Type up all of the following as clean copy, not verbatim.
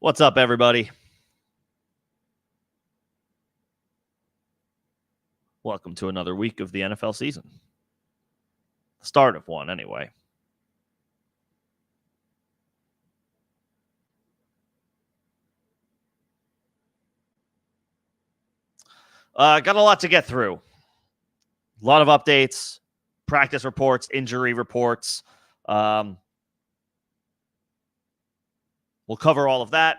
What's up, everybody? Welcome to another week of the NFL season. Start of one, anyway. Got a lot to get through. A lot of updates, practice reports, injury reports. We'll cover all of that.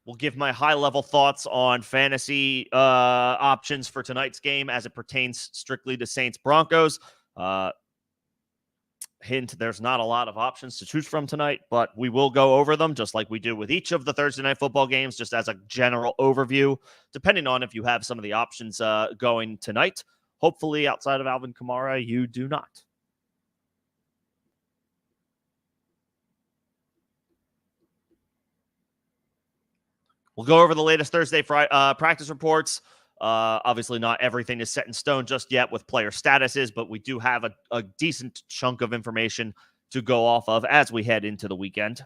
We'll give my high-level thoughts on fantasy options for tonight's game as it pertains strictly to Saints-Broncos. Hint, there's not a lot of options to choose from tonight, but we will go over them just like we do with each of the Thursday Night Football games, just as a general overview, depending on if you have some of the options going tonight. Hopefully, outside of Alvin Kamara, you do not. We'll go over the latest Thursday practice reports. Obviously, not everything is set in stone just yet with player statuses, but we do have a decent chunk of information to go off of as we head into the weekend.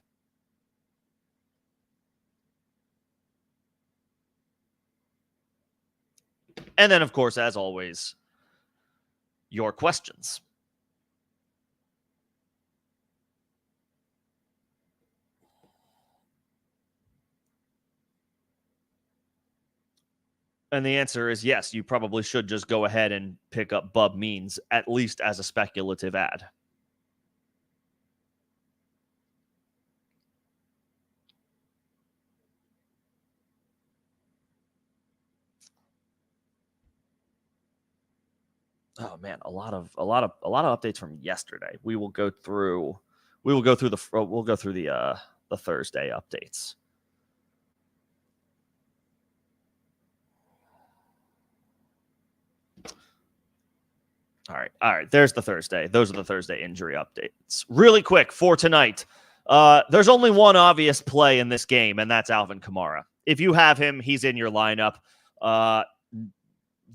And then, of course, as always, your questions. And the answer is yes, you probably should just go ahead and pick up Bub Means, at least as a speculative ad. Oh man, a lot of updates from yesterday. We'll go through the Thursday updates. All right. There's the Thursday. Those are the Thursday injury updates. Really quick for tonight. There's only one obvious play in this game, and that's Alvin Kamara. If you have him, he's in your lineup.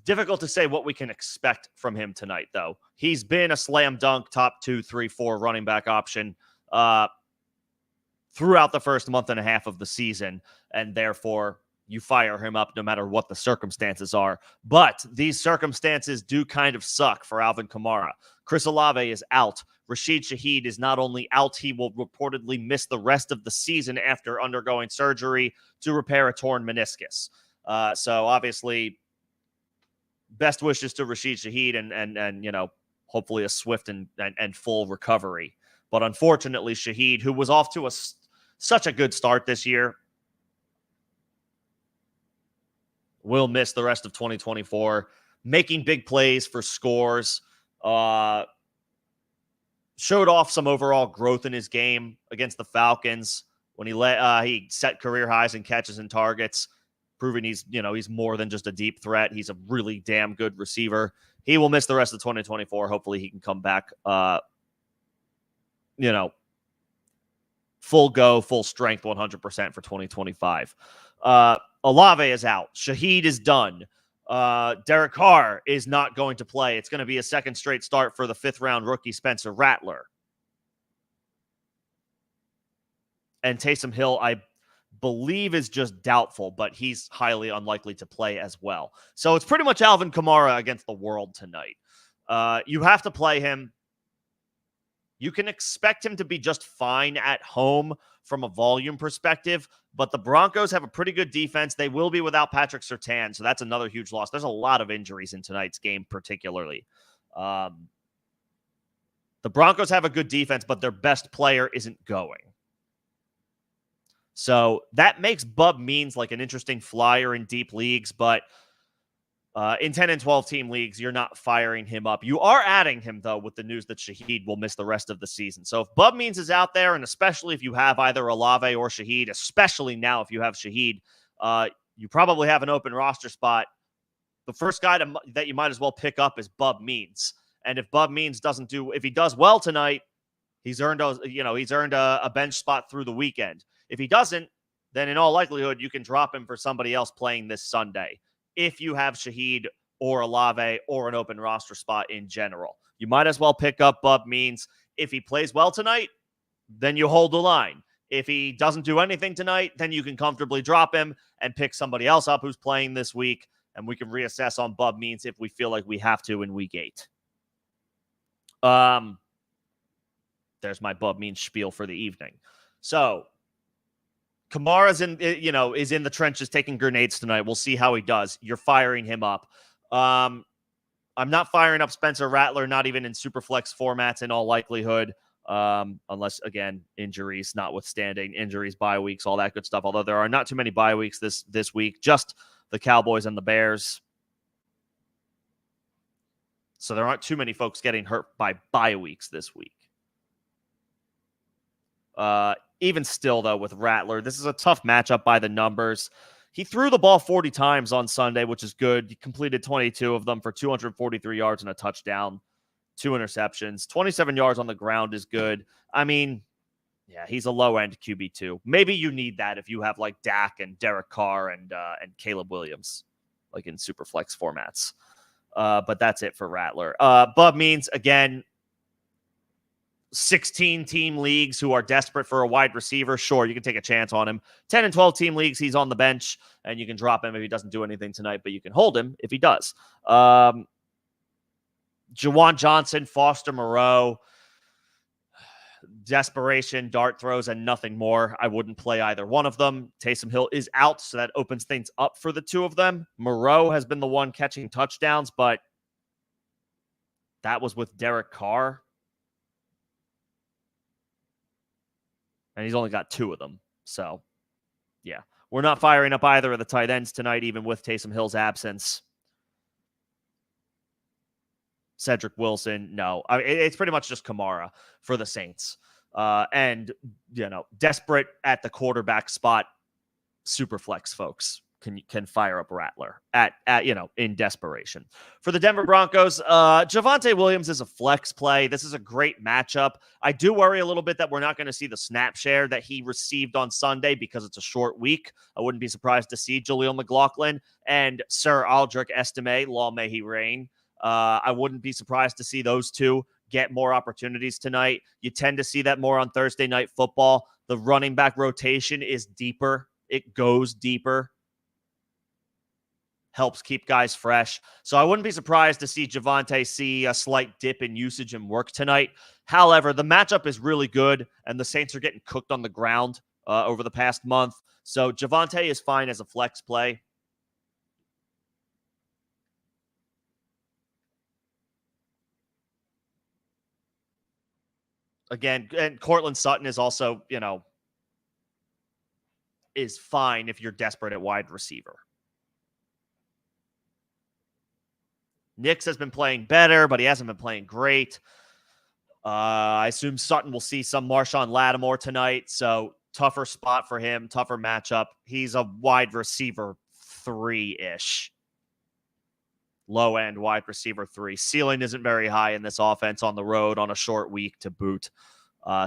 Difficult to say what we can expect from him tonight, though. He's been a slam dunk top 2, 3, 4 running back option throughout the first month and a half of the season, and therefore you fire him up no matter what the circumstances are. But these circumstances do kind of suck for Alvin Kamara. Chris Olave is out. Rashid Shaheed is not only out, he will reportedly miss the rest of the season after undergoing surgery to repair a torn meniscus. So obviously, best wishes to Rashid Shaheed and you know, hopefully a swift and full recovery. But unfortunately, Shaheed, who was off to such a good start this year, will miss the rest of 2024, making big plays for scores. Showed off some overall growth in his game against the Falcons when he set career highs in catches and targets, proving he's more than just a deep threat. He's a really damn good receiver. He will miss the rest of 2024. Hopefully he can come back, full go, full strength, 100% for 2025. Olave is out. Shaheed is done. Derek Carr is not going to play. It's going to be a second straight start for the 5th-round rookie Spencer Rattler. And Taysom Hill, I believe, is just doubtful, but he's highly unlikely to play as well. So it's pretty much Alvin Kamara against the world tonight. You have to play him. You can expect him to be just fine at home from a volume perspective, but the Broncos have a pretty good defense. They will be without Patrick Surtain, so that's another huge loss. There's a lot of injuries in tonight's game, particularly. The Broncos have a good defense, but their best player isn't going. So that makes Bub Means like an interesting flyer in deep leagues, but in 10 and 12 team leagues, you're not firing him up. You are adding him, though, with the news that Shaheed will miss the rest of the season. So if Bub Means is out there, and especially if you have either Olave or Shaheed, especially now if you have Shaheed, you probably have an open roster spot. The first guy that you might as well pick up is Bub Means. And if Bub Means if he does well tonight, he's earned a bench spot through the weekend. If he doesn't, then in all likelihood, you can drop him for somebody else playing this Sunday, if you have Shaheed or Olave or an open roster spot in general. You might as well pick up Bub Means. If he plays well tonight, then you hold the line. If he doesn't do anything tonight, then you can comfortably drop him and pick somebody else up who's playing this week, and we can reassess on Bub Means if we feel like we have to in week 8. There's my Bub Means spiel for the evening. So Kamara's is in the trenches taking grenades tonight. We'll see how he does. You're firing him up. I'm not firing up Spencer Rattler, not even in Superflex formats in all likelihood. Unless, again, injuries notwithstanding, injuries, bye weeks, all that good stuff. Although there are not too many bye weeks this week, just the Cowboys and the Bears. So there aren't too many folks getting hurt by bye weeks this week. Even still, though, with Rattler, this is a tough matchup by the numbers. He threw the ball 40 times on Sunday, which is good. He completed 22 of them for 243 yards and a touchdown. 2 interceptions, 27 yards on the ground is good. I mean, yeah, he's a low-end QB2. Maybe you need that if you have like Dak and Derek Carr and Caleb Williams, like in Superflex formats. But that's it for Rattler. Bub Means, again, 16-team leagues who are desperate for a wide receiver. Sure, you can take a chance on him. 10 and 12-team leagues, he's on the bench, and you can drop him if he doesn't do anything tonight, but you can hold him if he does. Juwan Johnson, Foster Moreau, desperation, dart throws, and nothing more. I wouldn't play either one of them. Taysom Hill is out, so that opens things up for the two of them. Moreau has been the one catching touchdowns, but that was with Derek Carr. And he's only got 2 of them. So, yeah. We're not firing up either of the tight ends tonight, even with Taysom Hill's absence. Cedric Wilson, no. It's pretty much just Kamara for the Saints. And, desperate at the quarterback spot, Superflex folks can fire up Rattler in desperation. For the Denver Broncos, Javonte Williams is a flex play. This is a great matchup. I do worry a little bit that we're not going to see the snap share that he received on Sunday because it's a short week. I wouldn't be surprised to see Jaleel McLaughlin and Sir Aldrich Estime, long may he reign. I wouldn't be surprised to see those two get more opportunities tonight. You tend to see that more on Thursday Night Football. The running back rotation is deeper. It goes deeper. Helps keep guys fresh. So I wouldn't be surprised to see Javonte see a slight dip in usage and work tonight. However, the matchup is really good, and the Saints are getting cooked on the ground over the past month. So Javonte is fine as a flex play. Again, and Cortland Sutton is also, is fine if you're desperate at wide receiver. Nix has been playing better, but he hasn't been playing great. I assume Sutton will see some Marshawn Lattimore tonight, so tougher spot for him, tougher matchup. He's a wide receiver 3-ish. Low-end wide receiver 3. Ceiling isn't very high in this offense on the road on a short week to boot.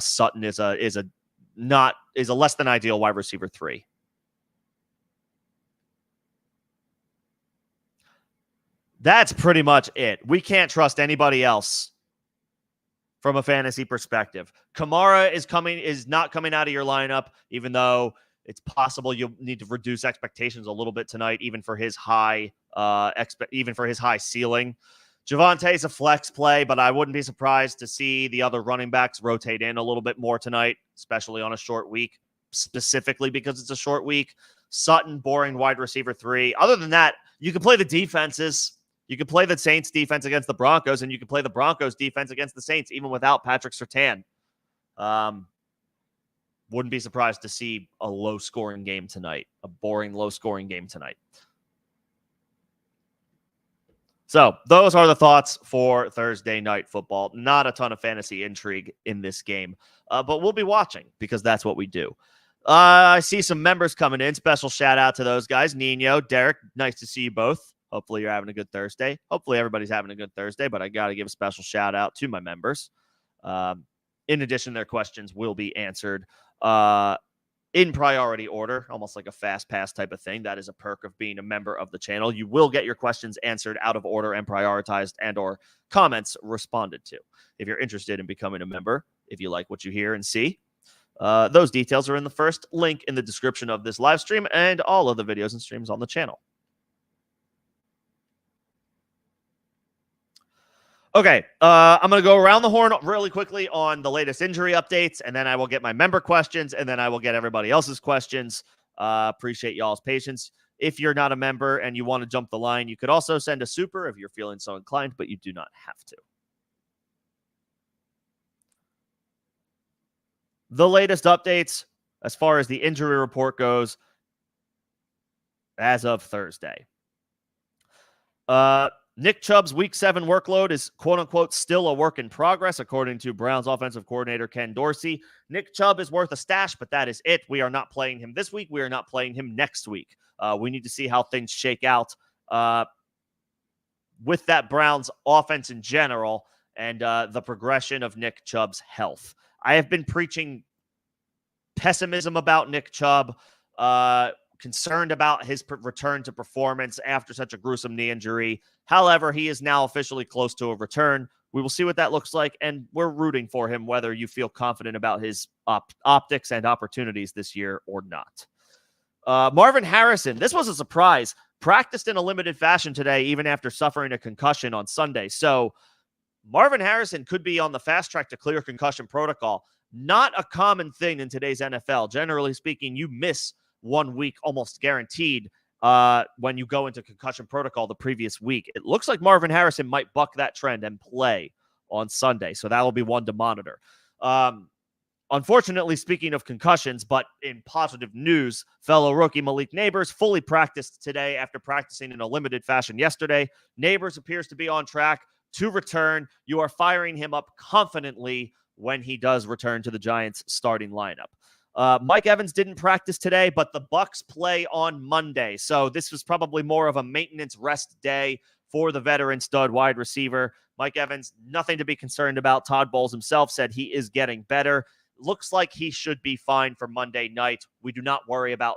Sutton is a less than ideal wide receiver 3. That's pretty much it. We can't trust anybody else from a fantasy perspective. Kamara is not coming out of your lineup, even though it's possible you'll need to reduce expectations a little bit tonight, even for his high ceiling. Javonte is a flex play, but I wouldn't be surprised to see the other running backs rotate in a little bit more tonight, especially on a short week, specifically because it's a short week. Sutton, boring wide receiver 3. Other than that, you can play the defenses. You can play the Saints defense against the Broncos, and you can play the Broncos defense against the Saints, even without Patrick Surtain. Wouldn't be surprised to see a low-scoring game tonight, a boring, low-scoring game tonight. So those are the thoughts for Thursday Night Football. Not a ton of fantasy intrigue in this game, but we'll be watching because that's what we do. I see some members coming in. Special shout-out to those guys. Nino, Derek, nice to see you both. Hopefully you're having a good Thursday. Hopefully everybody's having a good Thursday, but I got to give a special shout out to my members. In addition, their questions will be answered in priority order, almost like a fast pass type of thing. That is a perk of being a member of the channel. You will get your questions answered out of order and prioritized and or comments responded to. If you're interested in becoming a member, if you like what you hear and see, Those details are in the first link in the description of this live stream and all of the videos and streams on the channel. Okay, I'm going to go around the horn really quickly on the latest injury updates, and then I will get my member questions, and then I will get everybody else's questions. Appreciate y'all's patience. If you're not a member and you want to jump the line, you could also send a super if you're feeling so inclined, but you do not have to. The latest updates as far as the injury report goes as of Thursday. Nick Chubb's Week 7 workload is quote-unquote still a work in progress, according to Browns offensive coordinator Ken Dorsey. Nick Chubb is worth a stash, but that is it. We are not playing him this week. We are not playing him next week. We need to see how things shake out with that Browns offense in general and the progression of Nick Chubb's health. I have been preaching pessimism about Nick Chubb, concerned about his return to performance after such a gruesome knee injury. However, he is now officially close to a return. We will see what that looks like, and we're rooting for him, whether you feel confident about his optics and opportunities this year or not. Marvin Harrison, this was a surprise, practiced in a limited fashion today, even after suffering a concussion on Sunday. So Marvin Harrison could be on the fast track to clear concussion protocol. Not a common thing in today's NFL. Generally speaking, you miss 1 week almost guaranteed when you go into concussion protocol the previous week. It looks like Marvin Harrison might buck that trend and play on Sunday, so that will be one to monitor. Unfortunately, speaking of concussions, but in positive news, fellow rookie Malik Neighbors fully practiced today after practicing in a limited fashion yesterday. Neighbors appears to be on track to return. You are firing him up confidently when he does return to the Giants' starting lineup. Mike Evans didn't practice today, but the Bucs play on Monday. So this was probably more of a maintenance rest day for the veteran stud wide receiver. Mike Evans, nothing to be concerned about. Todd Bowles himself said he is getting better. Looks like he should be fine for Monday night. We do not worry about,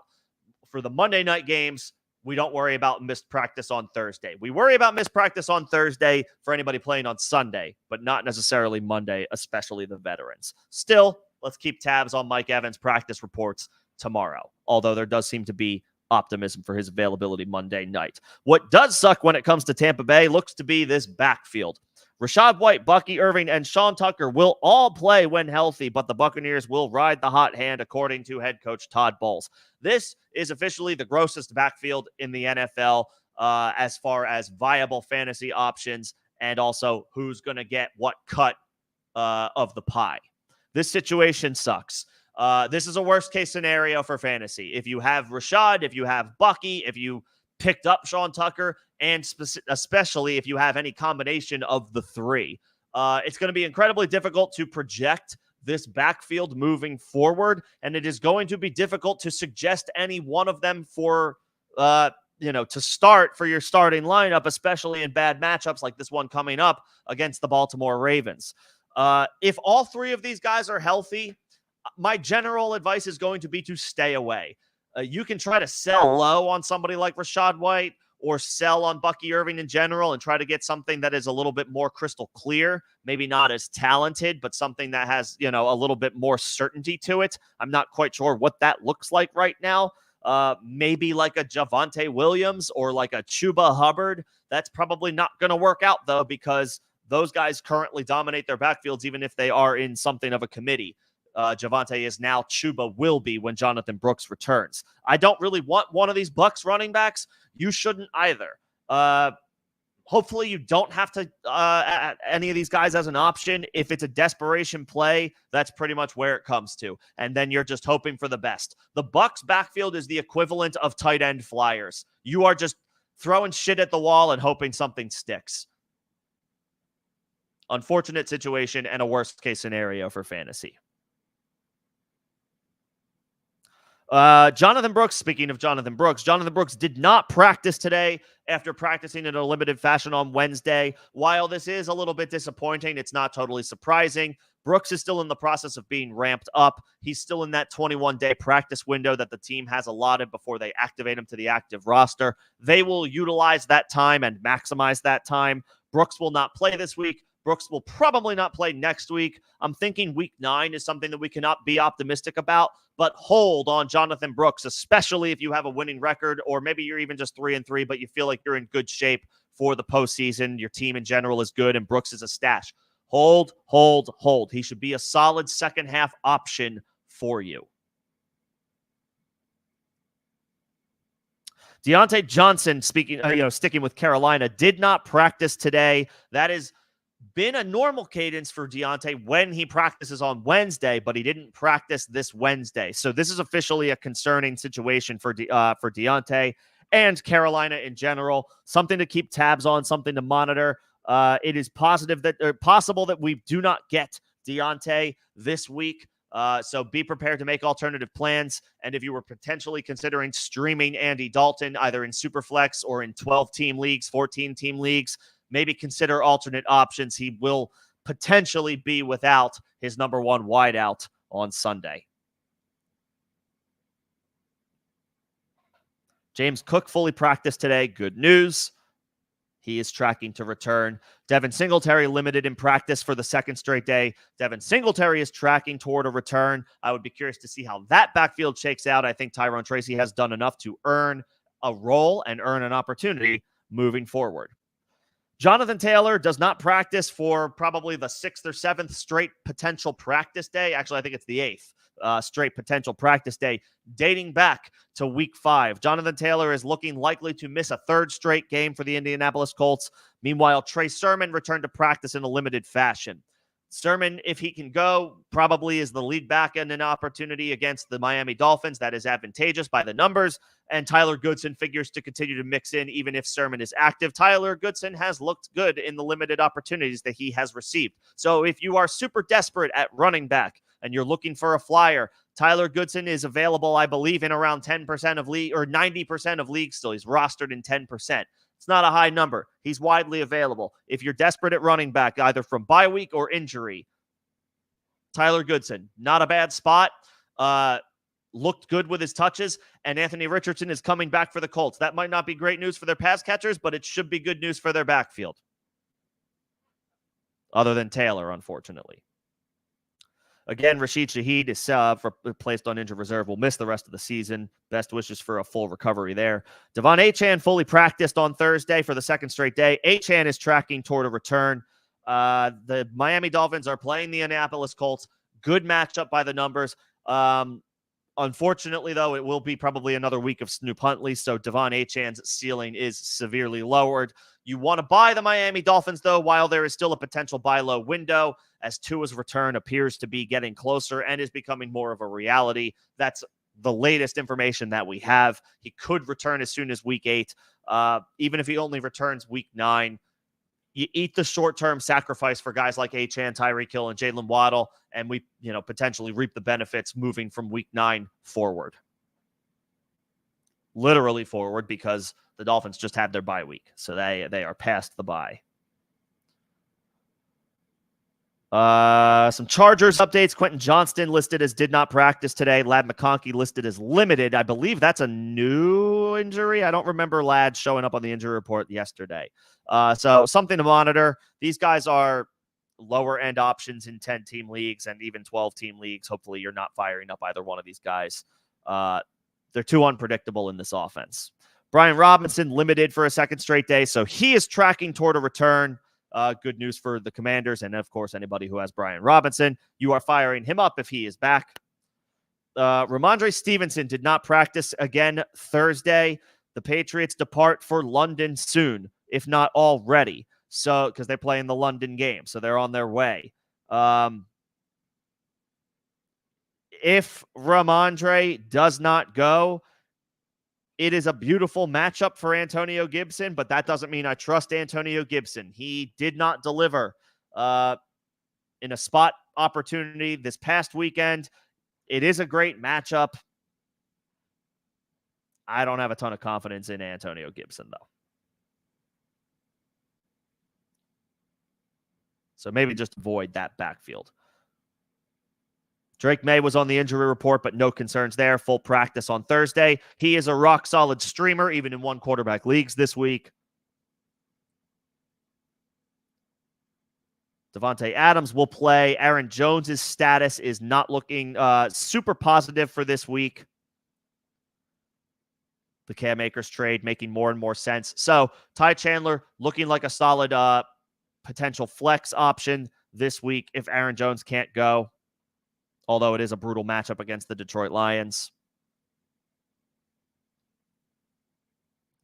for the Monday night games, we don't worry about missed practice on Thursday. We worry about missed practice on Thursday for anybody playing on Sunday, but not necessarily Monday, especially the veterans. Still, let's keep tabs on Mike Evans' practice reports tomorrow, although there does seem to be optimism for his availability Monday night. What does suck when it comes to Tampa Bay looks to be this backfield. Rachaad White, Bucky Irving, and Sean Tucker will all play when healthy, but the Buccaneers will ride the hot hand, according to head coach Todd Bowles. This is officially the grossest backfield in the NFL as far as viable fantasy options and also who's going to get what cut of the pie. This situation sucks. This is a worst-case scenario for fantasy. If you have Rachaad, if you have Bucky, if you picked up Sean Tucker, and especially if you have any combination of the three, it's going to be incredibly difficult to project this backfield moving forward, and it is going to be difficult to suggest any one of them for, to start for your starting lineup, especially in bad matchups like this one coming up against the Baltimore Ravens. If all three of these guys are healthy, my general advice is going to be to stay away. You can try to sell low on somebody like Rachaad White or sell on Bucky Irving in general and try to get something that is a little bit more crystal clear, maybe not as talented, but something that has, a little bit more certainty to it. I'm not quite sure what that looks like right now. Maybe like a Javonte Williams or like a Chuba Hubbard. That's probably not going to work out, though, because those guys currently dominate their backfields, even if they are in something of a committee. Javonte is now, Chuba will be when Jonathan Brooks returns. I don't really want one of these Bucs running backs. You shouldn't either. Hopefully you don't have to add any of these guys as an option. If it's a desperation play, that's pretty much where it comes to. And then you're just hoping for the best. The Bucs backfield is the equivalent of tight end flyers. You are just throwing shit at the wall and hoping something sticks. Unfortunate situation and a worst case scenario for fantasy. Jonathan Brooks, speaking of Jonathan Brooks did not practice today after practicing in a limited fashion on Wednesday. While this is a little bit disappointing, it's not totally surprising. Brooks is still in the process of being ramped up. He's still in that 21-day practice window that the team has allotted before they activate him to the active roster. They will utilize that time and maximize that time. Brooks will not play this week, Brooks will probably not play next week. I'm thinking week 9 is something that we cannot be optimistic about, but hold on Jonathan Brooks, especially if you have a winning record, or maybe you're even just 3-3, but you feel like you're in good shape for the postseason. Your team in general is good, and Brooks is a stash. Hold, hold, hold. He should be a solid second half option for you. Deontay Johnson, sticking with Carolina, did not practice today. That has been a normal cadence for Deontay when he practices on Wednesday, but he didn't practice this Wednesday. So this is officially a concerning situation for Deontay and Carolina in general. Something to keep tabs on, something to monitor. It is possible that we do not get Deontay this week. So be prepared to make alternative plans. And if you were potentially considering streaming Andy Dalton, either in Superflex or in 12-team leagues, 14-team leagues, maybe consider alternate options. He will potentially be without his number one wideout on Sunday. James Cook fully practiced today. Good news. He is tracking to return. Devin Singletary limited in practice for the second straight day. Devin Singletary is tracking toward a return. I would be curious to see how that backfield shakes out. I think Tyrone Tracy has done enough to earn a role and earn an opportunity moving forward. Jonathan Taylor does not practice for probably the 6th or 7th straight potential practice day. Actually, I think it's the 8th straight potential practice day, dating back to week 5. Jonathan Taylor is looking likely to miss a 3rd straight game for the Indianapolis Colts. Meanwhile, Trey Sermon returned to practice in a limited fashion. Sermon, if he can go, probably is the lead back in an opportunity against the Miami Dolphins. That is advantageous by the numbers. And Tyler Goodson figures to continue to mix in even if Sermon is active. Tyler Goodson has looked good in the limited opportunities that he has received. So if you are super desperate at running back and you're looking for a flyer, Tyler Goodson is available, I believe, in around 10% of league or 90% of leagues still. He's rostered in 10%. It's not a high number. He's widely available. If you're desperate at running back, either from bye week or injury, Tyler Goodson, not a bad spot. Looked good with his touches, and Anthony Richardson is coming back for the Colts. That might not be great news for their pass catchers, but it should be good news for their backfield. Other than Taylor, unfortunately. Again, Rashid Shaheed is placed on injured reserve. Will miss the rest of the season. Best wishes for a full recovery there. Devon Achane fully practiced on Thursday for the 2nd straight day. Achane is tracking toward a return. The Miami Dolphins are playing the Indianapolis Colts. Good matchup by the numbers. Unfortunately, though, it will be probably another week of Snoop Huntley, so Devon Achane's ceiling is severely lowered. You want to buy the Miami Dolphins, though, while there is still a potential buy low window, as Tua's return appears to be getting closer and is becoming more of a reality. That's the latest information that we have. He could return as soon as week 8. Even if he only returns week 9, you eat the short-term sacrifice for guys like Achane, Tyreek Hill, and Jalen Waddle, and we, potentially reap the benefits moving from week 9 forward. Literally forward, because the Dolphins just had their bye week, so they are past the bye. Some Chargers updates. Quentin Johnston listed as did not practice today. Ladd McConkey listed as limited. I believe that's a new injury. I don't remember Ladd showing up on the injury report yesterday. So something to monitor. These guys are lower end options in 10-team leagues and even 12-team leagues. Hopefully you're not firing up either one of these guys. They're too unpredictable in this offense. Brian Robinson limited for a 2nd straight day, so he is tracking toward a return. Good news for the Commanders, and of course, anybody who has Brian Robinson. You are firing him up if he is back. Ramondre Stevenson did not practice again Thursday. The Patriots depart for London soon, if not already. So, because they're playing the London game, so they're on their way. If Ramondre does not go, it is a beautiful matchup for Antonio Gibson, but that doesn't mean I trust Antonio Gibson. He did not deliver in a spot opportunity this past weekend. It is a great matchup. I don't have a ton of confidence in Antonio Gibson, though. So maybe just avoid that backfield. Drake May was on the injury report, but no concerns there. Full practice on Thursday. He is a rock-solid streamer, even in one-quarterback leagues this week. Devontae Adams will play. Aaron Jones's status is not looking super positive for this week. The Cam Akers trade making more and more sense. So Ty Chandler looking like a solid potential flex option this week if Aaron Jones can't go, although it is a brutal matchup against the Detroit Lions.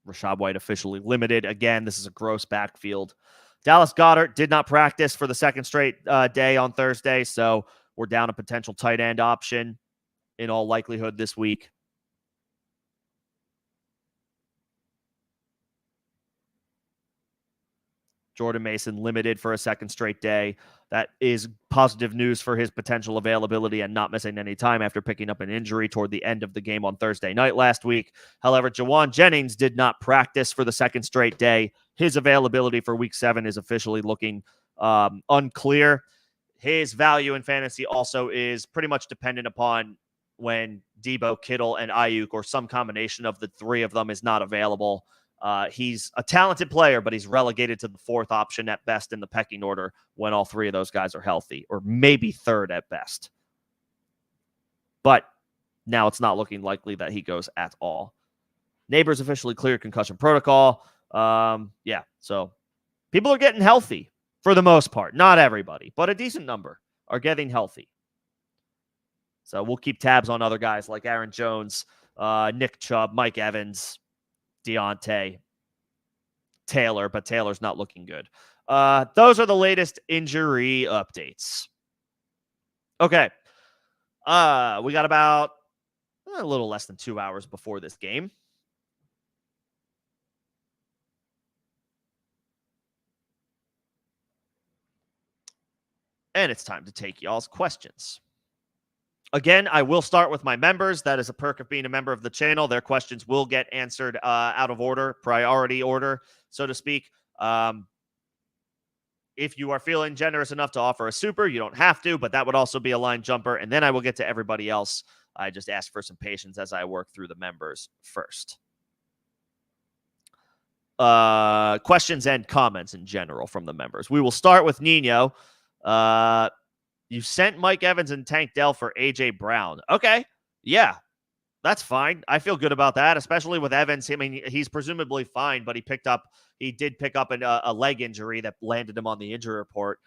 Rachaad White officially limited. Again, this is a gross backfield. Dallas Goedert did not practice for the second straight day on Thursday, so we're down a potential tight end option in all likelihood this week. Jordan Mason limited for a second straight day. That is positive news for his potential availability and not missing any time after picking up an injury toward the end of the game on Thursday night last week. However, Jawan Jennings did not practice for the second straight day. His availability for week 7 is officially looking unclear. His value in fantasy also is pretty much dependent upon when Debo, Kittle, and Ayuk, or some combination of the three of them, is not available. He's a talented player, but he's relegated to the 4th option at best in the pecking order when all 3 of those guys are healthy, or maybe 3rd at best. But now it's not looking likely that he goes at all. Neighbors officially cleared concussion protocol. So people are getting healthy for the most part. Not everybody, but a decent number are getting healthy. So we'll keep tabs on other guys like Aaron Jones, Nick Chubb, Mike Evans, Deontay, Taylor, but Taylor's not looking good. Those are the latest injury updates. Okay. We got about a little less than 2 hours before this game. And it's time to take y'all's questions. Again, I will start with my members. That is a perk of being a member of the channel. Their questions will get answered out of order, priority order, so to speak. If you are feeling generous enough to offer a super, you don't have to, but that would also be a line jumper. And then I will get to everybody else. I just ask for some patience as I work through the members first. Questions and comments in general from the members. We will start with Nino. You sent Mike Evans and Tank Dell for A.J. Brown. Okay. Yeah, that's fine. I feel good about that, especially with Evans. I mean, he's presumably fine, but he did pick up a leg injury that landed him on the injury report,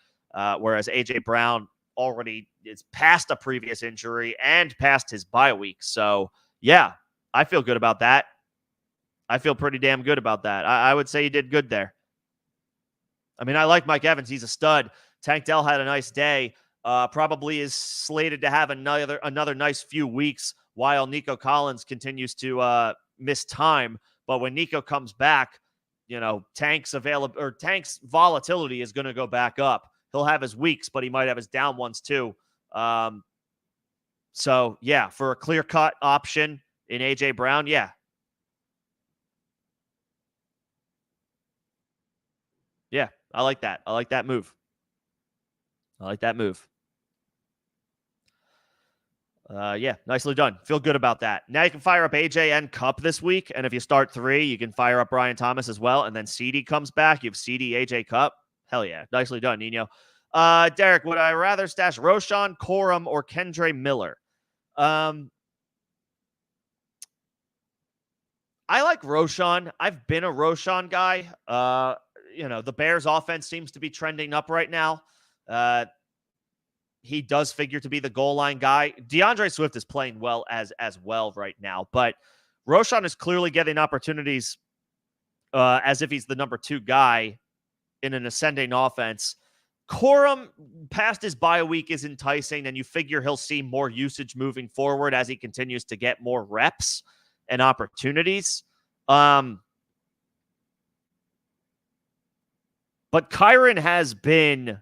whereas A.J. Brown already is past a previous injury and past his bye week. So, yeah, I feel good about that. I feel pretty damn good about that. I would say he did good there. I mean, I like Mike Evans. He's a stud. Tank Dell had a nice day. Probably is slated to have another nice few weeks while Nico Collins continues to miss time. But when Nico comes back, Tank's volatility is going to go back up. He'll have his weeks, but he might have his down ones too. So yeah, for a clear-cut option in AJ Brown, yeah. Yeah, I like that. I like that move. Yeah, nicely done. Feel good about that. Now you can fire up AJ and Cup this week, and if you start 3, you can fire up Brian Thomas as well, and then CD comes back. You have CD, AJ, Cup. Hell yeah. Nicely done, Nino. Derek, would I rather stash Roshan, Corum, or Kendre Miller? I like Roshan. I've been a Roshan guy. The Bears offense seems to be trending up right now. He does figure to be the goal line guy. DeAndre Swift is playing well as well right now, but Roshan is clearly getting opportunities as if he's the number 2 guy in an ascending offense. Corum, past his bye week, is enticing, and you figure he'll see more usage moving forward as he continues to get more reps and opportunities. But Kyren has been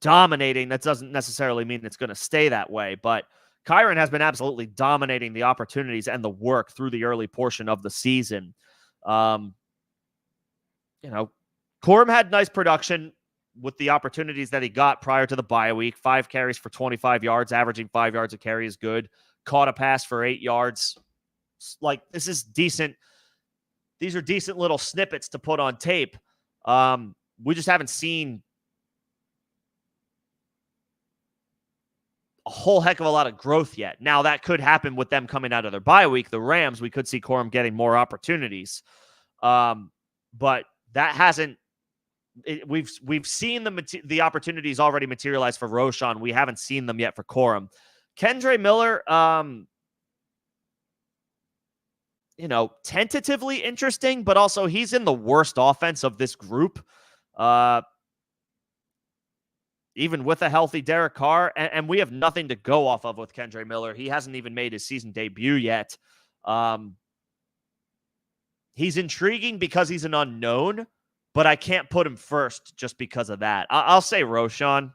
dominating. That doesn't necessarily mean it's going to stay that way, but Kyren has been absolutely dominating the opportunities and the work through the early portion of the season. Corum had nice production with the opportunities that he got prior to the bye week. 5 carries for 25 yards, averaging 5 yards a carry is good. Caught a pass for 8 yards. Like, this is decent. These are decent little snippets to put on tape. We just haven't seen a whole heck of a lot of growth yet. Now, that could happen with them coming out of their bye week. The Rams, we could see Corum getting more opportunities. But that hasn't we've seen the opportunities already materialize for Roschon. We haven't seen them yet for Corum. Kendre Miller, tentatively interesting, but also he's in the worst offense of this group. Even with a healthy Derek Carr, and we have nothing to go off of with Kendre Miller. He hasn't even made his season debut yet. He's intriguing because he's an unknown, but I can't put him first just because of that. I'll say Roschon.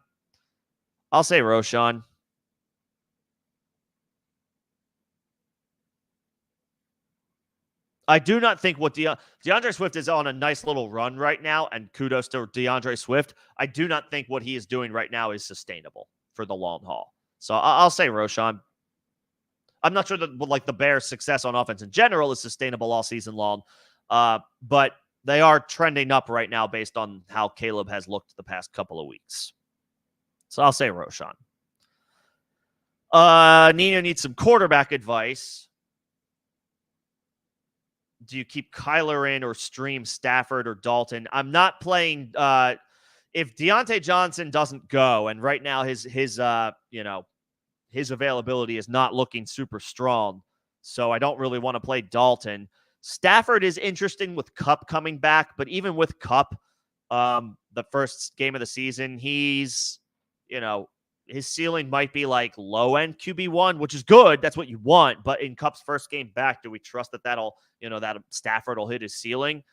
I do not think what DeAndre Swift is on a nice little run right now, and kudos to DeAndre Swift. I do not think what he is doing right now is sustainable for the long haul. So I'll say Roschon. I'm not sure that the Bears' success on offense in general is sustainable all season long, but they are trending up right now based on how Caleb has looked the past couple of weeks. So I'll say Roschon. Nino needs some quarterback advice. Do you keep Kyler in or stream Stafford or Dalton? I'm not playing. If Deontay Johnson doesn't go, and right now his availability is not looking super strong, so I don't really want to play Dalton. Stafford is interesting with Kupp coming back, but even with Kupp, the first game of the season, he's, his ceiling might be like low-end QB1, which is good. That's what you want. But in Kupp's first game back, do we trust that that Stafford will hit his ceiling?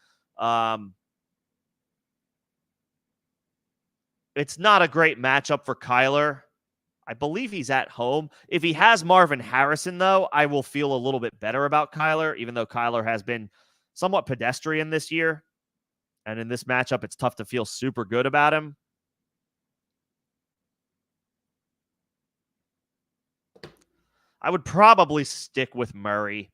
It's not a great matchup for Kyler. I believe he's at home. If he has Marvin Harrison, though, I will feel a little bit better about Kyler, even though Kyler has been somewhat pedestrian this year. And in this matchup, it's tough to feel super good about him. I would probably stick with Murray.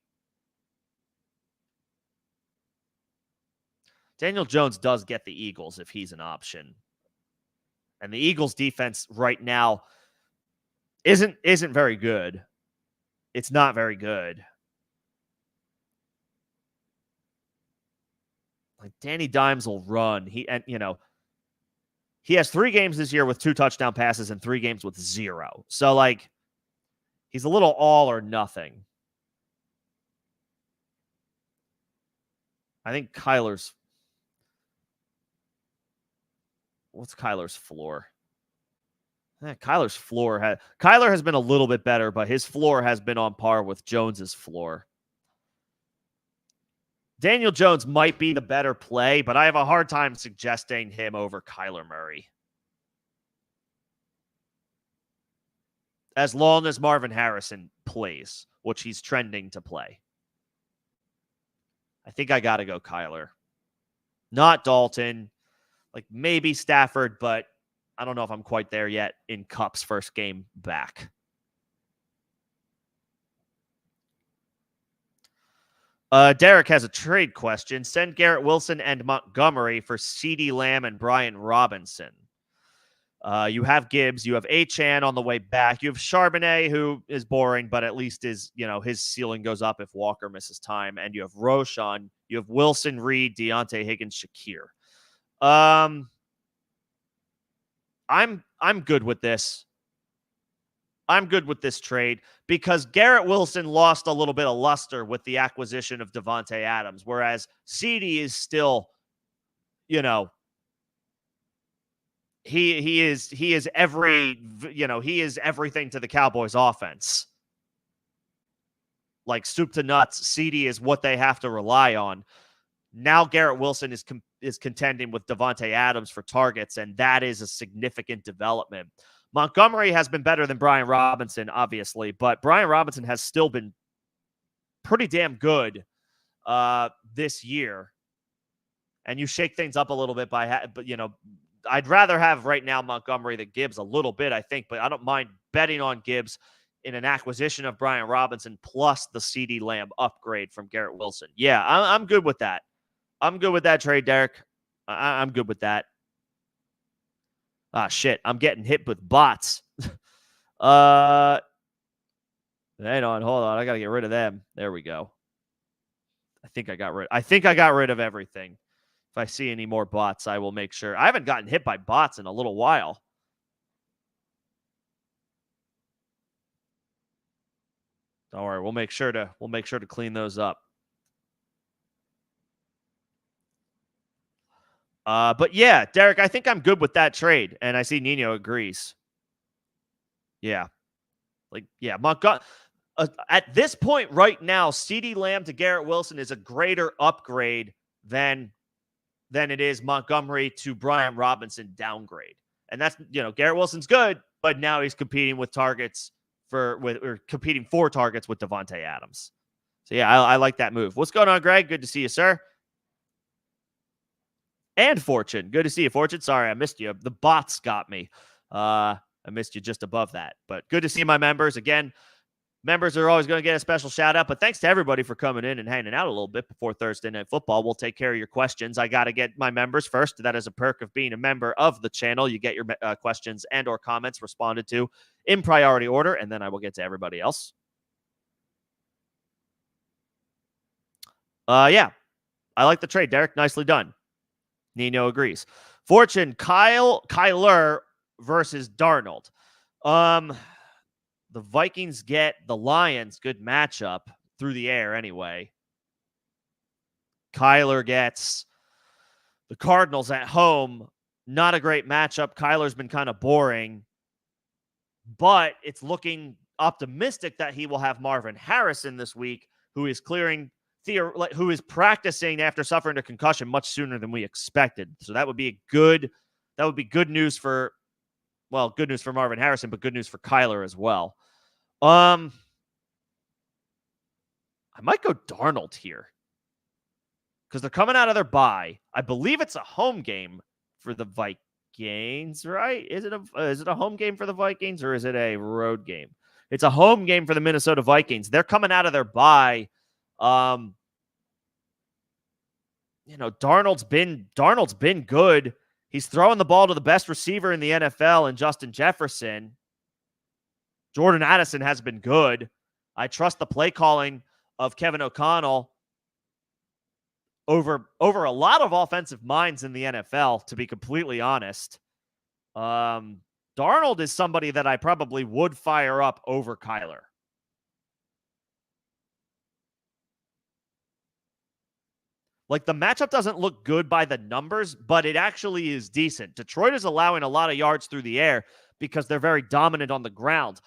Daniel Jones does get the Eagles if he's an option. And the Eagles defense right now isn't very good. It's not very good. Like Danny Dimes will run. He has 3 games this year with 2 touchdown passes and 3 games with 0. So he's a little all or nothing. I think what's Kyler's floor? Kyler has been a little bit better, but his floor has been on par with Jones's floor. Daniel Jones might be the better play, but I have a hard time suggesting him over Kyler Murray. As long as Marvin Harrison plays, which he's trending to play. I think I got to go Kyler. Not Dalton. Maybe Stafford, but I don't know if I'm quite there yet in Kupp's first game back. Derek has a trade question. Send Garrett Wilson and Montgomery for CeeDee Lamb and Brian Robinson. You have Gibbs. You have Achane on the way back. You have Charbonnet, who is boring, but at least his ceiling goes up if Walker misses time. And you have Roschon. You have Wilson, Reed, Deontay Higgins, Shakir. I'm good with this. I'm good with this trade because Garrett Wilson lost a little bit of luster with the acquisition of Davante Adams, whereas CeeDee is still, he is everything to the Cowboys offense. Like soup to nuts, CeeDee is what they have to rely on. Now Garrett Wilson is contending with Davante Adams for targets, and that is a significant development. Montgomery has been better than Brian Robinson, obviously, but Brian Robinson has still been pretty damn good this year. And you shake things up a little bit I'd rather have right now Montgomery than Gibbs a little bit, I think, but I don't mind betting on Gibbs in an acquisition of Brian Robinson plus the CeeDee Lamb upgrade from Garrett Wilson. Yeah, I'm good with that. I'm good with that trade, Derek. I'm good with that. Ah, shit. I'm getting hit with bots. Hang on, hold on. I gotta get rid of them. There we go. I think I got rid of everything. If I see any more bots, I will make sure. I haven't gotten hit by bots in a little while. Don't worry, we'll make sure to clean those up. But yeah, Derek, I think I'm good with that trade, and I see Nino agrees. Yeah, Montgomery. At this point right now, CeeDee Lamb to Garrett Wilson is a greater upgrade than it is Montgomery to Brian Robinson downgrade. And that's, Garrett Wilson's good, but now he's competing with targets competing for targets with Devontae Adams. So yeah, I like that move. What's going on, Greg? Good to see you, sir. And Fortune. Good to see you, Fortune. Sorry, I missed you. The bots got me. I missed you just above that. But good to see my members. Again, members are always going to get a special shout out, but thanks to everybody for coming in and hanging out a little bit before Thursday Night Football. We'll take care of your questions. I got to get my members first. That is a perk of being a member of the channel. You get your questions and or comments responded to in priority order, and then I will get to everybody else. Yeah, I like the trade, Derek. Nicely done. Nino agrees. Fortune, Kyler versus Darnold. The Vikings get the Lions. Good matchup through the air anyway. Kyler gets the Cardinals at home. Not a great matchup. Kyler's been kind of boring, but it's looking optimistic that he will have Marvin Harrison this week, who is who is practicing after suffering a concussion much sooner than we expected. So that would be good news for Marvin Harrison, but good news for Kyler as well. I might go Darnold here because they're coming out of their bye. I believe it's a home game for the Vikings, right? Is it a home game for the Vikings or is it a road game? It's a home game for the Minnesota Vikings. They're coming out of their bye. Darnold's been good. He's throwing the ball to the best receiver in the NFL and Justin Jefferson. Jordan Addison has been good. I trust the play calling of Kevin O'Connell over a lot of offensive minds in the NFL, to be completely honest. Darnold is somebody that I probably would fire up over Kyler. Like, the matchup doesn't look good by the numbers, but it actually is decent. Detroit is allowing a lot of yards through the air because they're very dominant on the ground.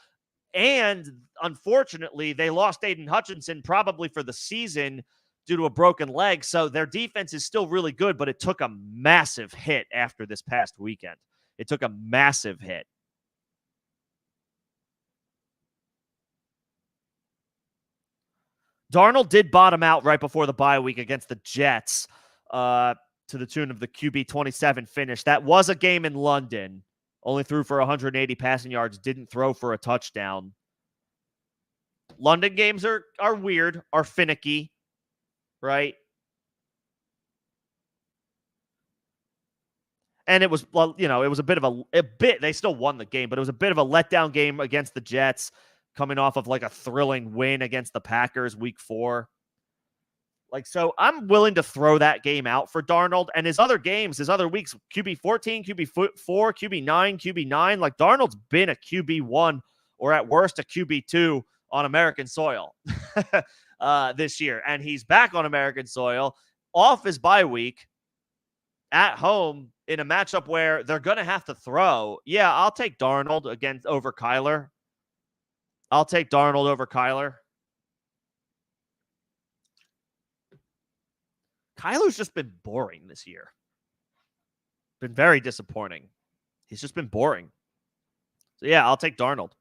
And unfortunately, they lost Aiden Hutchinson probably for the season due to a broken leg. So their defense is still really good, but it took a massive hit after this past weekend. It took a massive hit. Darnold did bottom out right before the bye week against the Jets to the tune of the QB 27 finish. That was a game in London. Only threw for 180 passing yards, didn't throw for a touchdown. London games are weird, are finicky, right? And it was, it was a bit of they still won the game, but it was a bit of a letdown game against the Jets, coming off of like a thrilling win against the Packers week 4. So I'm willing to throw that game out for Darnold. And his other weeks, QB 14, QB 4, QB 9, QB 9. Like, Darnold's been a QB 1 or at worst a QB 2 on American soil this year. And he's back on American soil off his bye week at home in a matchup where they're going to have to throw. Yeah, I'll take Darnold over Kyler. Kyler's just been boring this year. Been very disappointing. He's just been boring. So yeah, I'll take Darnold.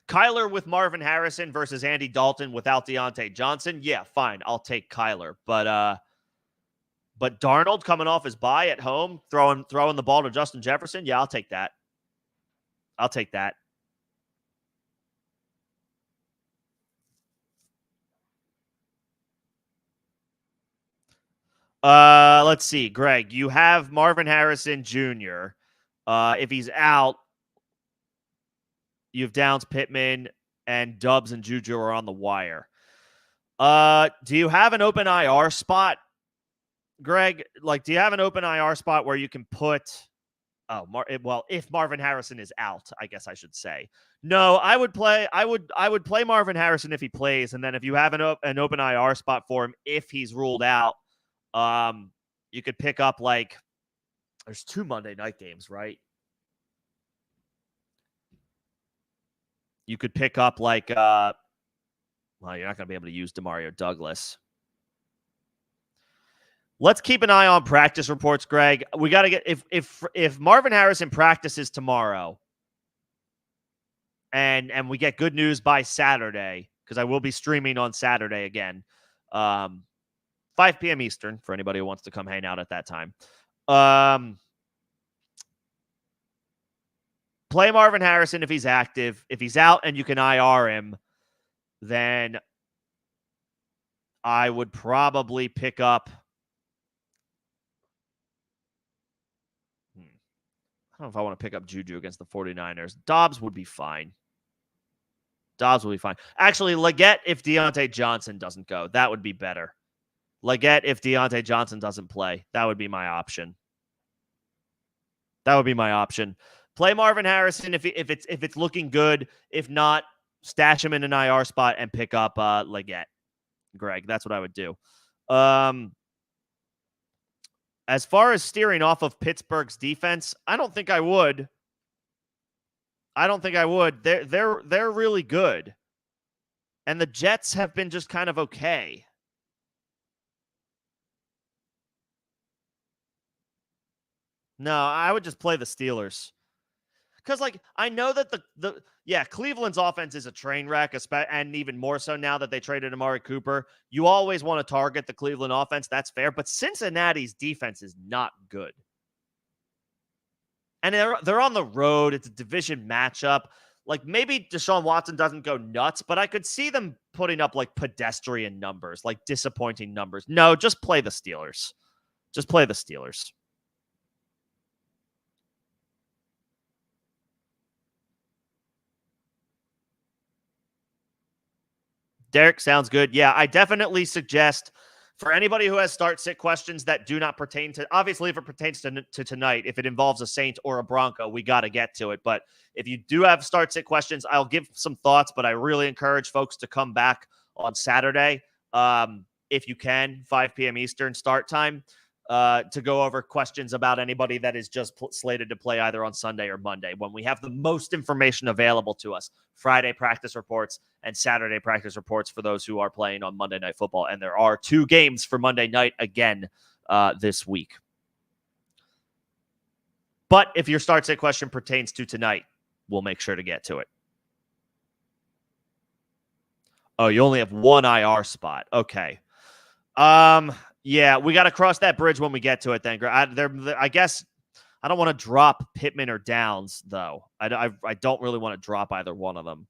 Kyler with Marvin Harrison versus Andy Dalton without Deontay Johnson. Yeah, fine. I'll take Kyler. But Darnold coming off his bye at home, throwing the ball to Justin Jefferson. Yeah, I'll take that. Let's see, Greg. You have Marvin Harrison Jr. If he's out, you have Downs, Pittman, and Dubs and Juju are on the wire. Do you have an open IR spot, Greg? Like, do you have an open IR spot where you can put? If Marvin Harrison is out, I guess I should say. No, I would play Marvin Harrison if he plays, and then if you have an open IR spot for him if he's ruled out, you could pick up like there's 2 Monday night games, right? You could pick up like you're not going to be able to use Demario Douglas. Let's keep an eye on practice reports, Greg. We got to get if Marvin Harrison practices tomorrow and we get good news by Saturday, because I will be streaming on Saturday again, 5 p.m. Eastern for anybody who wants to come hang out at that time. Play Marvin Harrison if he's active. If he's out and you can IR him, then I would probably pick up. I don't know if I want to pick up Juju against the 49ers. Dobbs would be fine. Actually, Leggett if Deontay Johnson doesn't go. That would be better. Leggett if Deontay Johnson doesn't play. That would be my option. Play Marvin Harrison if it's looking good. If not, stash him in an IR spot and pick up Leggett. Greg, that's what I would do. As far as steering off of Pittsburgh's defense, I don't think I would. They're really good. And the Jets have been just kind of okay. No, I would just play the Steelers. Because, like, I know that Cleveland's offense is a train wreck, and even more so now that they traded Amari Cooper. You always want to target the Cleveland offense. That's fair. But Cincinnati's defense is not good. And they're on the road. It's a division matchup. Like, maybe Deshaun Watson doesn't go nuts, but I could see them putting up, like, pedestrian numbers, like disappointing numbers. No, just play the Steelers. Derek, sounds good. Yeah, I definitely suggest for anybody who has start-sit questions that do not pertain to, obviously, if it pertains to tonight, if it involves a Saint or a Bronco, we got to get to it. But if you do have start-sit questions, I'll give some thoughts, but I really encourage folks to come back on Saturday, if you can, 5 p.m. Eastern start time, to go over questions about anybody that is just slated to play either on Sunday or Monday, when we have the most information available to us. Friday practice reports and Saturday practice reports for those who are playing on Monday Night Football. And there are 2 games for Monday night again this week. But if your start-sit question pertains to tonight, we'll make sure to get to it. Oh, you only have 1 IR spot. Okay. Yeah, we got to cross that bridge when we get to it then. I guess I don't want to drop Pittman or Downs, though. I don't really want to drop either one of them.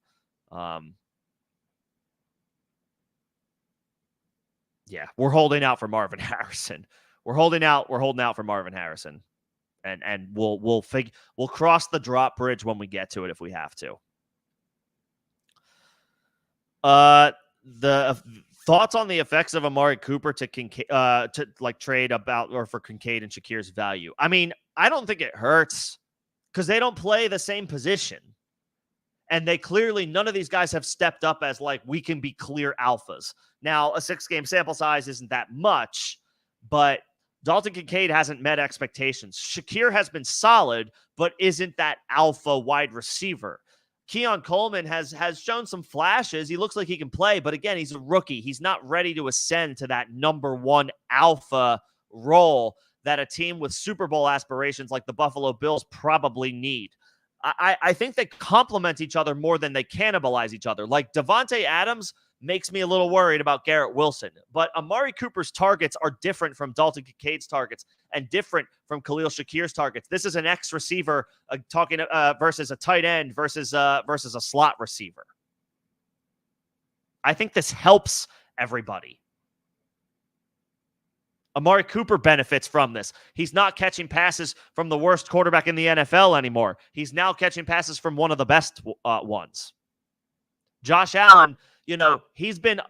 Yeah, we're holding out for Marvin Harrison. We're holding out for Marvin Harrison. And we'll cross the drop bridge when we get to it if we have to. The thoughts on the effects of Amari Cooper to trade about or for Kincaid and Shakir's value. I mean, I don't think it hurts because they don't play the same position. And they clearly, none of these guys have stepped up as like, we can be clear alphas. Now, a 6-game sample size isn't that much, but Dalton Kincaid hasn't met expectations. Shakir has been solid, but isn't that alpha wide receiver. Keon Coleman has shown some flashes. He looks like he can play, but again, he's a rookie. He's not ready to ascend to that number 1 alpha role that a team with Super Bowl aspirations like the Buffalo Bills probably need. I think they complement each other more than they cannibalize each other. Like Devontae Adams makes me a little worried about Garrett Wilson, but Amari Cooper's targets are different from Dalton Kincaid's targets and different from Khalil Shakir's targets. This is an X receiver versus a tight end versus a slot receiver. I think this helps everybody. Amari Cooper benefits from this. He's not catching passes from the worst quarterback in the NFL anymore. He's now catching passes from one of the best ones. Josh Allen, he's been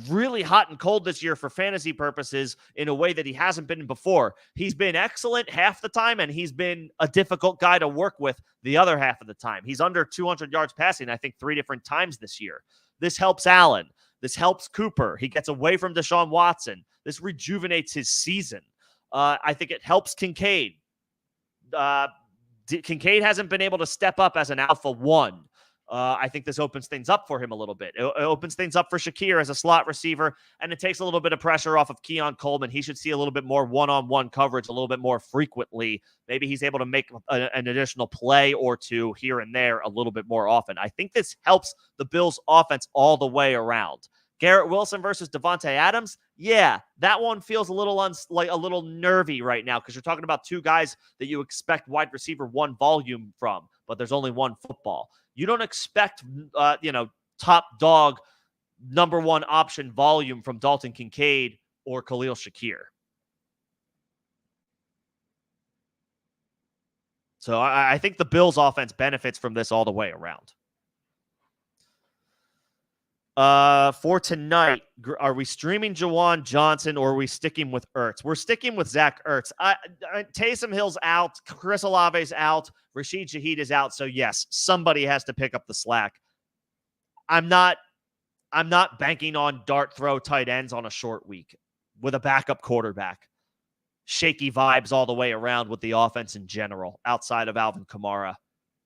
really hot and cold this year for fantasy purposes in a way that he hasn't been before. He's been excellent half the time, and he's been a difficult guy to work with the other half of the time. He's under 200 yards passing, I think, 3 different times this year. This helps Allen. This helps Cooper. He gets away from Deshaun Watson. This rejuvenates his season. I think it helps Kincaid. Kincaid hasn't been able to step up as an alpha one. I think this opens things up for him a little bit. It opens things up for Shakir as a slot receiver, and it takes a little bit of pressure off of Keon Coleman. He should see a little bit more one-on-one coverage a little bit more frequently. Maybe he's able to make an additional play or two here and there a little bit more often. I think this helps the Bills' offense all the way around. Garrett Wilson versus Devontae Adams, yeah, that one feels a little a little nervy right now because you're talking about 2 guys that you expect wide receiver 1 volume from, but there's only 1 football. You don't expect, top dog number 1 option volume from Dalton Kincaid or Khalil Shakir. So I think the Bills' offense benefits from this all the way around. For tonight, are we streaming Juwan Johnson or are we sticking with Ertz? We're sticking with Zach Ertz. Taysom Hill's out. Chris Olave's out. Rashid Shaheed is out. So yes, somebody has to pick up the slack. I'm not banking on dart throw tight ends on a short week with a backup quarterback. Shaky vibes all the way around with the offense in general, outside of Alvin Kamara.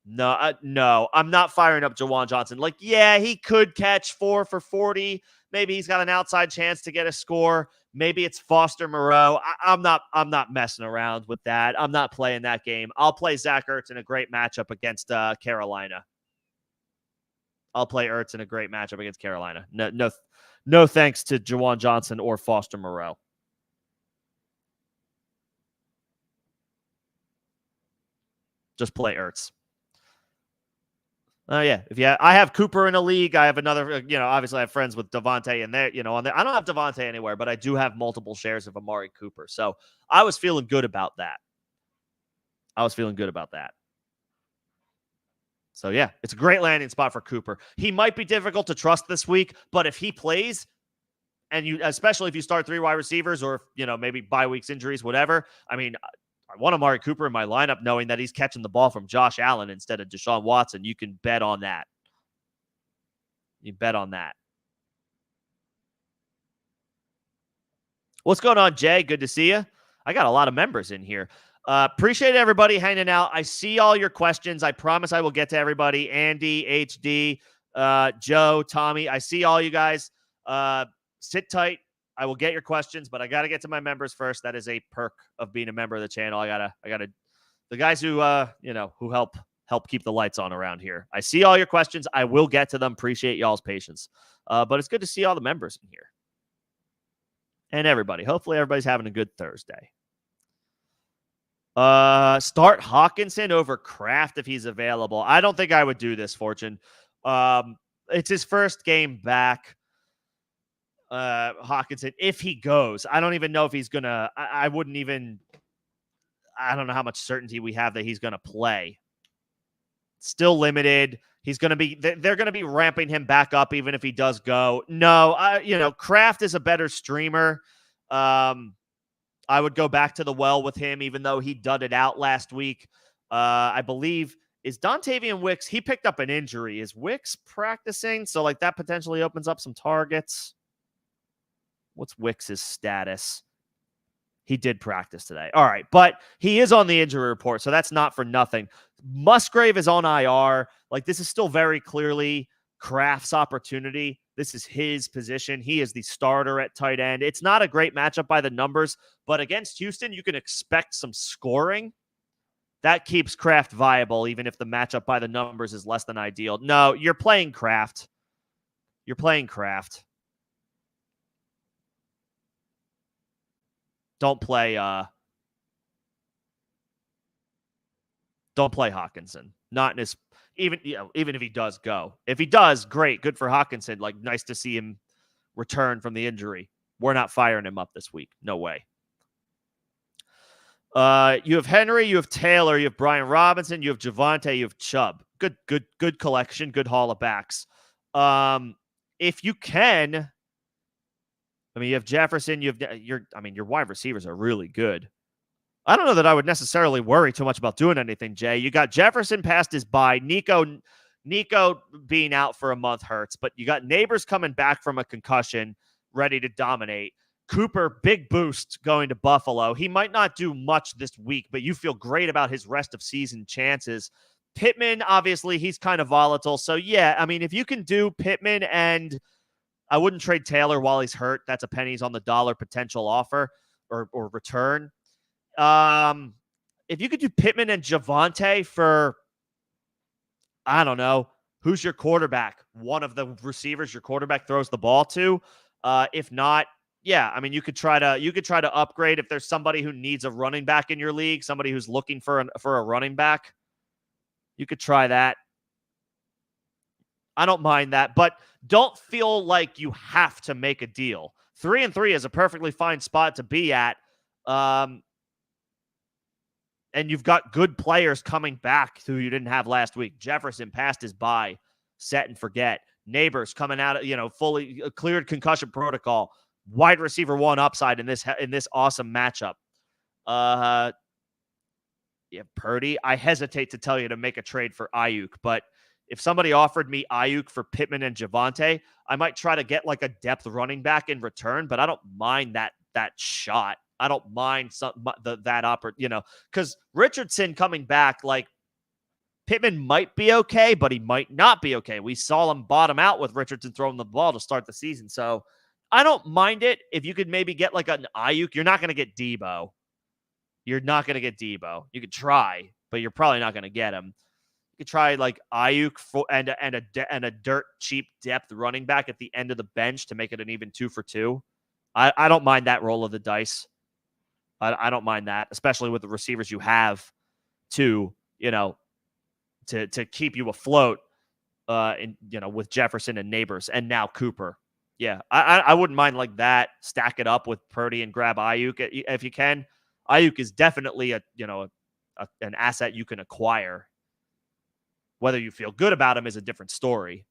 No, I'm not firing up Juwan Johnson. Yeah, he could catch 4 for 40. Maybe he's got an outside chance to get a score. Maybe it's Foster Moreau. I'm not messing around with that. I'm not playing that game. I'll play Zach Ertz in a great matchup against Carolina. I'll play Ertz in a great matchup against Carolina. No thanks to Juwan Johnson or Foster Moreau. Just play Ertz. Yeah. I have Cooper in a league. I have another, obviously I have friends with Devontae in there, on there. I don't have Devontae anywhere, but I do have multiple shares of Amari Cooper. So I was feeling good about that. So yeah, it's a great landing spot for Cooper. He might be difficult to trust this week, but if he plays, and especially if you start 3 wide receivers or, maybe bye weeks, injuries, whatever, I want Amari Cooper in my lineup knowing that he's catching the ball from Josh Allen instead of Deshaun Watson. You can bet on that. What's going on, Jay? Good to see you. I got a lot of members in here. Appreciate everybody hanging out. I see all your questions. I promise I will get to everybody. Andy, HD, Joe, Tommy. I see all you guys. Sit tight. I will get your questions, but I got to get to my members first. That is a perk of being a member of the channel. I gotta, the guys who, who help keep the lights on around here. I see all your questions. I will get to them. Appreciate y'all's patience. But it's good to see all the members in here and everybody. Hopefully everybody's having a good Thursday. Start Hawkinson over Kraft if he's available. I don't think I would do this, Fortune. It's his first game back. Hawkinson, if he goes, I don't even know if he's gonna. I don't know how much certainty we have that he's gonna play. Still limited. He's gonna be. They're gonna be ramping him back up even if he does go. No, Kraft is a better streamer. I would go back to the well with him, even though he dudded out last week. I believe is Dontavian Wicks. He picked up an injury. Is Wicks practicing? So that potentially opens up some targets. What's Wicks' status? He did practice today. All right, but he is on the injury report, so that's not for nothing. Musgrave is on IR. This is still very clearly Kraft's opportunity. This is his position. He is the starter at tight end. It's not a great matchup by the numbers, but against Houston, you can expect some scoring. That keeps Kraft viable, even if the matchup by the numbers is less than ideal. No, you're playing Kraft. Don't play Hawkinson. Not in his even if he does go. If he does, great, good for Hawkinson. Nice to see him return from the injury. We're not firing him up this week. No way. You have Henry, you have Taylor, you have Brian Robinson, you have Javonte, you have Chubb. Good collection, good haul of backs. If you can, I mean, you have Jefferson, your wide receivers are really good. I don't know that I would necessarily worry too much about doing anything, Jay. You got Jefferson past his bye. Nico being out for a month hurts, but you got Neighbors coming back from a concussion, ready to dominate. Cooper, big boost going to Buffalo. He might not do much this week, but you feel great about his rest of season chances. Pittman, obviously, he's kind of volatile. So, yeah, I mean, if you can do Pittman, and I wouldn't trade Taylor while he's hurt. That's a pennies on the dollar potential offer or return. If you could do Pittman and Javonte for, I don't know, who's your quarterback? One of the receivers your quarterback throws the ball to. If not, yeah, I mean, you could try to upgrade if there's somebody who needs a running back in your league, somebody who's looking for a running back. You could try that. I don't mind that, but don't feel like you have to make a deal. 3-3 is a perfectly fine spot to be at. And you've got good players coming back who you didn't have last week. Jefferson passed his bye, set and forget. Neighbors coming out of, fully cleared concussion protocol. Wide receiver one upside in this awesome matchup. Purdy. I hesitate to tell you to make a trade for Ayuk, but if somebody offered me Ayuk for Pittman and Javonte, I might try to get like a depth running back in return, but I don't mind that shot. I don't mind that opportunity, because Richardson coming back, like Pittman might be okay, but he might not be okay. We saw him bottom out with Richardson throwing the ball to start the season. So I don't mind it. If you could maybe get like an Ayuk, you're not going to get Debo. You could try, but you're probably not going to get him. You could try like Ayuk and a dirt cheap depth running back at the end of the bench to make it an even 2 for 2. I don't mind that roll of the dice. I don't mind that, especially with the receivers you have to keep you afloat. With Jefferson and Neighbors and now Cooper. Yeah, I wouldn't mind like that. Stack it up with Purdy and grab Ayuk if you can. Ayuk is definitely an asset you can acquire. Whether you feel good about him is a different story.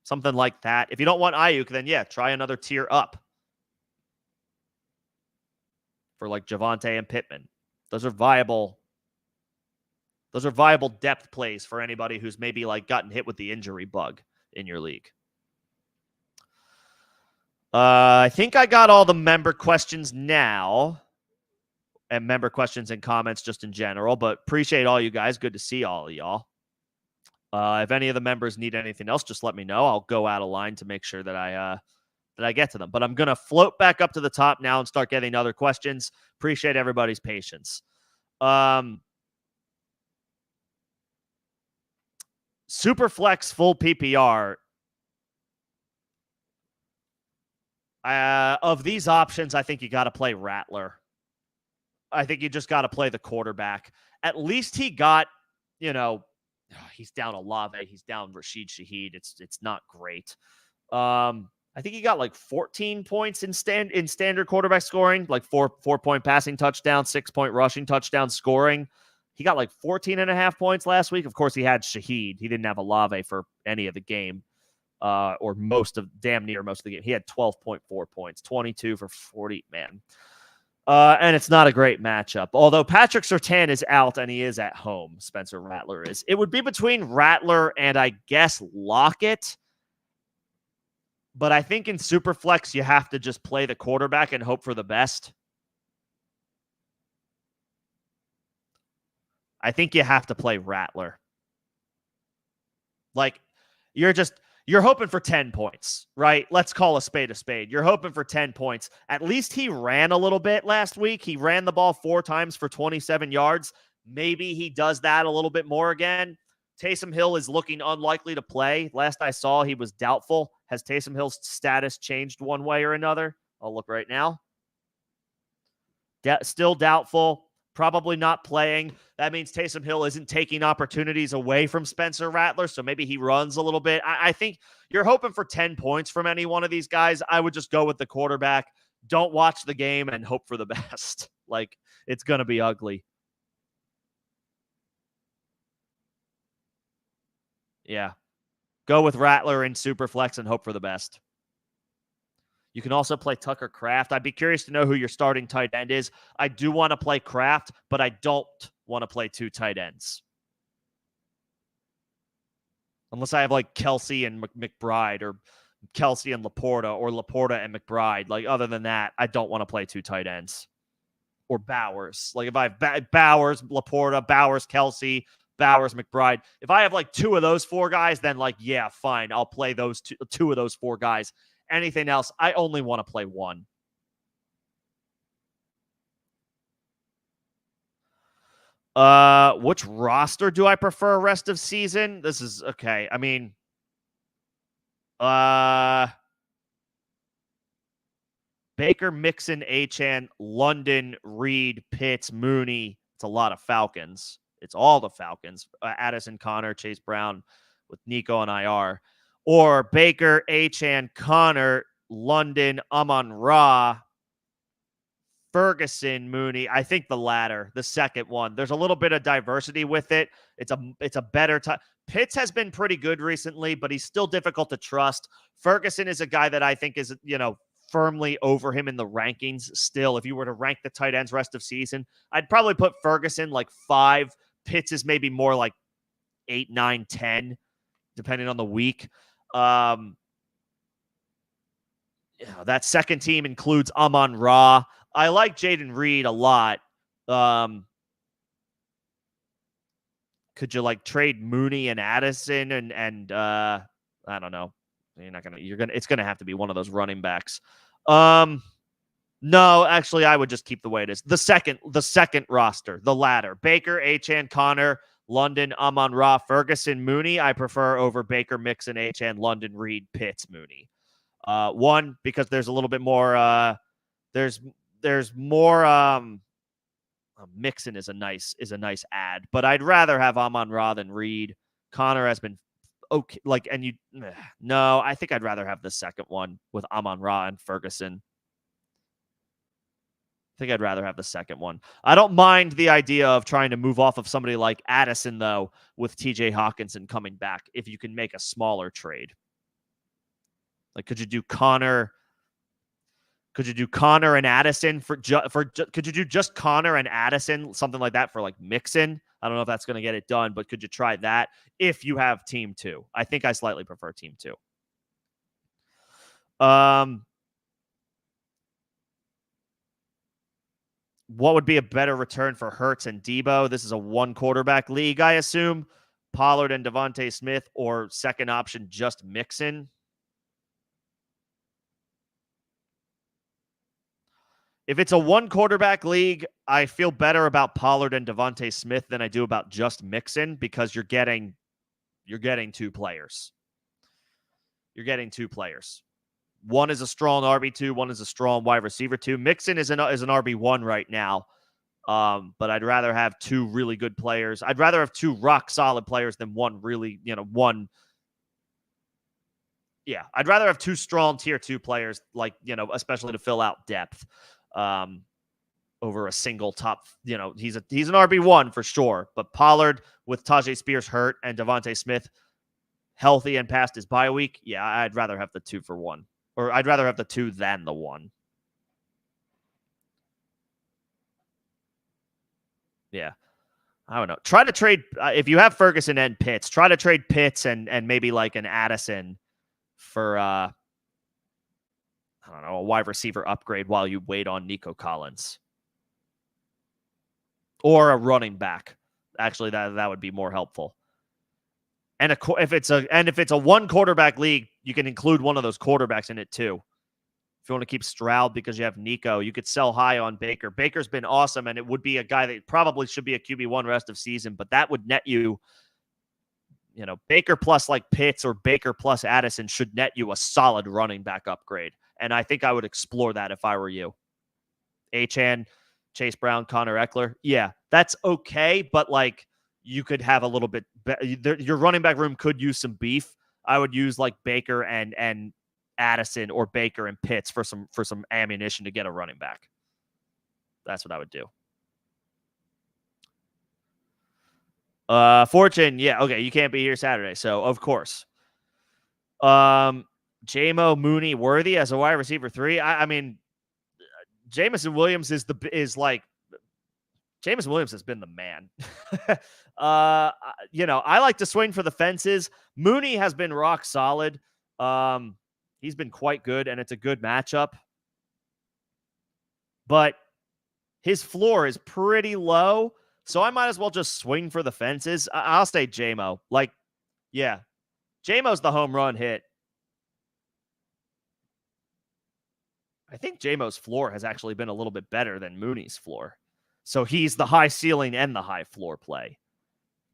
Something like that. If you don't want Ayuk, then yeah, try another tier up for like Javonte and Pittman. Those are viable depth plays for anybody who's maybe like gotten hit with the injury bug in your league. I think I got all the member questions now, and member questions and comments just in general, but appreciate all you guys. Good to see all of y'all. If any of the members need anything else, just let me know. I'll go out of line to make sure that I get to them. But I'm going to float back up to the top now and start getting other questions. Appreciate everybody's patience. Superflex full PPR. Of these options, I think you got to play Rattler. I think you just got to play the quarterback. At least he got, he's down Olave. He's down Rashid Shaheed. It's not great. I think he got like 14 points in standard quarterback scoring, like 4-point passing touchdown, 6-point rushing touchdown scoring. He got like 14.5 points last week. Of course, he had Shaheed. He didn't have Olave for any of the game. Or damn near most of the game. He had 12.4 points, 22 for 40, man. And it's not a great matchup. Although Patrick Surtain is out and he is at home, Spencer Rattler is. It would be between Rattler and I guess Lockett. But I think in Superflex, you have to just play the quarterback and hope for the best. I think you have to play Rattler. Like, you're hoping for 10 points, right? Let's call a spade a spade. You're hoping for 10 points. At least he ran a little bit last week. He ran the ball 4 times for 27 yards. Maybe he does that a little bit more again. Taysom Hill is looking unlikely to play. Last I saw, he was doubtful. Has Taysom Hill's status changed one way or another? I'll look right now. Still doubtful. Probably not playing. That means Taysom Hill isn't taking opportunities away from Spencer Rattler, so maybe he runs a little bit. I think you're hoping for 10 points from any one of these guys. I would just go with the quarterback. don't watch the game and hope for the best. Like, it's going to be ugly. Yeah. Go with Rattler in Superflex and hope for the best. You can also play Tucker Kraft. I'd be curious to know who your starting tight end is. I do want to play Kraft, but I don't want to play 2 tight ends. Unless I have like Kelsey and McBride, or Kelsey and Laporta, or Laporta and McBride. Like, other than that, I don't want to play 2 tight ends. Or Bowers. Like, if I have Bowers, Laporta, Bowers, Kelsey, Bowers, McBride. If I have like 2 of those 4 guys, then like, yeah, fine. I'll play those two of those 4 guys. Anything else, I only want to play 1. Which roster do I prefer rest of season? This is okay. I mean, Baker, Mixon, Achane, London, Reed, Pitts, Mooney. It's a lot of Falcons. It's all the Falcons. Addison, Connor, Chase Brown with Nico and IR. Or Baker, Achane, Connor, London, Amon-Ra, Ferguson, Mooney. I think the latter, the second one. There's a little bit of diversity with it. It's a better time. Pitts has been pretty good recently, but he's still difficult to trust. Ferguson is a guy that I think is, firmly over him in the rankings still. If you were to rank the tight ends rest of season, I'd probably put Ferguson like 5. Pitts is maybe more like 8, 9, 10, depending on the week. That second team includes Amon-Ra. I like Jaden Reed a lot. Could you like trade Mooney and Addison and I don't know. It's gonna have to be one of those running backs. No, actually, I would just keep the way it is. The second roster, the latter. Baker, Achane, Connor, London, Amon-Ra, Ferguson, Mooney. I prefer over Baker, Mixon, Achane, London, Reed, Pitts, Mooney. 1, because there's a little bit more. There's more. Mixon is a nice add, but I'd rather have Amon-Ra than Reed. Connor has been okay. No, I think I'd rather have the second one with Amon-Ra and Ferguson. I think I'd rather have the second one. I don't mind the idea of trying to move off of somebody like Addison, though, with TJ Hawkinson coming back, if you can make a smaller trade. Like, could you do Connor and Addison could you do just Connor and Addison, something like that, for like Mixon? I don't know if that's going to get it done, but could you try that if you have team 2? I think I slightly prefer team 2. What would be a better return for Hurts and Debo? This is a 1 quarterback league, I assume. Pollard and Devontae Smith, or second option, just Mixon. If it's a 1 quarterback league, I feel better about Pollard and Devontae Smith than I do about just Mixon, because you're getting 2 players. You're getting 2 players. One is a strong RB2, one is a strong wide receiver 2. Mixon is an RB1 right now. But I'd rather have 2 really good players. I'd rather have 2 rock solid players than one really, one. Yeah, I'd rather have 2 strong tier 2 players, especially to fill out depth, over a single top. He's an RB1 for sure. But Pollard with Tajay Spears hurt and Devontae Smith healthy and past his bye week, yeah, I'd rather have the 2 for 1. Or I'd rather have the 2 than the 1. Yeah. I don't know. Try to trade, if you have Ferguson and Pitts, try to trade Pitts and maybe like an Addison for, I don't know, a wide receiver upgrade while you wait on Nico Collins. Or a running back. Actually, that would be more helpful. And if it's a 1 quarterback league, you can include one of those quarterbacks in it too. If you want to keep Stroud because you have Nico, you could sell high on Baker. Baker's been awesome, and it would be a guy that probably should be a QB1 rest of season, but that would net you, Baker plus like Pitts or Baker plus Addison should net you a solid running back upgrade. And I think I would explore that if I were you. Achane, Chase Brown, Connor Eckler. Yeah, that's okay, but like you could have a little bit your running back room could use some beef. I would use like Baker and Addison or Baker and Pitts for some ammunition to get a running back. That's what I would do. Fortune, yeah, okay, you can't be here Saturday, so of course. J-Mo, Mooney, Worthy as a wide receiver 3. I mean, Jameson Williams Jameson Williams has been the man. I like to swing for the fences. Mooney has been rock solid. He's been quite good, and it's a good matchup. But his floor is pretty low, so I might as well just swing for the fences. I'll stay J-Mo. J-Mo's the home run hit. I think J-Mo's floor has actually been a little bit better than Mooney's floor. So he's the high ceiling and the high floor play.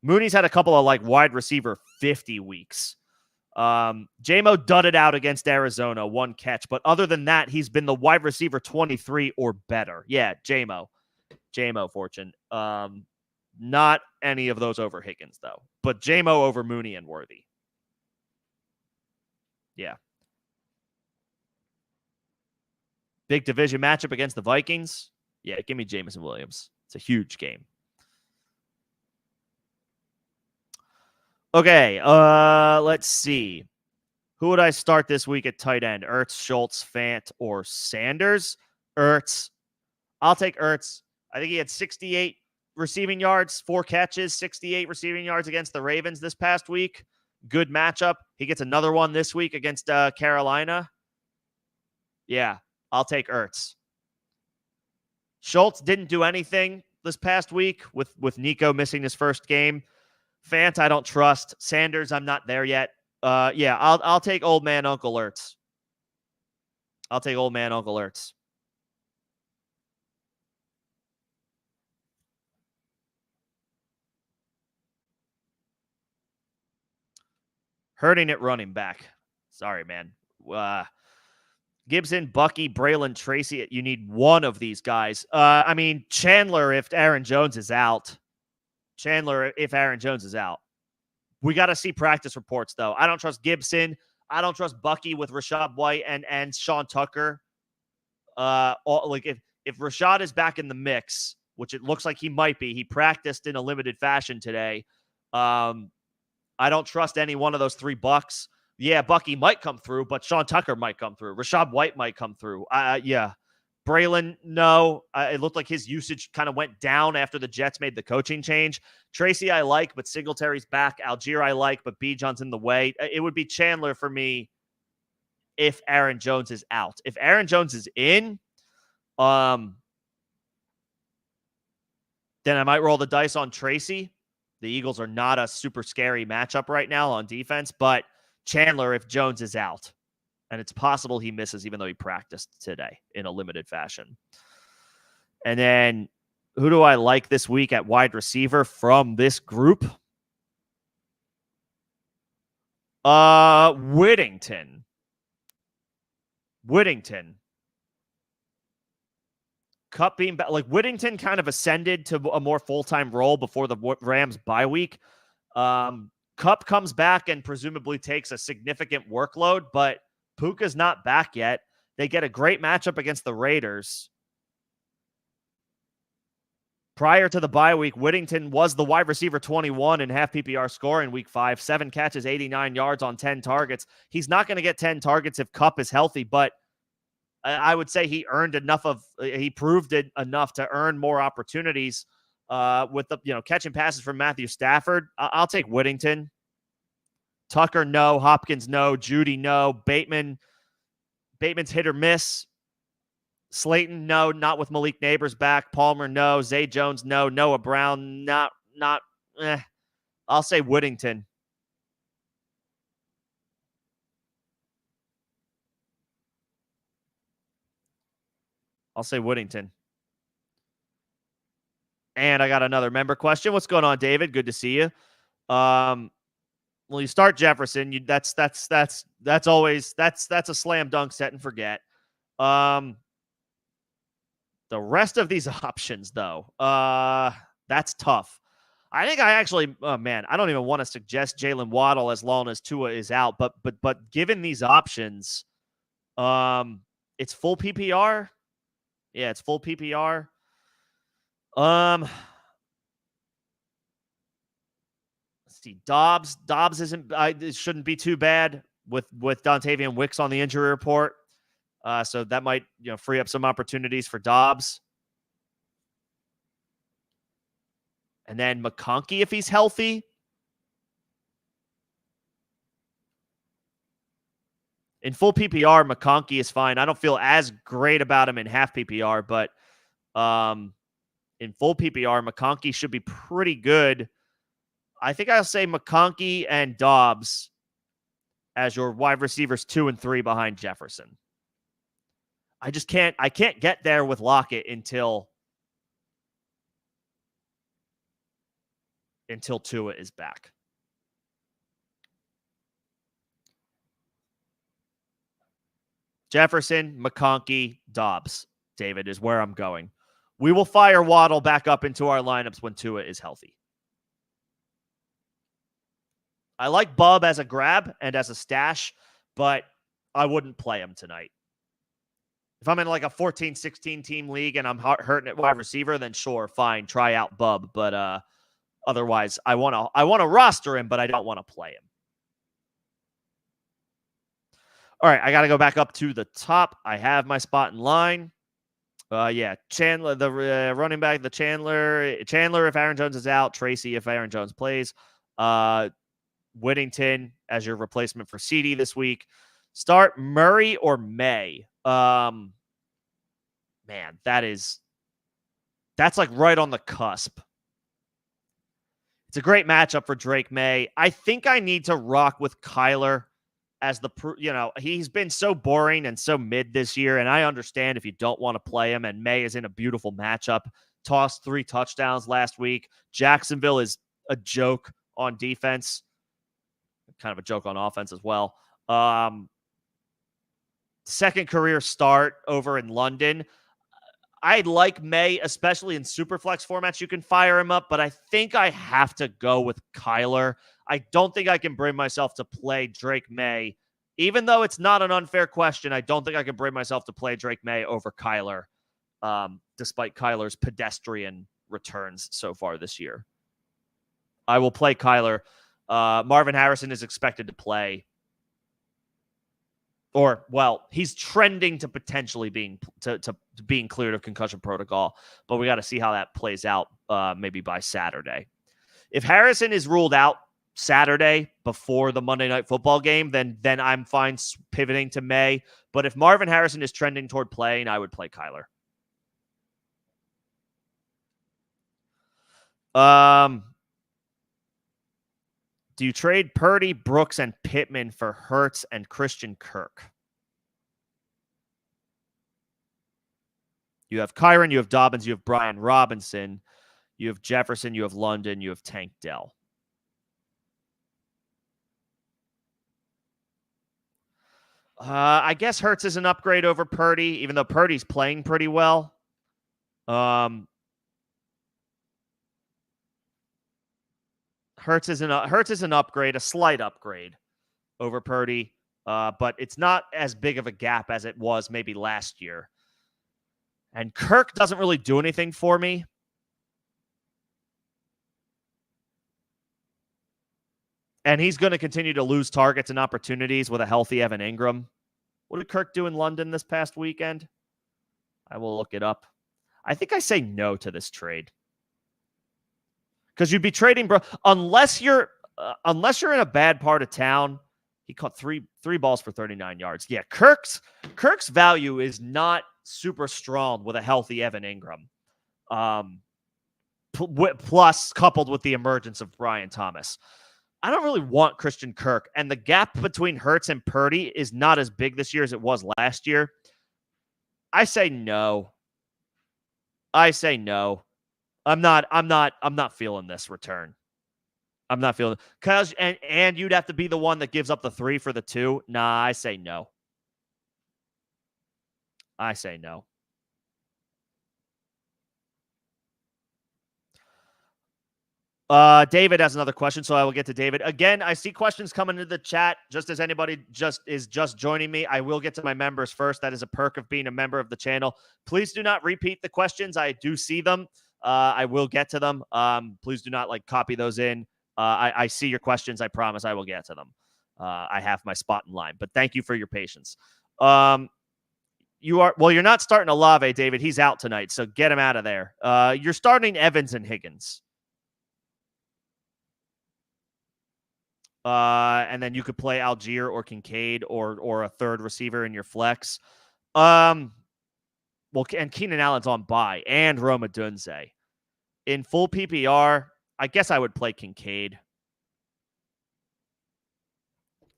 Mooney's had a couple of wide receiver 50 weeks. J-Mo dudded out against Arizona, 1 catch. But other than that, he's been the wide receiver 23 or better. Yeah, J-Mo. J-Mo, Fortune. Not any of those over Higgins, though. But J-Mo over Mooney and Worthy. Yeah. Big division matchup against the Vikings. Yeah, give me Jameson Williams. It's a huge game. Okay, let's see. Who would I start this week at tight end? Ertz, Schultz, Fant, or Sanders? Ertz. I'll take Ertz. I think he had 68 receiving yards, 4 catches, 68 receiving yards against the Ravens this past week. Good matchup. He gets another one this week against Carolina. Yeah, I'll take Ertz. Schultz didn't do anything this past week with Nico missing his first game. Fant, I don't trust. Sanders, I'm not there yet. I'll take old man Uncle Ertz. Hurting at running back. Sorry, man. Gibson, Bucky, Braylon, Tracy. You need one of these guys. Chandler if Aaron Jones is out. We got to see practice reports, though. I don't trust Gibson. I don't trust Bucky with Rachaad White and Sean Tucker. If Rachaad is back in the mix, which it looks like he might be, he practiced in a limited fashion today. I don't trust any one of those 3 bucks. Yeah, Bucky might come through, but Sean Tucker might come through. Rachaad White might come through. Braylon, no. It looked like his usage kind of went down after the Jets made the coaching change. Tracy, I like, but Singletary's back. Algier, I like, but Bijan's in the way. It would be Chandler for me if Aaron Jones is out. If Aaron Jones is in, then I might roll the dice on Tracy. The Eagles are not a super scary matchup right now on defense, but Chandler if Jones is out. And it's possible he misses even though he practiced today in a limited fashion. And then who do I like this week at wide receiver from this group? Whittington. Kupp being back. Whittington kind of ascended to a more full-time role before the Rams bye week. Kupp comes back and presumably takes a significant workload, but Puka's not back yet. They get a great matchup against the Raiders. Prior to the bye week, Whittington was the wide receiver 21 in half PPR score in week 5. 7 catches, 89 yards on 10 targets. He's not going to get 10 targets if Kupp is healthy, but I would say he proved it enough to earn more opportunities with the catching passes from Matthew Stafford. I'll take Whittington. Tucker, no. Hopkins, no. Judy, no. Bateman's hit or miss. Slayton, no. Not with Malik Neighbors back. Palmer, no. Zay Jones, no. Noah Brown, not. I'll say Whittington. And I got another member question. What's going on, David? Good to see you. Well, you start Jefferson. That's a slam dunk, set and forget. The rest of these options, though, that's tough. I think I actually, I don't even want to suggest Jalen Waddle as long as Tua is out. But given these options, It's full PPR. Yeah, it's full PPR. Let's see. Dobbs isn't. It shouldn't be too bad with Dontavian Wicks on the injury report. So that might free up some opportunities for Dobbs. And then McConkey, if he's healthy. In full PPR, McConkey is fine. I don't feel as great about him in half PPR, but in full PPR, McConkey should be pretty good. I think I'll say McConkey and Dobbs as your wide receivers 2 and 3 behind Jefferson. I can't get there with Lockett until Tua is back. Jefferson, McConkey, Dobbs, David, is where I'm going. We will fire Waddle back up into our lineups when Tua is healthy. I like Bub as a grab and as a stash, but I wouldn't play him tonight. If I'm in like a 14-16 team league and I'm hurting at wide receiver, then sure, fine, try out Bub. But otherwise, I want to roster him, but I don't want to play him. All right, I got to go back up to the top. I have my spot in line. Chandler, the running back, Chandler if Aaron Jones is out, Tracy if Aaron Jones plays. Whittington as your replacement for CD this week. Start Murray or May. Man, that's like right on the cusp. It's a great matchup for Drake May. I think I need to rock with Kyler as he's been so boring and so mid this year, and I understand if you don't want to play him, and May is in a beautiful matchup. Tossed 3 touchdowns last week. Jacksonville is a joke on defense. Kind of a joke on offense as well. Second career start over in London. I like May, especially in Superflex formats. You can fire him up, but I think I have to go with Kyler. I don't think I can bring myself to play Drake May. Even though it's not an unfair question, I don't think I can bring myself to play Drake May over Kyler, despite Kyler's pedestrian returns so far this year. I will play Kyler. Marvin Harrison is expected to play. Or, well, he's trending to potentially being cleared of concussion protocol, but we got to see how that plays out maybe by Saturday. If Harrison is ruled out Saturday before the Monday Night Football game, then I'm fine pivoting to May. But if Marvin Harrison is trending toward playing, I would play Kyler. Do you trade Purdy, Brooks, and Pittman for Hurts and Christian Kirk? You have Kyron, you have Dobbins, you have Brian Robinson, you have Jefferson, you have London, you have Tank Dell. I guess Hurts is an upgrade over Purdy, even though Purdy's playing pretty well. Hurts is an upgrade, a slight upgrade over Purdy, but it's not as big of a gap as it was maybe last year. And Kirk doesn't really do anything for me. And he's going to continue to lose targets and opportunities with a healthy Evan Ingram. What did Kirk do in London this past weekend? I will look it up. I think I say no to this trade. Because you'd be trading, bro, unless you're in a bad part of town. He caught three balls for 39 yards. Yeah, Kirk's value is not super strong with a healthy Evan Ingram. Plus, coupled with the emergence of Brian Thomas. I don't really want Christian Kirk, and the gap between Hurts and Purdy is not as big this year as it was last year. I say no. I'm not feeling this return. I'm not feeling because and you'd have to be the one that gives up the 3 for the 2. Nah, I say no. David has another question, so I will get to David. Again, I see questions coming into the chat just as anybody is just joining me. I will get to my members first. That is a perk of being a member of the channel. Please do not repeat the questions. I do see them. I will get to them. Please do not copy those in. I see your questions. I promise I will get to them. I have my spot in line, but thank you for your patience. You're not starting Olave, David. He's out tonight, so get him out of there. You're starting Evans and Higgins. And then you could play Algier or Kincaid or a third receiver in your flex. And Keenan Allen's on bye and Roma Dunze. In full PPR, I guess I would play Kincaid.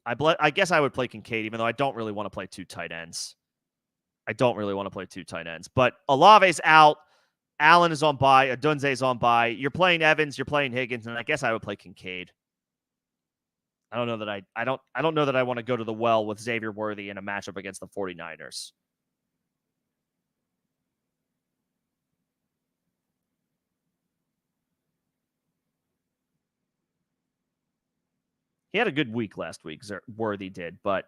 I guess I would play Kincaid, even though I don't really want to play two tight ends. But Olave's out. Allen is on bye. Adunze's on bye. You're playing Evans. You're playing Higgins, and I guess I would play Kincaid. I don't know that I don't know that I want to go to the well with Xavier Worthy in a matchup against the 49ers. He had a good week last week, Worthy did, but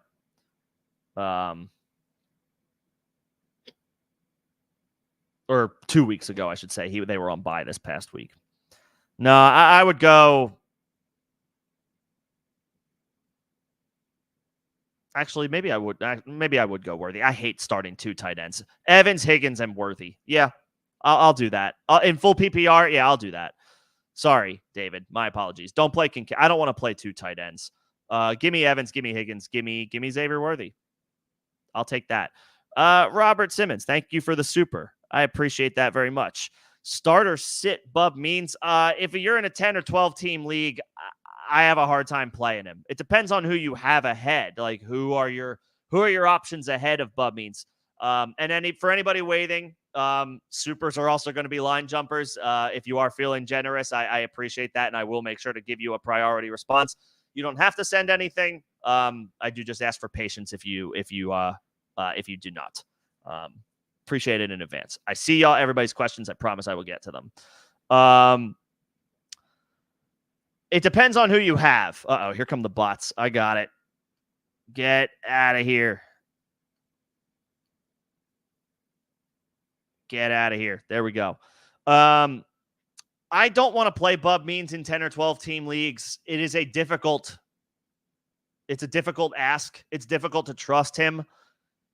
or 2 weeks ago, I should say. They were on bye this past week. No, I would go. Actually, maybe I would go Worthy. I hate starting two tight ends. Evans, Higgins, and Worthy. Yeah, I'll do that. In full PPR, yeah, I'll do that. Sorry, David. My apologies. Don't play Kincaid. I don't want to play two tight ends. Give me Evans. Give me Higgins. Give me Xavier Worthy. I'll take that. Robert Simmons, thank you for the super. I appreciate that very much. Starter sit Bub means if you're in a 10 or 12 team league, I have a hard time playing him. It depends on who you have ahead. Like who are your options ahead of Bub means. And for anybody waiting, supers are also going to be line jumpers. If you are feeling generous, I appreciate that, and I will make sure to give you a priority response. You don't have to send anything. I do just ask for patience if you do not. Appreciate it in advance. I see everybody's questions. I promise I will get to them. It depends on who you have. Uh-oh, here come the bots. I got it. Get out of here. Get out of here. There we go. I don't want to play Bub Means in 10 or 12 team leagues. It's a difficult ask. It's difficult to trust him.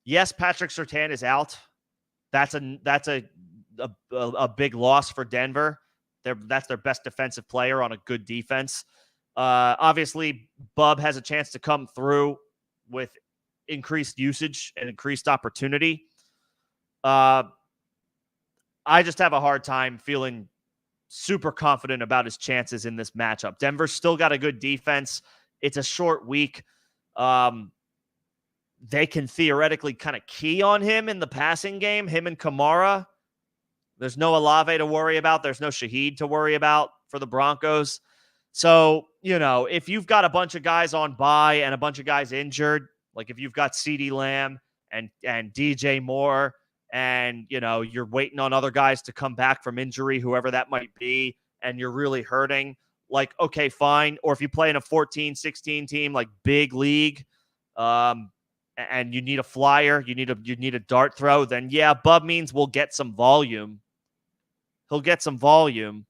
Yes, Patrick Surtain is out. That's a big loss for Denver. That's their best defensive player on a good defense. Obviously, Bub has a chance to come through with increased usage and increased opportunity. I just have a hard time feeling super confident about his chances in this matchup. Denver's still got a good defense. It's a short week. They can theoretically kind of key on him in the passing game, him and Kamara. There's no Olave to worry about. There's no Shaheed to worry about for the Broncos. So, if you've got a bunch of guys on bye and a bunch of guys injured, like if you've got CeeDee Lamb and DJ Moore, and, you're waiting on other guys to come back from injury, whoever that might be, and you're really hurting, like, okay, fine. Or if you play in a 14, 16 team, like big league, and you need a flyer, you need a dart throw, then yeah, Bub Means will get some volume. He'll get some volume.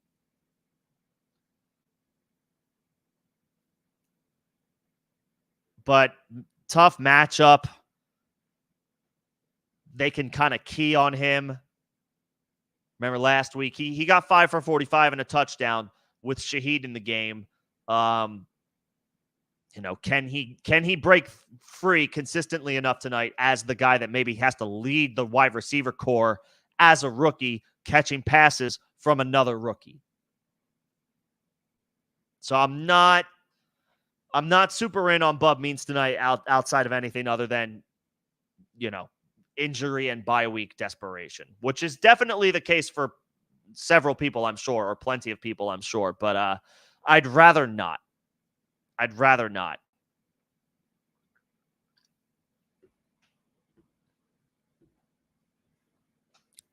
But tough matchup. They can kind of key on him. Remember last week, he got 5 for 45 and a touchdown with Shaheed in the game. Can he break free consistently enough tonight as the guy that maybe has to lead the wide receiver core as a rookie, catching passes from another rookie? So I'm not super in on Bub Means tonight outside of anything other than, injury and bye week desperation, which is definitely the case for several people, I'm sure, or plenty of people, I'm sure. But I'd rather not.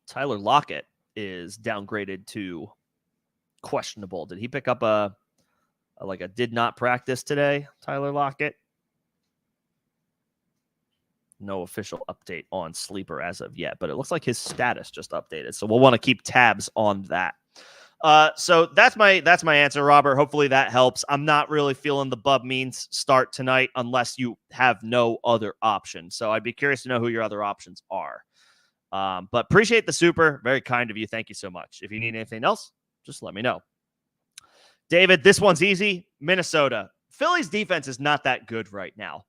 Tyler Lockett is downgraded to questionable. Did he pick up a did not practice today, Tyler Lockett? No official update on Sleeper as of yet, but it looks like his status just updated. So we'll want to keep tabs on that. So that's my answer, Robert. Hopefully that helps. I'm not really feeling the Bub Means start tonight unless you have no other option. So I'd be curious to know who your other options are. But appreciate the super. Very kind of you. Thank you so much. If you need anything else, just let me know. David, this one's easy. Minnesota. Philly's defense is not that good right now.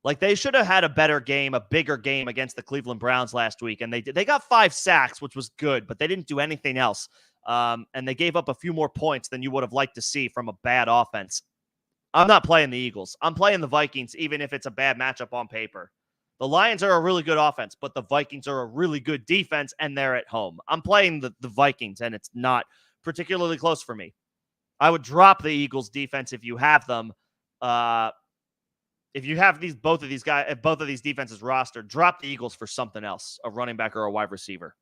Like, they should have had a better game, a bigger game against the Cleveland Browns last week, and they did. They got 5 sacks, which was good, but they didn't do anything else. And they gave up a few more points than you would have liked to see from a bad offense. I'm not playing the Eagles. I'm playing the Vikings, even if it's a bad matchup on paper. The Lions are a really good offense, but the Vikings are a really good defense, and they're at home. I'm playing the Vikings, and it's not particularly close for me. I would drop the Eagles defense if you have them. If you have both of these defenses rostered, drop the Eagles for something else, a running back or a wide receiver,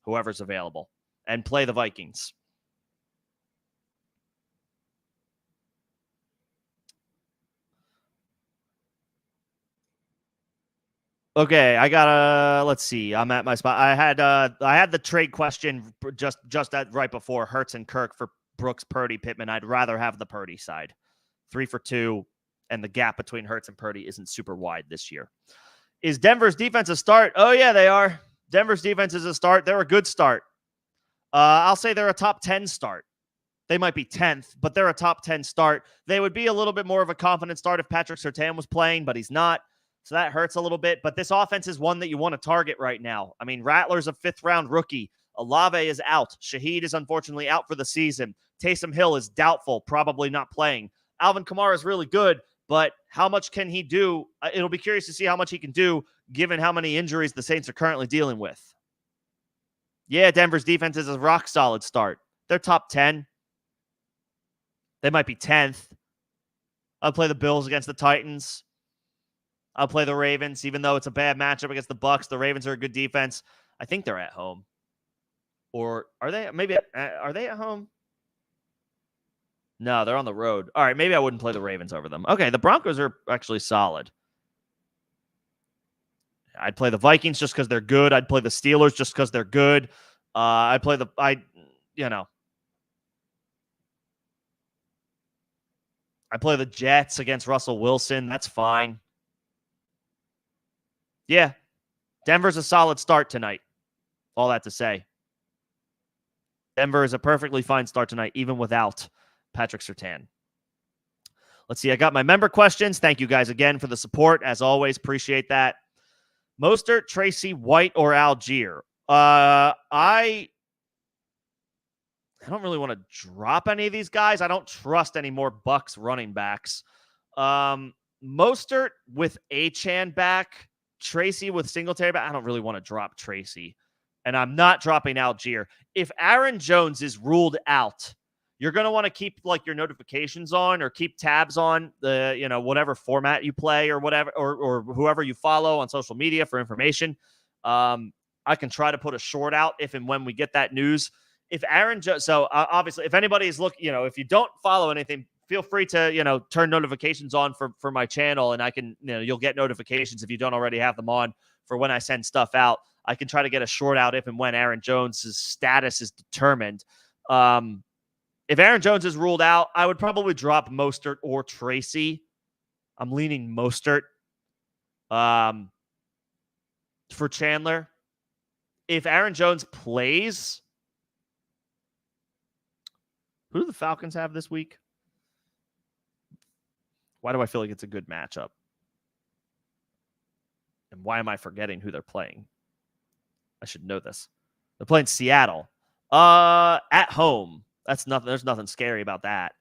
whoever's available, and play the Vikings. Okay, I got let's see. I'm at my spot. I had the trade question just right before Hurts and Kirk for Brooks, Purdy, Pittman. I'd rather have the Purdy side. 3 for 2. And the gap between Hurts and Purdy isn't super wide this year. Is Denver's defense a start? Oh, yeah, they are. Denver's defense is a start. They're a good start. I'll say they're a top 10 start. They might be 10th, but they're a top 10 start. They would be a little bit more of a confident start if Patrick Surtain was playing, but he's not. So that hurts a little bit. But this offense is one that you want to target right now. I mean, Rattler's a 5th-round rookie. Olave is out. Shaheed is unfortunately out for the season. Taysom Hill is doubtful, probably not playing. Alvin Kamara is really good. But how much can he do? It'll be curious to see how much he can do given how many injuries the Saints are currently dealing with. Yeah, Denver's defense is a rock-solid start. They're top 10. They might be 10th. I'll play the Bills against the Titans. I'll play the Ravens, even though it's a bad matchup against the Bucs. The Ravens are a good defense. I think they're at home. Or are they? Maybe are they at home? No, they're on the road. All right, maybe I wouldn't play the Ravens over them. Okay, the Broncos are actually solid. I'd play the Vikings just because they're good. I'd play the Steelers just because they're good. I play I play the Jets against Russell Wilson. That's fine. Yeah, Denver's a solid start tonight. All that to say. Denver is a perfectly fine start tonight, even without Patrick Surtain. Let's see. I got my member questions. Thank you guys again for the support. As always, appreciate that. Mostert, Tracy, White, or Algier? I don't really want to drop any of these guys. I don't trust any more Bucs running backs. Mostert with Achane back, Tracy with Singletary back. I don't really want to drop Tracy. And I'm not dropping Algier. If Aaron Jones is ruled out, you're going to want to keep your notifications on or keep tabs on the, whatever format you play or whatever, or whoever you follow on social media for information. I can try to put a short out if and when we get that news. If Aaron Jones, so obviously if anybody's looking, if you don't follow anything, feel free to, turn notifications on for my channel, and I can, you'll get notifications if you don't already have them on for when I send stuff out. I can try to get a short out if and when Aaron Jones' status is determined. If Aaron Jones is ruled out, I would probably drop Mostert or Tracy. I'm leaning Mostert for Chandler. If Aaron Jones plays, who do the Falcons have this week? Why do I feel like it's a good matchup? And why am I forgetting who they're playing? I should know this. They're playing Seattle. At home. That's nothing. There's nothing scary about that.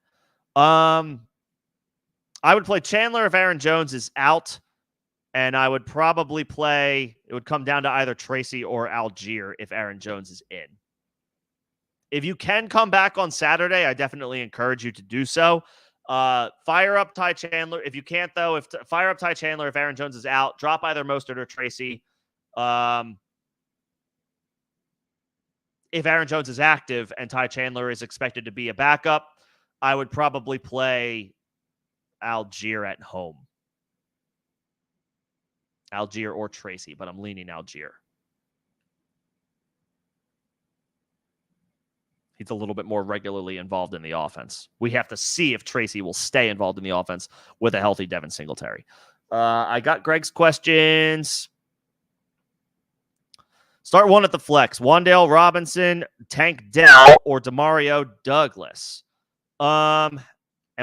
I would play Chandler if Aaron Jones is out, and I would probably play. It would come down to either Tracy or Algier if Aaron Jones is in. If you can come back on Saturday, I definitely encourage you to do so. Fire up Ty Chandler. If you can't, though, fire up Ty Chandler if Aaron Jones is out. Drop either Mostert or Tracy. if Aaron Jones is active and Ty Chandler is expected to be a backup, I would probably play Algier at home. Algier or Tracy, but I'm leaning Algier. He's a little bit more regularly involved in the offense. We have to see if Tracy will stay involved in the offense with a healthy Devin Singletary. I got Greg's questions. Start one at the flex. Wan'Dale Robinson, Tank Dell, or Demario Douglas. And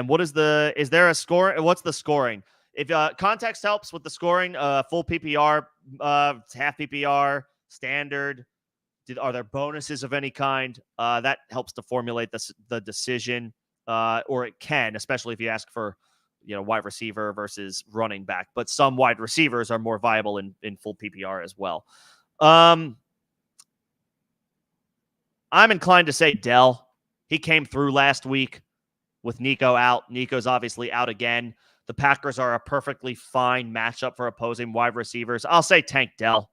what is is there a score? What's the scoring? If context helps with the scoring, full PPR, half PPR, standard, are there bonuses of any kind? That helps to formulate the decision, or it can, especially if you ask for, wide receiver versus running back. But some wide receivers are more viable in full PPR as well. I'm inclined to say Dell. He came through last week with Nico out. Nico's obviously out again. The Packers are a perfectly fine matchup for opposing wide receivers. I'll say Tank Dell.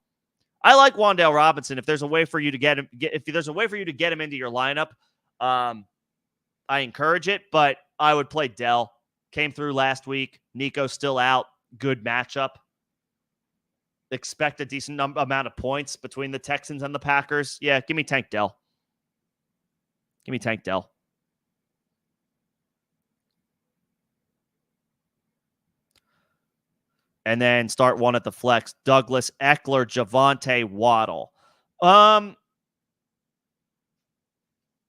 I like Wan'Dale Robinson. If there's a way for you to get him into your lineup, I encourage it. But I would play Dell. Came through last week. Nico's still out. Good matchup. Expect a decent amount of points between the Texans and the Packers. Yeah, give me Tank Dell. Give me Tank Dell. And then start one at the flex. Douglas, Eckler, Javonte, Waddle.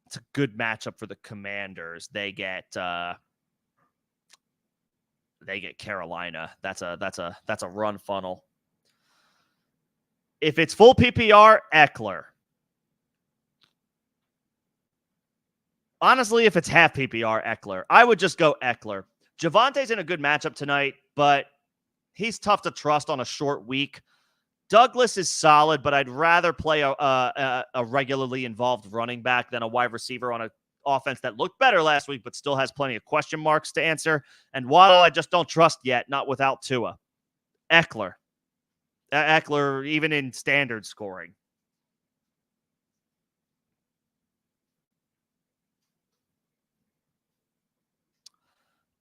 It's a good matchup for the Commanders. They get Carolina. That's a run funnel. If it's full PPR, Eckler. Honestly, if it's half PPR, Eckler. I would just go Eckler. Javonte's in a good matchup tonight, but he's tough to trust on a short week. Douglas is solid, but I'd rather play a regularly involved running back than a wide receiver on an offense that looked better last week, but still has plenty of question marks to answer. And Waddle, I just don't trust yet, not without Tua. Eckler, even in standard scoring.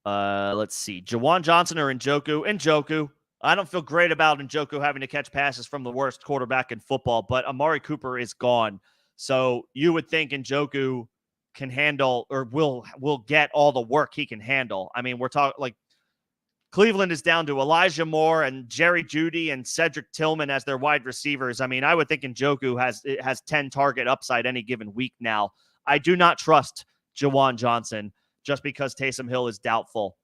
Let's see. Jawan Johnson or Njoku? Njoku. I don't feel great about Njoku having to catch passes from the worst quarterback in football, but Amari Cooper is gone. So you would think Njoku can handle or will get all the work he can handle. I mean, we're talking like Cleveland is down to Elijah Moore and Jerry Jeudy and Cedric Tillman as their wide receivers. I mean, I would think Njoku has 10 target upside any given week now. I do not trust Jawan Johnson just because Taysom Hill is doubtful.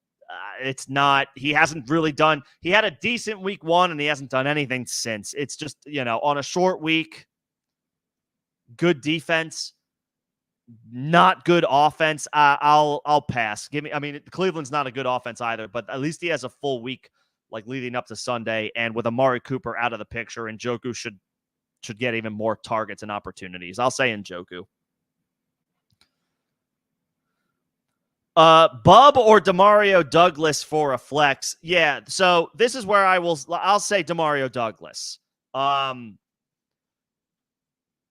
It's not, he hasn't really done, he had a decent week one and he hasn't done anything since. It's just, on a short week, good defense, not good offense. I'll pass. Cleveland's not a good offense either, but at least he has a full week, like leading up to Sunday. And with Amari Cooper out of the picture, Njoku should get even more targets and opportunities. I'll say Njoku. Bub or Demario Douglas for a flex? Yeah, so this is where I'll say Demario Douglas.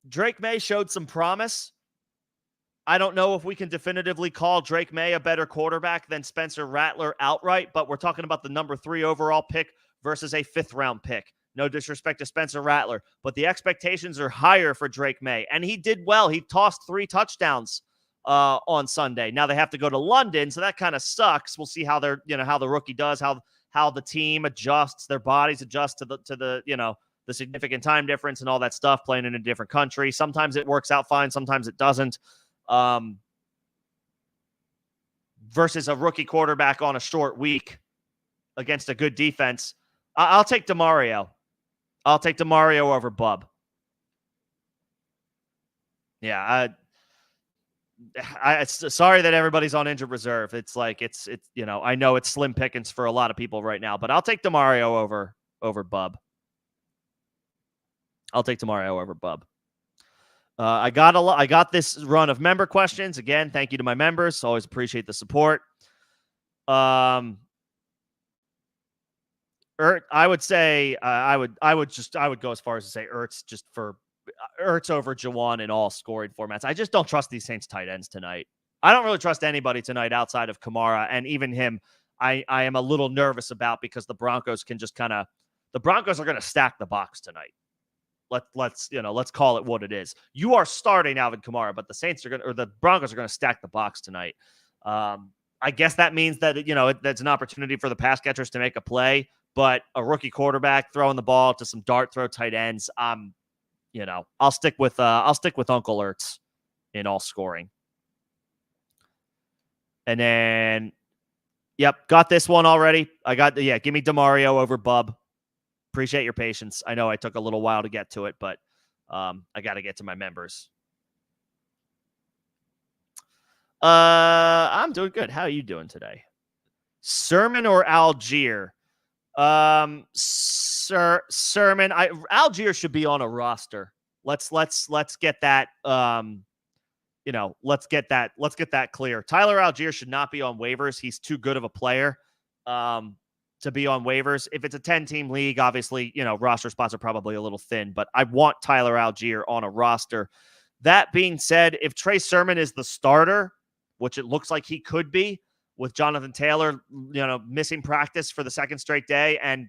Drake May showed some promise. I don't know if we can definitively call Drake May a better quarterback than Spencer Rattler outright, but we're talking about the number 3 overall pick versus a 5th-round pick. No disrespect to Spencer Rattler, but the expectations are higher for Drake May, and he did well. He tossed 3 touchdowns on Sunday. Now they have to go to London, so that kind of sucks. We'll see how how the rookie does, how the team adjusts, their bodies adjust to the the significant time difference and all that stuff, playing in a different country. Sometimes it works out fine, sometimes it doesn't. Versus a rookie quarterback on a short week against a good defense. I'll take Demario. I'll take Demario over Bub. Yeah, it's sorry that everybody's on injured reserve. It's like it's I know it's slim pickings for a lot of people right now, but I'll take Demario over Bub. I'll take Demario over Bub. I got this run of member questions. Again, thank you to my members. Always appreciate the support. I would say I would go as far as to say Ertz just for Ertz over Juwan in all scoring formats. I just don't trust these Saints tight ends tonight. I don't really trust anybody tonight outside of Kamara, and even him, I am a little nervous about because the Broncos can just the Broncos are going to stack the box tonight. Let's call it what it is. You are starting Alvin Kamara, but the Broncos are going to stack the box tonight. I guess that means that that's an opportunity for the pass catchers to make a play, but a rookie quarterback throwing the ball to some dart throw tight ends. I'll stick with Uncle Ertz in all scoring. And then, yep, got this one already. Give me DeMario over Bub. Appreciate your patience. I know I took a little while to get to it, but I got to get to my members. I'm doing good. How are you doing today? Sermon or Algier? Sermon. Algier should be on a roster. Let's get that. Let's get that clear. Tyler Algier should not be on waivers. He's too good of a player to be on waivers. If it's a 10-team league, obviously, roster spots are probably a little thin, but I want Tyler Algier on a roster. That being said, if Trey Sermon is the starter, which it looks like he could be, with Jonathan Taylor, missing practice for the second straight day and,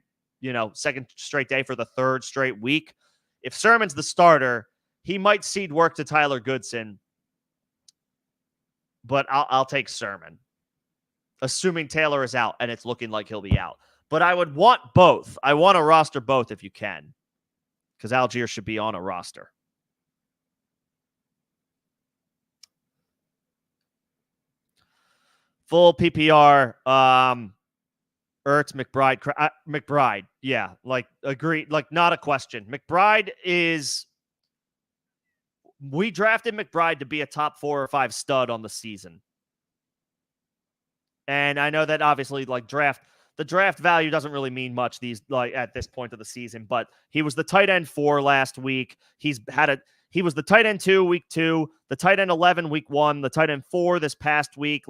second straight day for the third straight week. If Sermon's the starter, he might cede work to Tyler Goodson, but I'll take Sermon, assuming Taylor is out, and it's looking like he'll be out. But I would want both. I want to roster both if you can, because Algier should be on a roster. Full PPR, Ertz, McBride. Yeah, agreed. Not a question. We drafted McBride to be a top 4 or 5 stud on the season. And I know that obviously the draft value doesn't really mean much at this point of the season, but he was the tight end 4 last week. He was the tight end 2 week 2, the tight end 11 week 1, the tight end 4 this past week.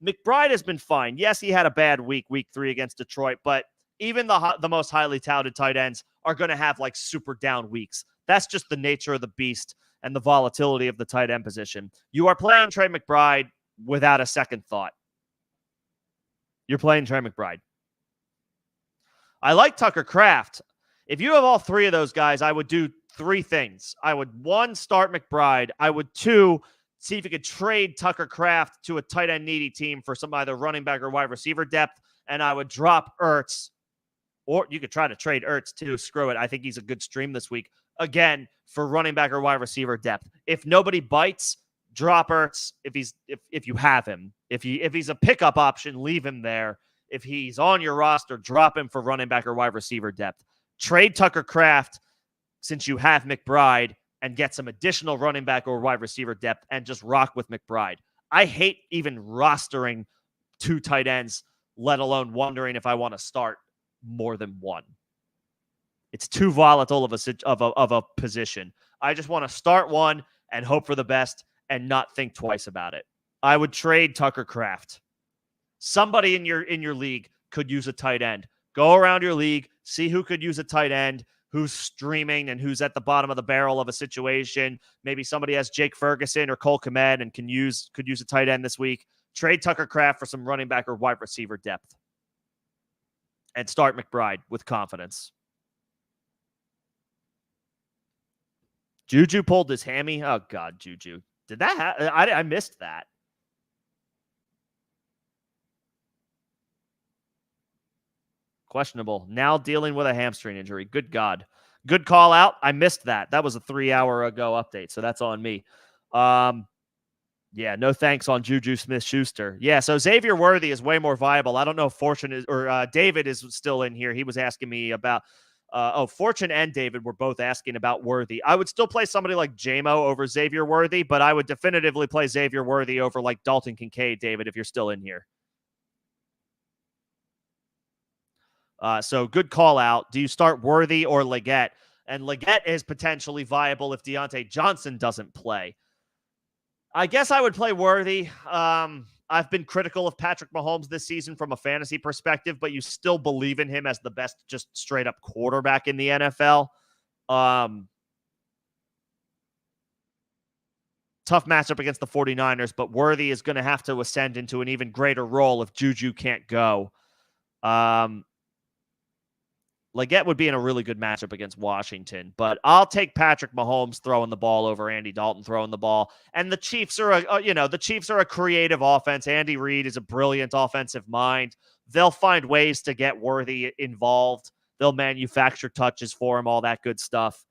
McBride has been fine. Yes, he had a bad week 3 against Detroit, but even the most highly touted tight ends are going to have super down weeks. That's just the nature of the beast and the volatility of the tight end position. You are playing Trey McBride without a second thought. You're playing Trey McBride. I like Tucker Kraft. If you have all 3 of those guys, I would do 3 things. I would, 1, start McBride. I would, 2, see if you could trade Tucker Kraft to a tight end needy team for some either running back or wide receiver depth, and I would drop Ertz. Or you could try to trade Ertz too. Screw it. I think he's a good stream this week. Again, for running back or wide receiver depth. If nobody bites, drop Ertz. If you have him. If he's a pickup option, leave him there. If he's on your roster, drop him for running back or wide receiver depth. Trade Tucker Kraft since you have McBride and get some additional running back or wide receiver depth and just rock with McBride. I hate even rostering 2 tight ends, let alone wondering if I want to start more than 1. It's too volatile of a position. I just want to start 1 and hope for the best and not think twice about it. I would trade Tucker Kraft. Somebody in your league could use a tight end. Go around your league, see who could use a tight end, who's streaming and who's at the bottom of the barrel of a situation. Maybe somebody has Jake Ferguson or Cole Kmet and could use a tight end this week. Trade Tucker Kraft for some running back or wide receiver depth. And start McBride with confidence. Juju pulled his hammy. Oh, God, Juju. Did that happen? I missed that. Questionable. Now dealing with a hamstring injury. Good God. Good call out. I missed that. That was a 3-hour ago update, so that's on me. Yeah, no thanks on Juju Smith-Schuster. Yeah, so Xavier Worthy is way more viable. I don't know if Fortune is or David is still in here. He was asking me about Fortune and David were both asking about Worthy. I would still play somebody like JMO over Xavier Worthy, but I would definitively play Xavier Worthy over Dalton Kincaid, David, if you're still in here. So good call out. Do you start Worthy or Leggett? And Leggett is potentially viable if Deontay Johnson doesn't play. I guess I would play Worthy. I've been critical of Patrick Mahomes this season from a fantasy perspective, but you still believe in him as the best just straight up quarterback in the NFL. tough matchup against the 49ers, but Worthy is going to have to ascend into an even greater role if Juju can't go. Leggett would be in a really good matchup against Washington, but I'll take Patrick Mahomes throwing the ball over Andy Dalton throwing the ball. And the Chiefs are the Chiefs are a creative offense. Andy Reid is a brilliant offensive mind. They'll find ways to get Worthy involved. They'll manufacture touches for him, all that good stuff.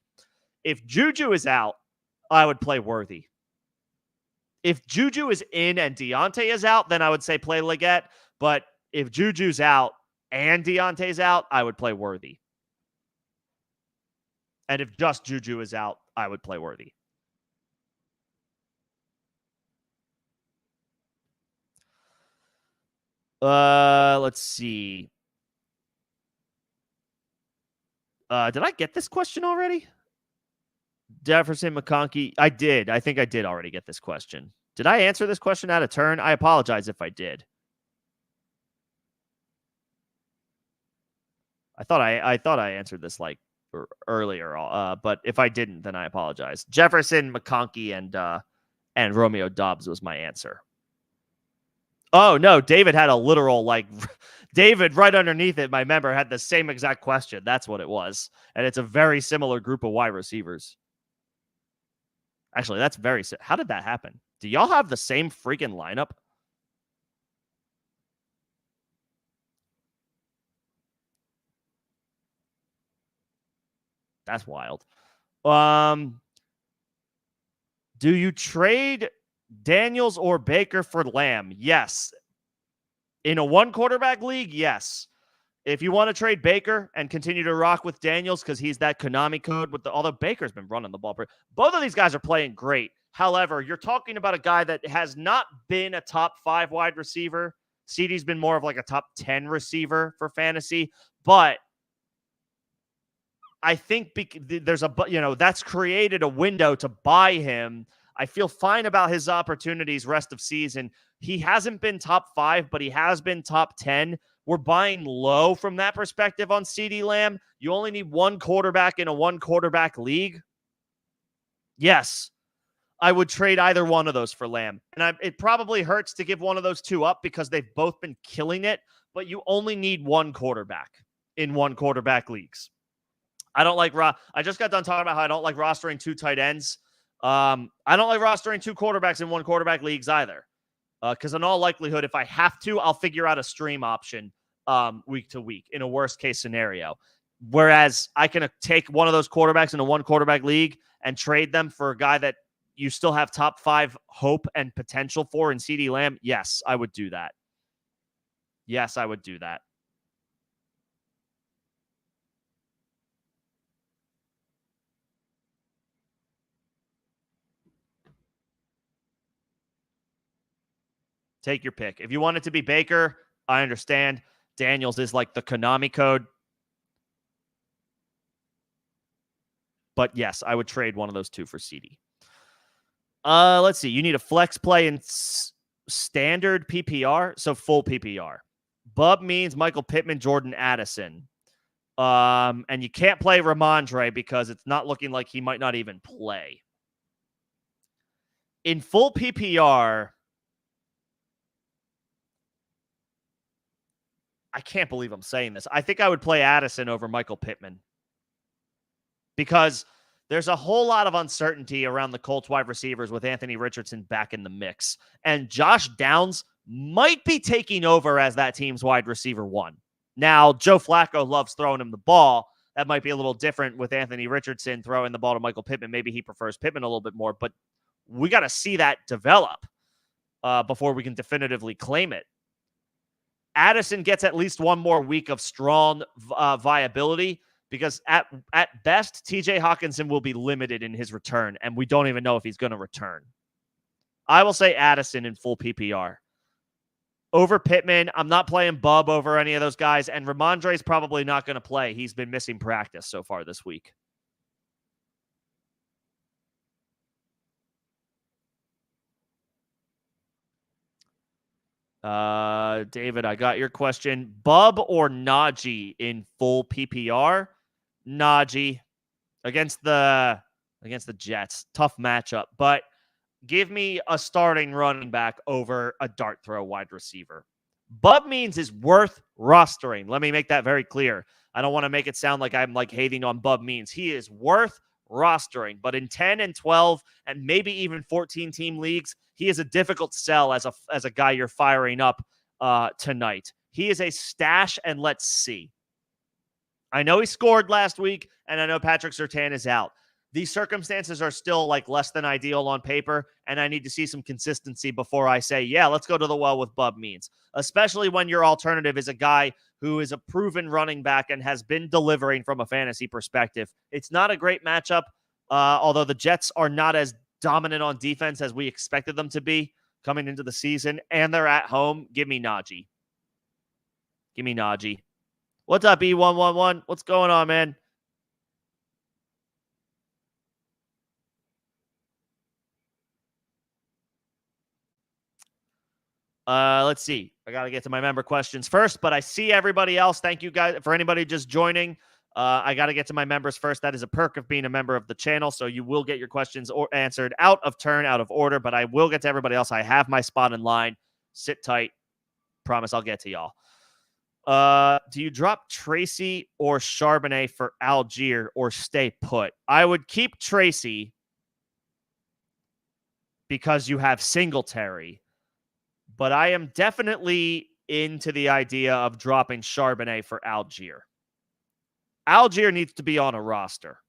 If Juju is out, I would play Worthy. If Juju is in and Deontay is out, then I would say play Leggett. But if Juju's out and Deontay's out, I would play Worthy. And if just Juju is out, I would play Worthy. Let's see. Did I get this question already? Jefferson McConkey. I did. I think I did already get this question. Did I answer this question out of turn? I apologize if I did. I thought I answered this like earlier, but if I didn't, then I apologize. Jefferson, McConkey, and Romeo Doubs was my answer. Oh no, David had a literal David right underneath it. My member had the same exact question. That's what it was, and it's a very similar group of wide receivers. Actually, that's very. How did that happen? Do y'all have the same freaking lineup? That's wild. Do you trade Daniels or Baker for Lamb? Yes. In a one quarterback league, yes. If you want to trade Baker and continue to rock with Daniels because he's that Konami code although Baker's been running the ball. Both of these guys are playing great. However, you're talking about a guy that has not been a top 5 wide receiver. CeeDee's been more of like a top 10 receiver for fantasy, but I think there's that's created a window to buy him. I feel fine about his opportunities rest of season. He hasn't been top 5, but he has been top 10. We're buying low from that perspective on CeeDee Lamb. You only need one quarterback in a one quarterback league. Yes, I would trade either one of those for Lamb. And it probably hurts to give one of those two up because they've both been killing it, but you only need one quarterback in one quarterback leagues. I just got done talking about how I don't like rostering 2 tight ends. I don't like rostering 2 quarterbacks in one quarterback leagues either. Because in all likelihood, if I have to, I'll figure out a stream option week to week in a worst case scenario. Whereas I can take one of those quarterbacks in a one quarterback league and trade them for a guy that you still have top 5 hope and potential for in CeeDee Lamb. Yes, I would do that. Yes, I would do that. Take your pick. If you want it to be Baker, I understand. Daniels is like the Konami code. But yes, I would trade one of those 2 for CeeDee. Let's see. You need a flex play in standard PPR, so full PPR. Bub means Michael Pittman, Jordan Addison. And you can't play Ramondre because it's not looking like he might not even play. In full PPR, I can't believe I'm saying this. I think I would play Addison over Michael Pittman because there's a whole lot of uncertainty around the Colts wide receivers with Anthony Richardson back in the mix. And Josh Downs might be taking over as that team's wide receiver 1. Now, Joe Flacco loves throwing him the ball. That might be a little different with Anthony Richardson throwing the ball to Michael Pittman. Maybe he prefers Pittman a little bit more, but we got to see that develop before we can definitively claim it. Addison gets at least one more week of strong viability because at best, TJ Hawkinson will be limited in his return, and we don't even know if he's going to return. I will say Addison in full PPR. Over Pittman, I'm not playing Bub over any of those guys, and Ramondre's probably not going to play. He's been missing practice so far this week. David, I got your question. Bub or Najee in full PPR? Najee against the Jets. Tough matchup, but give me a starting running back over a dart throw wide receiver. Bub Means is worth rostering. Let me make that very clear. I don't want to make it sound like I'm like hating on Bub Means. He is worth rostering, but in 10 and 12 and maybe even 14 team leagues, he is a difficult sell as a guy you're firing up tonight. He is a stash, and let's see. I know he scored last week, and I know Patrick Surtain is out. These circumstances are still like less than ideal on paper, and I need to see some consistency before I say, yeah, let's go to the well with Bub Means, especially when your alternative is a guy who is a proven running back and has been delivering from a fantasy perspective. It's not a great matchup, although the Jets are not as dominant on defense as we expected them to be coming into the season, and they're at home. Give me Najee. Give me Najee. What's up, E111? What's going on, man? Let's see. I got to get to my member questions first, but I see everybody else. Thank you guys for anybody just joining. I got to get to my members first. That is a perk of being a member of the channel, so you will get your questions answered out of turn, out of order, but I will get to everybody else. I have my spot in line. Sit tight. Promise I'll get to y'all. Do you drop Tracy or Charbonnet for Algier or stay put? I would keep Tracy because you have Singletary, but I am definitely into the idea of dropping Charbonnet for Algier. Algier needs to be on a roster.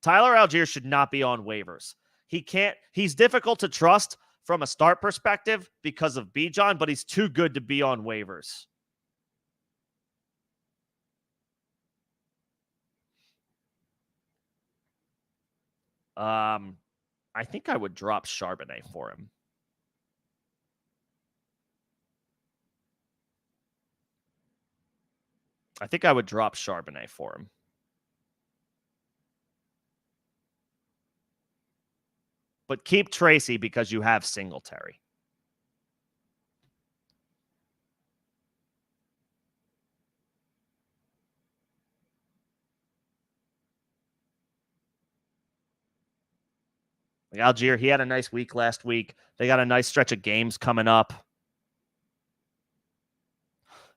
Tyler Algier should not be on waivers. He's difficult to trust from a start perspective because of Bijan, but he's too good to be on waivers. I think I would drop Charbonnet for him. I think I would drop Charbonnet for him. But keep Tracy because you have Singletary. Like Algier, he had a nice week last week. They got a nice stretch of games coming up.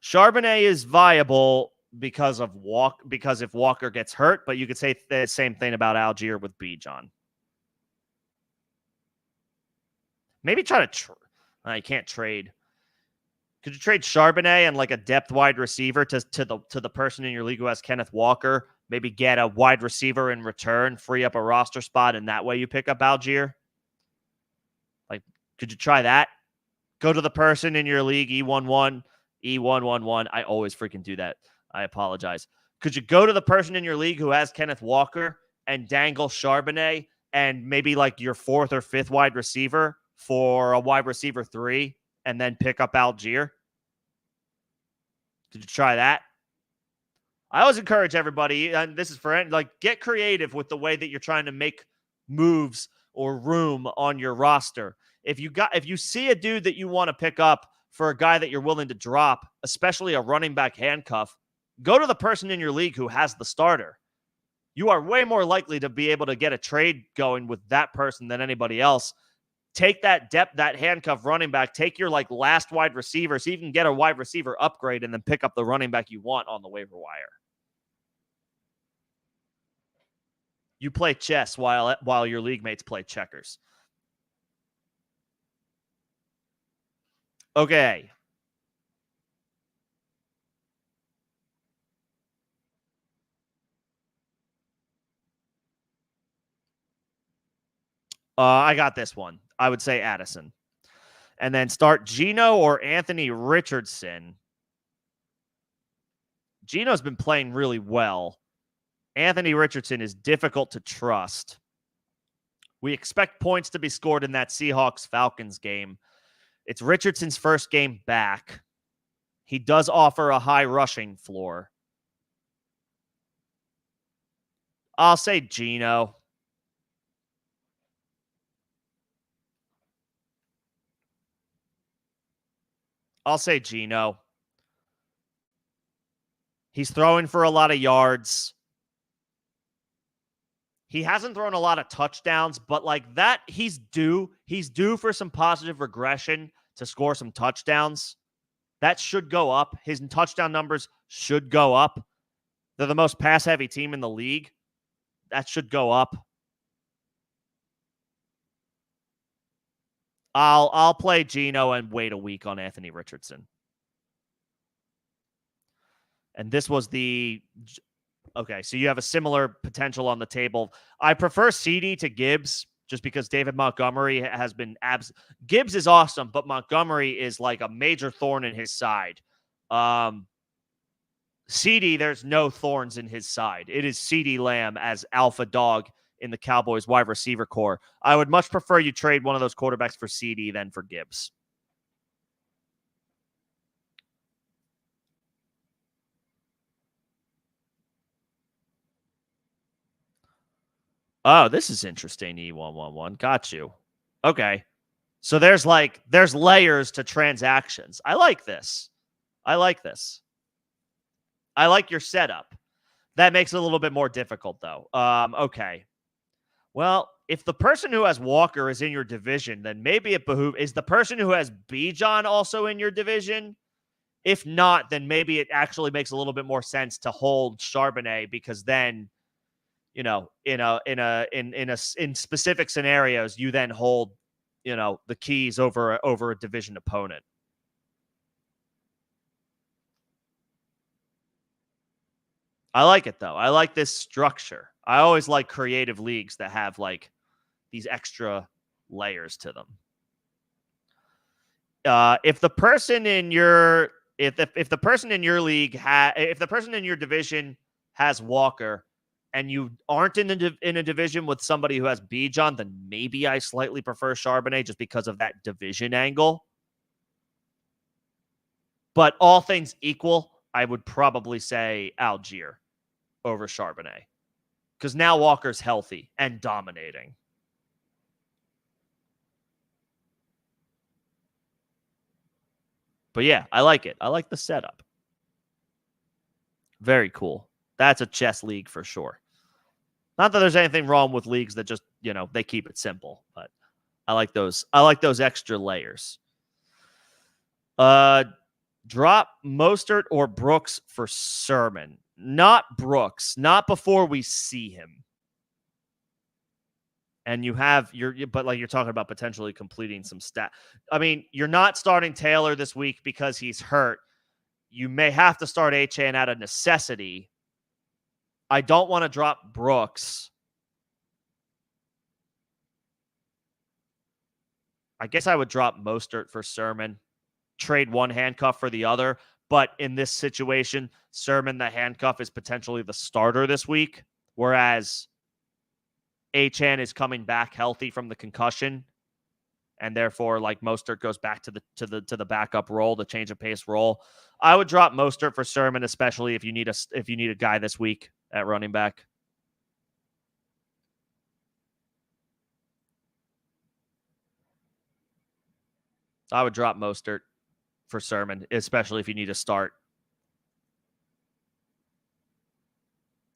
Charbonnet is viable because if Walker gets hurt, but you could say the same thing about Algier with Bijan. Maybe try to I can't trade. Could you trade Charbonnet and like a depth wide receiver to the person in your league who has Kenneth Walker? Maybe get a wide receiver in return, free up a roster spot, and that way you pick up Algier? Like, could you try that? Go to the person in your league, E11, E111. I always freaking do that. I apologize. Could you go to the person in your league who has Kenneth Walker and dangle Charbonnet and maybe like your fourth or fifth wide receiver for a wide receiver 3 and then pick up Algier? Did you try that? I always encourage everybody, and this is for get creative with the way that you're trying to make moves or room on your roster. If you see a dude that you want to pick up for a guy that you're willing to drop, especially a running back handcuff, go to the person in your league who has the starter. You are way more likely to be able to get a trade going with that person than anybody else. Take that depth, that handcuff running back, take your last wide receiver so you can get a wide receiver upgrade and then pick up the running back you want on the waiver wire. You play chess while your league mates play checkers. Okay. I got this one. I would say Addison. And then start Geno or Anthony Richardson. Geno's been playing really well. Anthony Richardson is difficult to trust. We expect points to be scored in that Seahawks-Falcons game. It's Richardson's first game back. He does offer a high rushing floor. I'll say Geno. I'll say Geno. He's throwing for a lot of yards. He hasn't thrown a lot of touchdowns, but like that, he's due for some positive regression to score some touchdowns. That should go up. His touchdown numbers should go up. They're the most pass-heavy team in the league. That should go up. I'll play Geno and wait a week on Anthony Richardson. And this was the... Okay, so you have a similar potential on the table. I prefer CD to Gibbs just because David Montgomery has been Gibbs is awesome, but Montgomery is like a major thorn in his side. CD, there's no thorns in his side. It is CD Lamb as alpha dog in the Cowboys wide receiver core. I would much prefer you trade one of those quarterbacks for CD than for Gibbs. Oh, this is interesting, E111. Got you. Okay. So there's layers to transactions. I like this. I like your setup. That makes it a little bit more difficult, though. Okay. Well, if the person who has Walker is in your division, then maybe it behooves... Is the person who has Bijan also in your division? If not, then maybe it actually makes a little bit more sense to hold Charbonnet, because then, you know, in specific scenarios, you then hold, you know, the keys over a division opponent. I like it, though. I like this structure. I always like creative leagues that have like these extra layers to them. If the person in your league if the person in your division has Walker and you aren't in a division with somebody who has Bijan, then maybe I slightly prefer Charbonnet just because of that division angle. But all things equal, I would probably say Algier over Charbonnet, because now Walker's healthy and dominating. But yeah, I like it. I like the setup. Very cool. That's a chess league for sure. Not that there's anything wrong with leagues that just, you know, they keep it simple, but I like those. I like those extra layers. Drop Mostert or Brooks for Sermon. Not Brooks. Not before we see him. And you have but like you're talking about potentially completing some stat. I mean, you're not starting Taylor this week because he's hurt. You may have to start Achane out of necessity. I don't want to drop Brooks. I guess I would drop Mostert for Sermon. Trade one handcuff for the other. But in this situation, Sermon, the handcuff, is potentially the starter this week, whereas Achane is coming back healthy from the concussion, and therefore, like, Mostert goes back to the backup role, the change of pace role. I would drop Mostert for Sermon, especially if you need a guy this week at running back. I would drop Mostert for Sermon, especially if you need to start.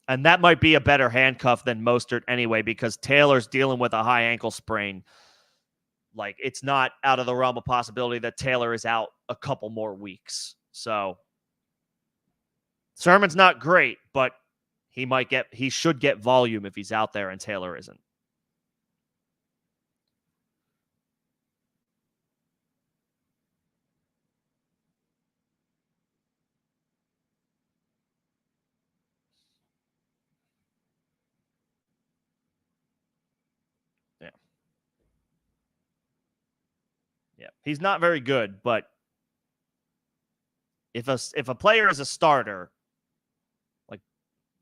And that might be a better handcuff than Mostert anyway, because Taylor's dealing with a high ankle sprain. Like, it's not out of the realm of possibility that Taylor is out a couple more weeks. So Sermon's not great, but he should get volume if he's out there and Taylor isn't. Yeah. He's not very good, but if a player is a starter, like,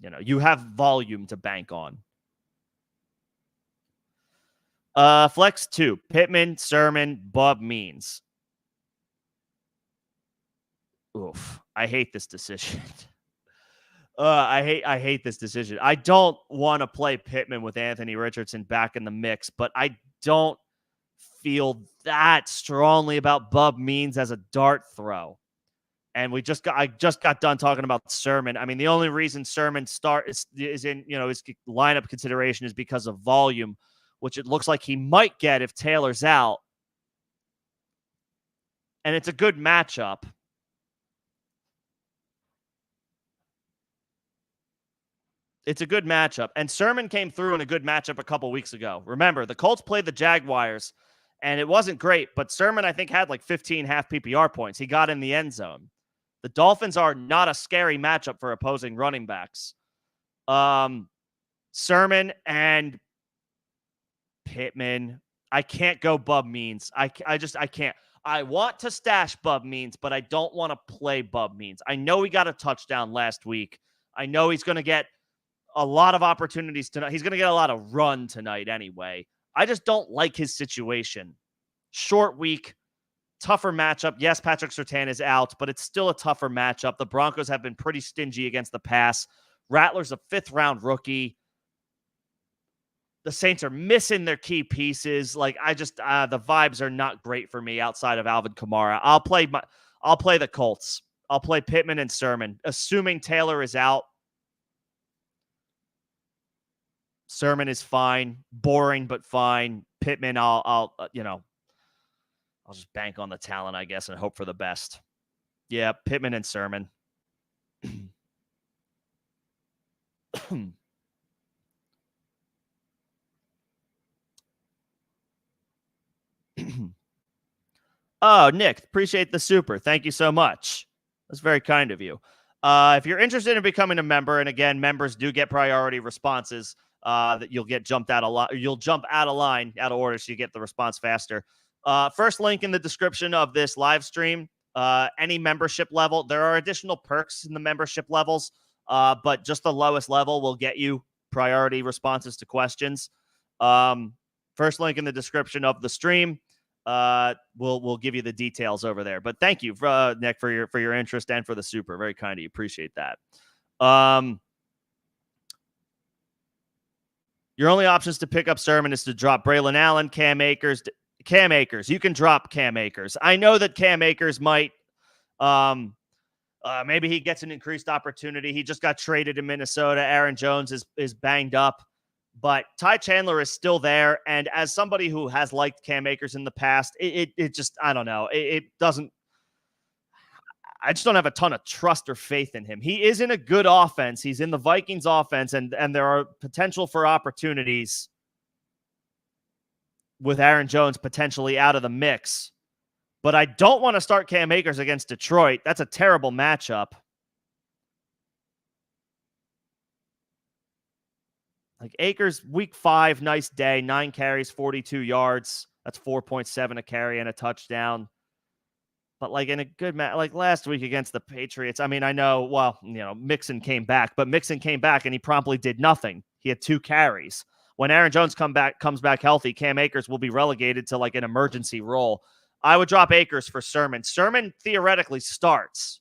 you know, you have volume to bank on. Flex 2. Pittman, Sermon, Bub Means. Oof. I hate this decision. I hate this decision. I don't want to play Pittman with Anthony Richardson back in the mix, but I don't feel that strongly about Bub Means as a dart throw. And I just got done talking about Sermon. I mean, the only reason Sermon is in, his lineup consideration is because of volume, which it looks like he might get if Taylor's out. And it's a good matchup. It's a good matchup. And Sermon came through in a good matchup a couple weeks ago. Remember, the Colts played the Jaguars, and it wasn't great, but Sermon, I think, had like 15 half PPR points. He got in the end zone. The Dolphins are not a scary matchup for opposing running backs. Sermon and Pittman. I can't go Bub Means. I can't. I want to stash Bub Means, but I don't want to play Bub Means. I know he got a touchdown last week. I know he's going to get a lot of opportunities tonight. He's going to get a lot of run tonight anyway. I just don't like his situation. Short week, tougher matchup. Yes, Patrick Surtain is out, but it's still a tougher matchup. The Broncos have been pretty stingy against the pass. Rattler's a 5th-round rookie. The Saints are missing their key pieces. Like, the vibes are not great for me outside of Alvin Kamara. I'll play the Colts. I'll play Pittman and Sermon, assuming Taylor is out. Sermon is fine, boring but fine. Pittman, I'll just bank on the talent, I guess, and hope for the best. Yeah, Pittman and Sermon. Oh, Nick, appreciate the super. Thank you so much. That's very kind of you. If you're interested in becoming a member, and again, members do get priority responses, that you'll get jumped out a lot. You'll jump out of line, out of order, so you get the response faster. First link in the description of this live stream. Any membership level, there are additional perks in the membership levels, but just the lowest level will get you priority responses to questions. First link in the description of the stream. We'll give you the details over there. But thank you, Nick, for your interest and for the super. Very kind of you. Appreciate that. Your only options to pick up Sermon is to drop Braylon Allen, Cam Akers. Cam Akers. You can drop Cam Akers. I know that Cam Akers might, maybe he gets an increased opportunity. He just got traded to Minnesota. Aaron Jones is banged up, but Ty Chandler is still there. And as somebody who has liked Cam Akers in the past, it just, I don't know. It doesn't, I just don't have a ton of trust or faith in him. He is in a good offense. He's in the Vikings offense, and there are potential for opportunities with Aaron Jones potentially out of the mix. But I don't want to start Cam Akers against Detroit. That's a terrible matchup. Like Akers, week 5, nice day, 9 carries, 42 yards. That's 4.7 a carry and a touchdown. But like in a good match, like last week against the Patriots, I mean, I know, well, Mixon came back, but Mixon came back and he promptly did nothing. He had 2 carries. When Aaron Jones comes back healthy, Cam Akers will be relegated to like an emergency role. I would drop Akers for Sermon. Sermon theoretically starts.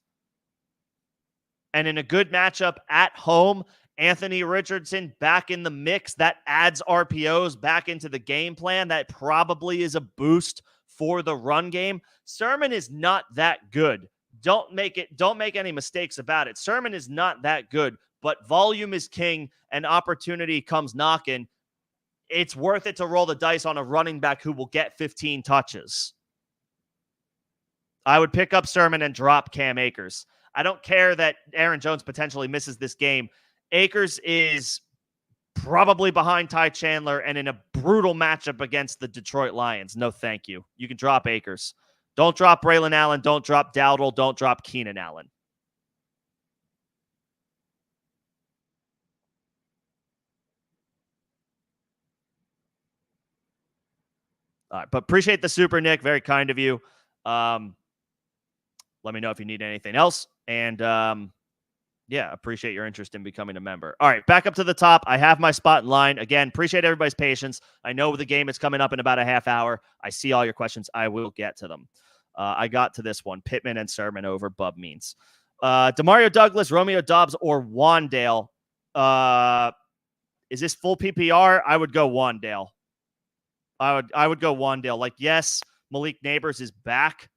And in a good matchup at home, Anthony Richardson back in the mix. That adds RPOs back into the game plan. That probably is a boost for the run game. Sermon is not that good. Don't make any mistakes about it. Sermon is not that good, but volume is king and opportunity comes knocking. It's worth it to roll the dice on a running back who will get 15 touches. I would pick up Sermon and drop Cam Akers. I don't care that Aaron Jones potentially misses this game. Akers is probably behind Ty Chandler and in a brutal matchup against the Detroit Lions. No, thank you. You can drop Akers. Don't drop Braylon Allen. Don't drop Dowdle. Don't drop Keenan Allen. All right, but appreciate the super, Nick. Very kind of you. Let me know if you need anything else. And yeah, appreciate your interest in becoming a member. All right, back up to the top. I have my spot in line. Again, appreciate everybody's patience. I know the game is coming up in about a half hour. I see all your questions. I will get to them. I got to this one. Pittman and Sermon over Bub Means. Demario Douglas, Romeo Doubs, or Wandale. Is this full PPR? I would go Wandale. I would go Wandale. Like, yes, Malik Neighbors is back,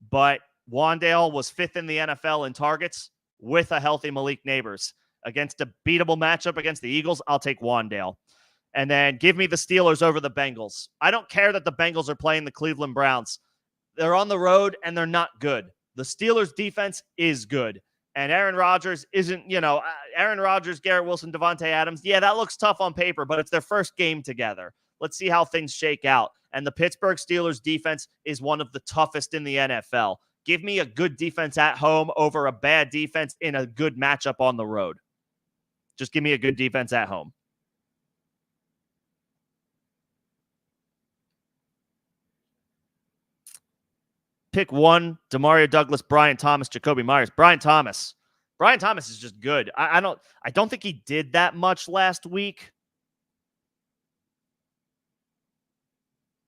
but Wandale was 5th in the NFL in targets with a healthy Malik Neighbors. Against a beatable matchup against the Eagles, I'll take Wandale. And then give me the Steelers over the Bengals. I don't care that the Bengals are playing the Cleveland Browns. They're on the road, and they're not good. The Steelers' defense is good. And Aaron Rodgers isn't, Aaron Rodgers, Garrett Wilson, Devontae Adams. Yeah, that looks tough on paper, but it's their first game together. Let's see how things shake out. And the Pittsburgh Steelers defense is one of the toughest in the NFL. Give me a good defense at home over a bad defense in a good matchup on the road. Just give me a good defense at home. Pick one: Demario Douglas, Brian Thomas, Jacoby Myers. Brian Thomas. Brian Thomas is just good. I don't think he did that much last week.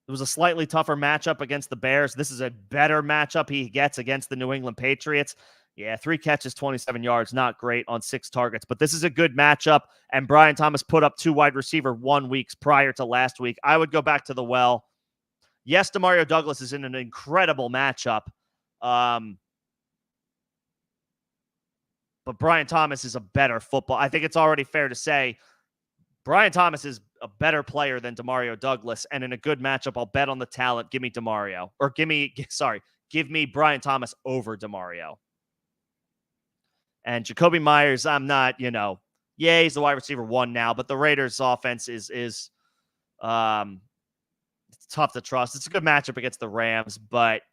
It was a slightly tougher matchup against the Bears. This is a better matchup he gets against the New England Patriots. Yeah, 3 catches, 27 yards, not great on 6 targets, but this is a good matchup, and Brian Thomas put up 2 wide receiver 1 weeks prior to last week. I would go back to the well. Yes, Demario Douglas is in an incredible matchup, but Brian Thomas is a better football. I think it's already fair to say Brian Thomas is a better player than Demario Douglas, and in a good matchup, I'll bet on the talent. Give me Demario, or give me Brian Thomas over Demario. And Jacoby Myers, I'm not, he's the wide receiver 1 now, but the Raiders' offense is it's tough to trust. It's a good matchup against the Rams, but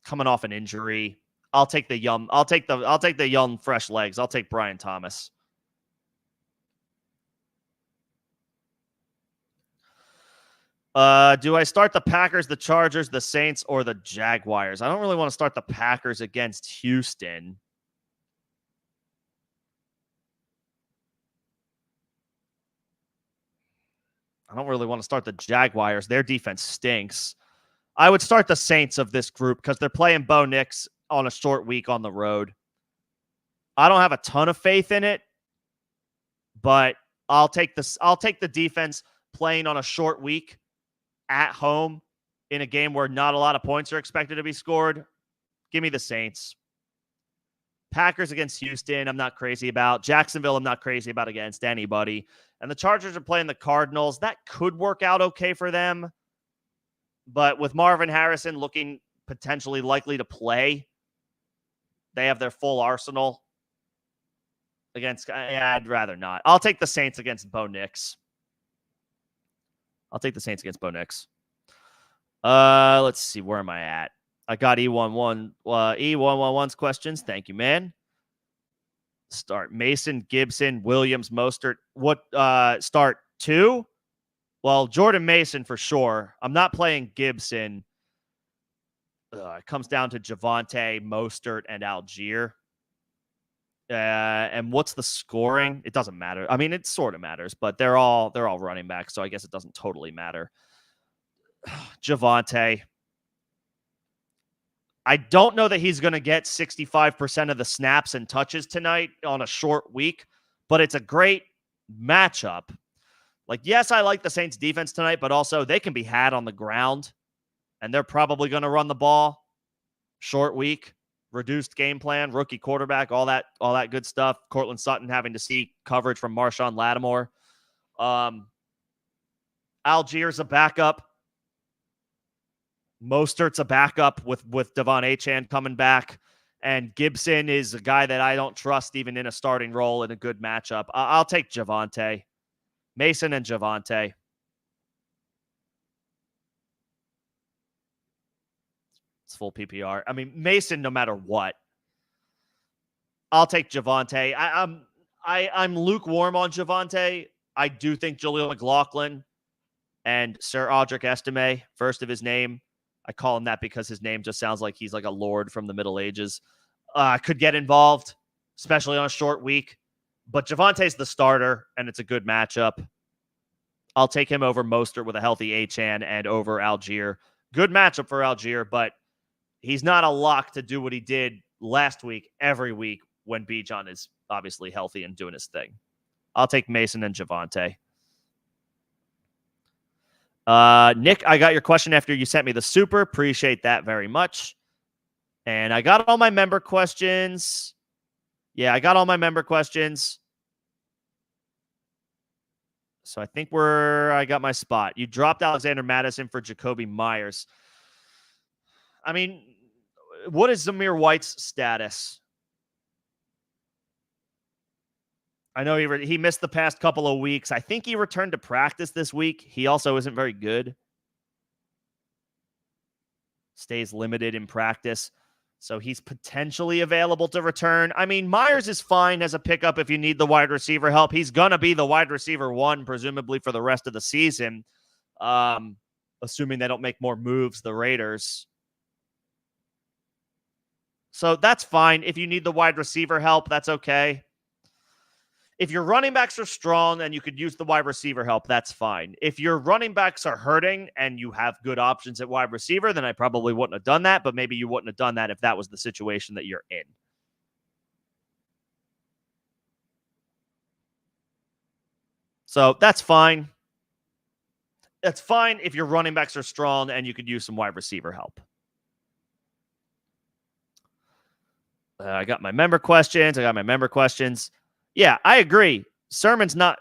coming off an injury, I'll take the young fresh legs. I'll take Brian Thomas. Do I start the Packers, the Chargers, the Saints, or the Jaguars? I don't really want to start the Packers against Houston. I don't really want to start the Jaguars. Their defense stinks. I would start the Saints of this group because they're playing Bo Nix on a short week on the road. I don't have a ton of faith in it, but I'll take the defense playing on a short week at home in a game where not a lot of points are expected to be scored. Give me the Saints. Packers against Houston, I'm not crazy about. Jacksonville, I'm not crazy about against anybody. And the Chargers are playing the Cardinals. That could work out okay for them. But with Marvin Harrison looking potentially likely to play, they have their full arsenal against. I'd rather not. I'll take the Saints against Bo Nix. Let's see. Where am I at? I got E111's questions. Thank you, man. Start Mason, Gibson, Williams, Mostert. What start 2? Well, Jordan Mason for sure. I'm not playing Gibson. It comes down to Javonte, Mostert, and Algier. And what's the scoring? It doesn't matter. I mean, it sort of matters, but they're all running backs, so I guess it doesn't totally matter. Javonte. I don't know that he's going to get 65% of the snaps and touches tonight on a short week, but it's a great matchup. Like, yes, I like the Saints defense tonight, but also they can be had on the ground, and they're probably going to run the ball. Short week, reduced game plan, rookie quarterback, all that good stuff. Cortland Sutton having to see coverage from Marshawn Lattimore. Algier's a backup. Mostert's a backup with Devon Achane coming back. And Gibson is a guy that I don't trust even in a starting role in a good matchup. I'll take Javonte. Mason and Javonte. It's full PPR. I mean, Mason, no matter what. I'll take Javonte. I'm lukewarm on Javonte. I do think Jaleel McLaughlin and Sir Audric Estime, first of his name, I call him that because his name just sounds like he's like a lord from the Middle Ages, could get involved, especially on a short week. But Javonte's the starter, and it's a good matchup. I'll take him over Mostert with a healthy Achane and over Algier. Good matchup for Algier, but he's not a lock to do what he did last week every week when Bijan is obviously healthy and doing his thing. I'll take Mason and Javonte. Nick, I got your question after you sent me the super. Appreciate that very much. And I got all my member questions. Yeah, I got all my member questions. So I think I got my spot. You dropped Alexander Madison for Jacoby Myers. I mean, what is Zamir White's status? I know he missed the past couple of weeks. I think he returned to practice this week. He also isn't very good. Stays limited in practice. So he's potentially available to return. I mean, Myers is fine as a pickup if you need the wide receiver help. He's going to be the wide receiver one, presumably for the rest of the season, assuming they don't make more moves, the Raiders. So that's fine. If you need the wide receiver help, that's okay. If your running backs are strong and you could use the wide receiver help, that's fine. If your running backs are hurting and you have good options at wide receiver, then I probably wouldn't have done that, but maybe you wouldn't have done that if that was the situation that you're in. So that's fine. That's fine if your running backs are strong and you could use some wide receiver help. I got my member questions. Yeah, I agree. Sermon's not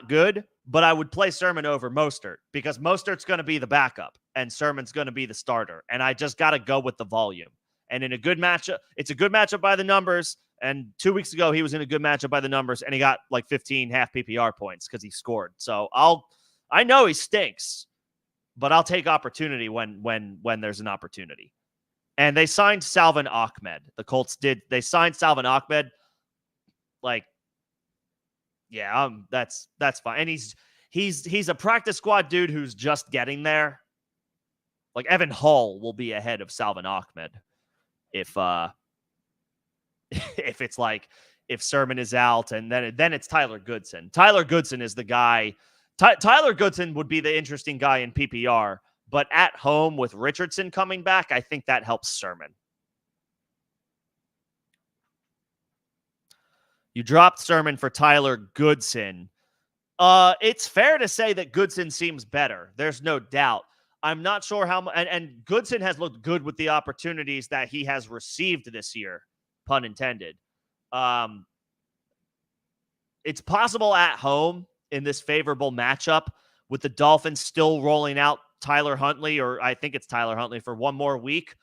good, but I would play Sermon over Mostert because Mostert's going to be the backup and Sermon's going to be the starter. And I just got to go with the volume. And in a good matchup, it's a good matchup by the numbers. And 2 weeks ago, he was in a good matchup by the numbers and he got like 15 half PPR points because he scored. So I know he stinks, but I'll take opportunity when there's an opportunity. And they signed Salvin Ahmed. The Colts did. They signed Salvin Ahmed. Like, yeah, that's fine. And he's a practice squad dude who's just getting there. Like Evan Hall will be ahead of Salvin Ahmed if it's like if Sermon is out and then it's Tyler Goodson. Tyler Goodson is the guy. Tyler Goodson would be the interesting guy in PPR, but at home with Richardson coming back, I think that helps Sermon. You dropped Sermon for Tyler Goodson. It's fair to say that Goodson seems better. There's no doubt. I'm not sure how much, and Goodson has looked good with the opportunities that he has received this year, pun intended. It's possible at home in this favorable matchup with the Dolphins still rolling out Tyler Huntley, or I think it's Tyler Huntley for one more week.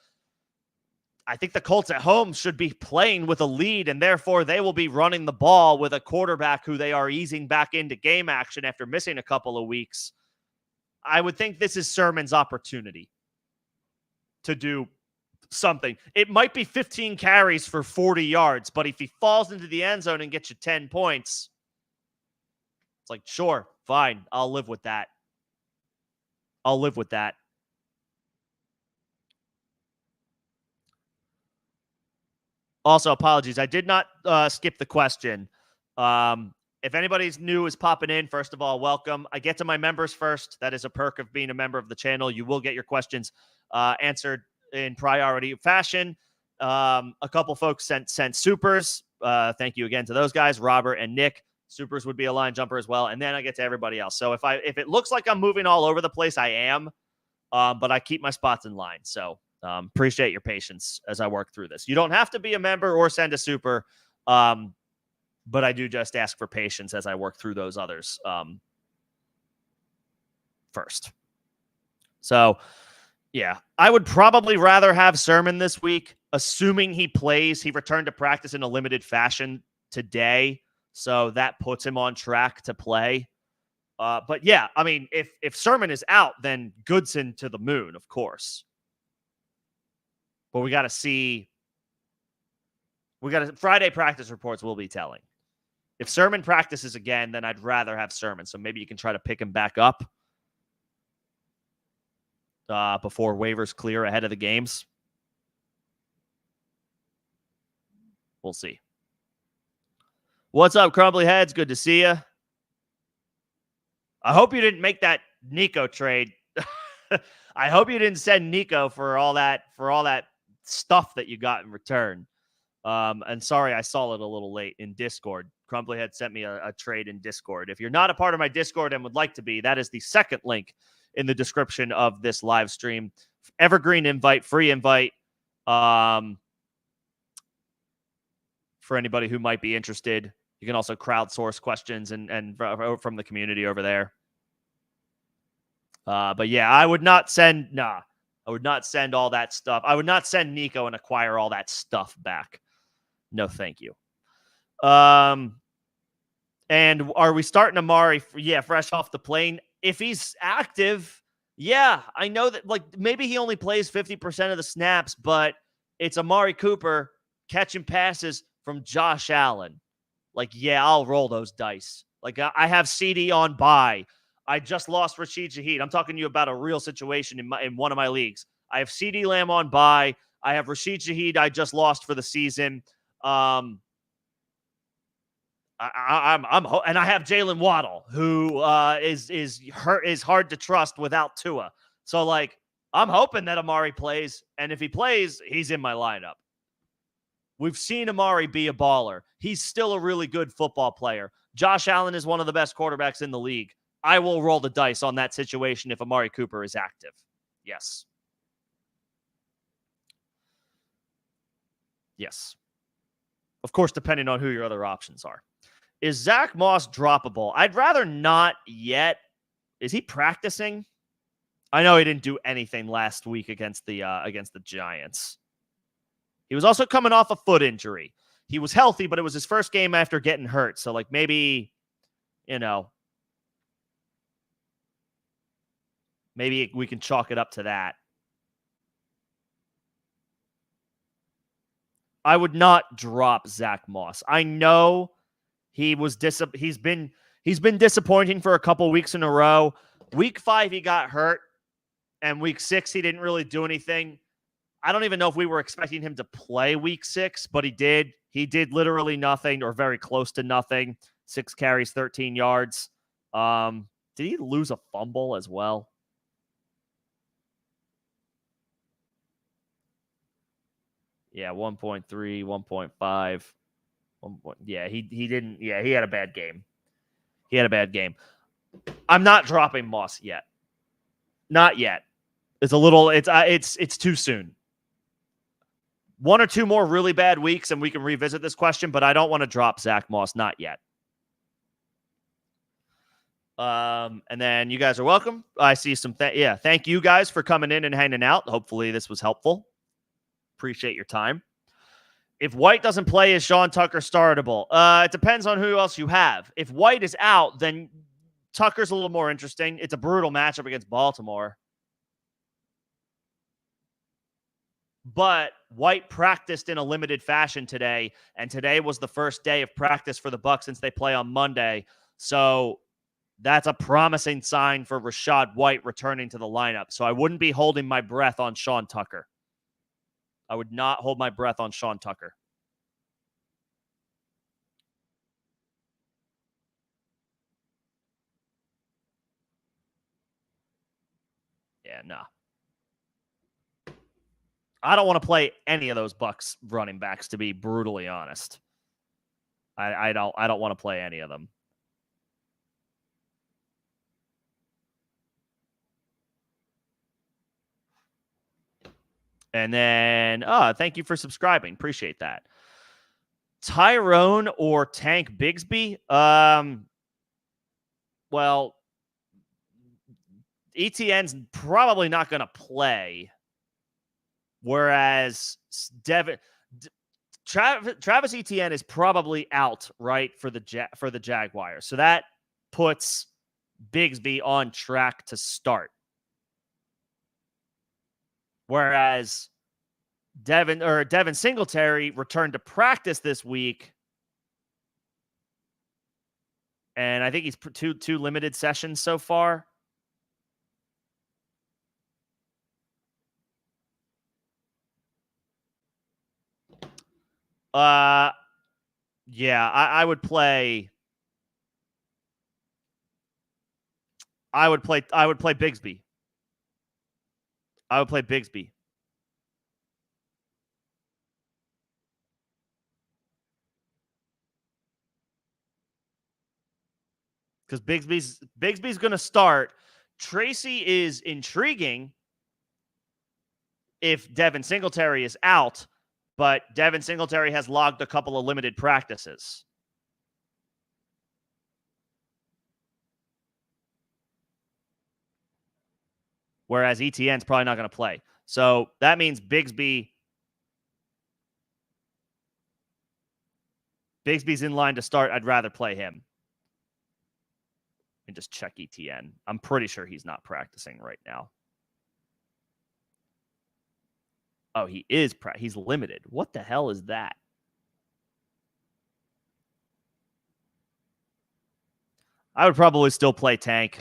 I think the Colts at home should be playing with a lead, and therefore they will be running the ball with a quarterback who they are easing back into game action after missing a couple of weeks. I would think this is Sermon's opportunity to do something. It might be 15 carries for 40 yards, but if he falls into the end zone and gets you 10 points, it's like, sure, fine, I'll live with that. Also, apologies. I did not skip the question. If anybody's new is popping in, first of all, welcome. I get to my members first. That is a perk of being a member of the channel. You will get your questions answered in priority fashion. A couple folks sent supers. Thank you again to those guys, Robert and Nick. Supers would be a line jumper as well. And then I get to everybody else. So if it looks like I'm moving all over the place, I am. But I keep my spots in line. So appreciate your patience as I work through this. You don't have to be a member or send a super, but I do just ask for patience as I work through those others first. So, yeah, I would probably rather have Sermon this week, assuming he plays. He returned to practice in a limited fashion today, so that puts him on track to play. But yeah, I mean, if Sermon is out, then Goodson to the moon, of course. But we got to see. Friday practice reports will be telling. If Sermon practices again, then I'd rather have Sermon. So maybe you can try to pick him back up before waivers clear ahead of the games. We'll see. What's up, Crumbly Heads? Good to see you. I hope you didn't make that Nico trade. I hope you didn't send Nico for all that stuff that you got in return. And sorry, I saw it a little late in Discord. Crumbly had sent me a trade in Discord. If you're not a part of my Discord and would like to be, that is the second link in the description of this live stream. Evergreen invite, free invite, for anybody who might be interested. You can also crowdsource questions and from the community over there. But yeah, I would not send all that stuff. I would not send Nico and acquire all that stuff back. No, thank you. And are we starting Amari? Yeah, fresh off the plane. If he's active, yeah, I know that, like, maybe he only plays 50% of the snaps, but it's Amari Cooper catching passes from Josh Allen. Like, yeah, I'll roll those dice. Like, I have CD on bye. I just lost Rashid Shaheed. I'm talking to you about a real situation in one of my leagues. I have CD Lamb on bye. I have Rashid Shaheed I just lost for the season. And I have Jalen Waddle, who is hard to trust without Tua. So, like, I'm hoping that Amari plays, and if he plays, he's in my lineup. We've seen Amari be a baller. He's still a really good football player. Josh Allen is one of the best quarterbacks in the league. I will roll the dice on that situation if Amari Cooper is active. Yes. Yes. Of course, depending on who your other options are. Is Zach Moss droppable? I'd rather not yet. Is he practicing? I know he didn't do anything last week against the Giants. He was also coming off a foot injury. He was healthy, but it was his first game after getting hurt. So, like, maybe, maybe we can chalk it up to that. I would not drop Zach Moss. I know he's been disappointing for a couple weeks in a row. Week 5 he got hurt, and week 6 he didn't really do anything. I don't even know if we were expecting him to play week 6, but he did. He did literally nothing or very close to nothing. 6 carries, 13 yards. Did he lose a fumble as well? Yeah, 1.3, 1.5. Yeah, he didn't. Yeah, he had a bad game. I'm not dropping Moss yet. Not yet. It's too soon. 1 or 2 more really bad weeks, and we can revisit this question, but I don't want to drop Zach Moss. Not yet. And then you guys are welcome. I see some. Thank you guys for coming in and hanging out. Hopefully this was helpful. Appreciate your time. If White doesn't play, is Sean Tucker startable? It depends on who else you have. If White is out, then Tucker's a little more interesting. It's a brutal matchup against Baltimore. But White practiced in a limited fashion today, and today was the first day of practice for the Bucs since they play on Monday. So that's a promising sign for Rachaad White returning to the lineup. So I wouldn't be holding my breath on Sean Tucker. I would not hold my breath on Sean Tucker. Yeah, nah. I don't want to play any of those Bucs running backs, to be brutally honest. I don't want to play any of them. And then, thank you for subscribing. Appreciate that. Tyrone or Tank Bigsby? Well, ETN's probably not going to play. Whereas Travis Etienne is probably out, right, for the Jaguars. So that puts Bigsby on track to start. Whereas Devin Singletary returned to practice this week, and I think he's two limited sessions so far. Yeah, I would play. I would play Bigsby. I would play Bigsby. because Bigsby's going to start. Tracy is intriguing if Devin Singletary is out, but Devin Singletary has logged a couple of limited practices. Whereas ETN's probably not going to play. So that means Bigsby's in line to start. I'd rather play him. And just check ETN. I'm pretty sure he's not practicing right now. Oh, he is. He's limited. What the hell is that? I would probably still play Tank.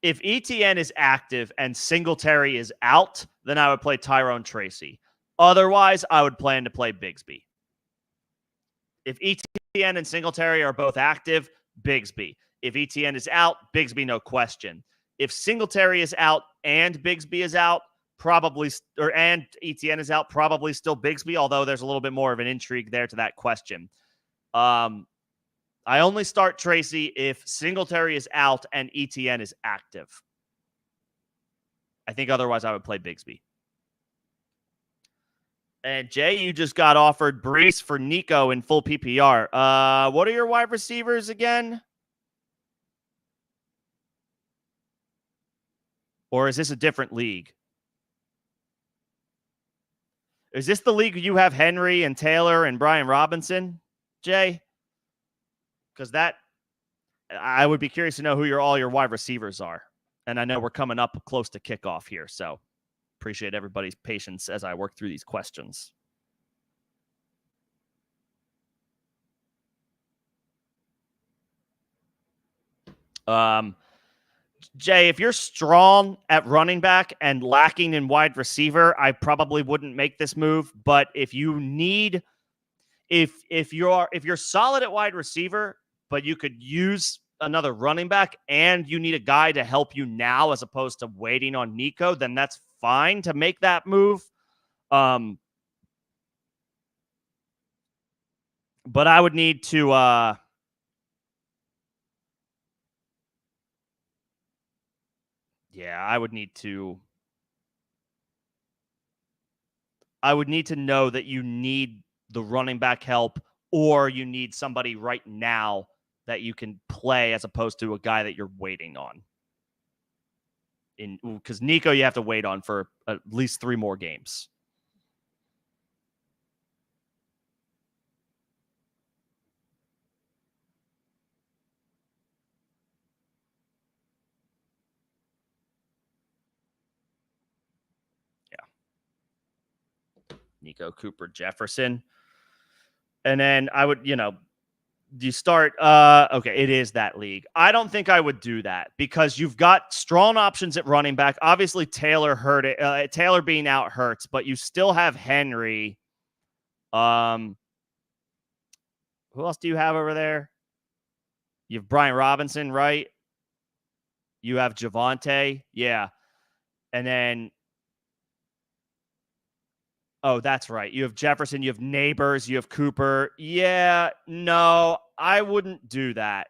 If ETN is active and Singletary is out, then I would play Tyrone Tracy. Otherwise, I would plan to play Bigsby. If ETN and Singletary are both active, Bigsby. If ETN is out, Bigsby, no question. If Singletary is out and Bigsby is out, and ETN is out, probably still Bigsby, although there's a little bit more of an intrigue there to that question. I only start Tracy if Singletary is out and ETN is active. I think otherwise I would play Bigsby. And Jay, you just got offered Brees for Nico in full PPR. What are your wide receivers again? Or is this a different league? Is this the league you have Henry and Taylor and Brian Robinson, Jay? Because I would be curious to know who all your wide receivers are. And I know we're coming up close to kickoff here, so appreciate everybody's patience as I work through these questions. Jay, if you're strong at running back and lacking in wide receiver, I probably wouldn't make this move. But if you need, if you're solid at wide receiver, but you could use another running back and you need a guy to help you now as opposed to waiting on Nico, then that's fine to make that move. But I would need to I would need to know that you need the running back help, or you need somebody right now that you can play as opposed to a guy that you're waiting on. Because Nico, you have to wait on for at least 3 more games. Yeah. Nico, Cooper, Jefferson. And then I would, you start, okay, it is that league. I don't think I would do that because you've got strong options at running back. Obviously, Taylor Taylor being out hurts, but you still have Henry. Who else do you have over there? You have Brian Robinson, right? You have Javonte. Yeah. And then, oh, that's right. You have Jefferson, you have Neighbors, you have Cooper. Yeah, no, I wouldn't do that.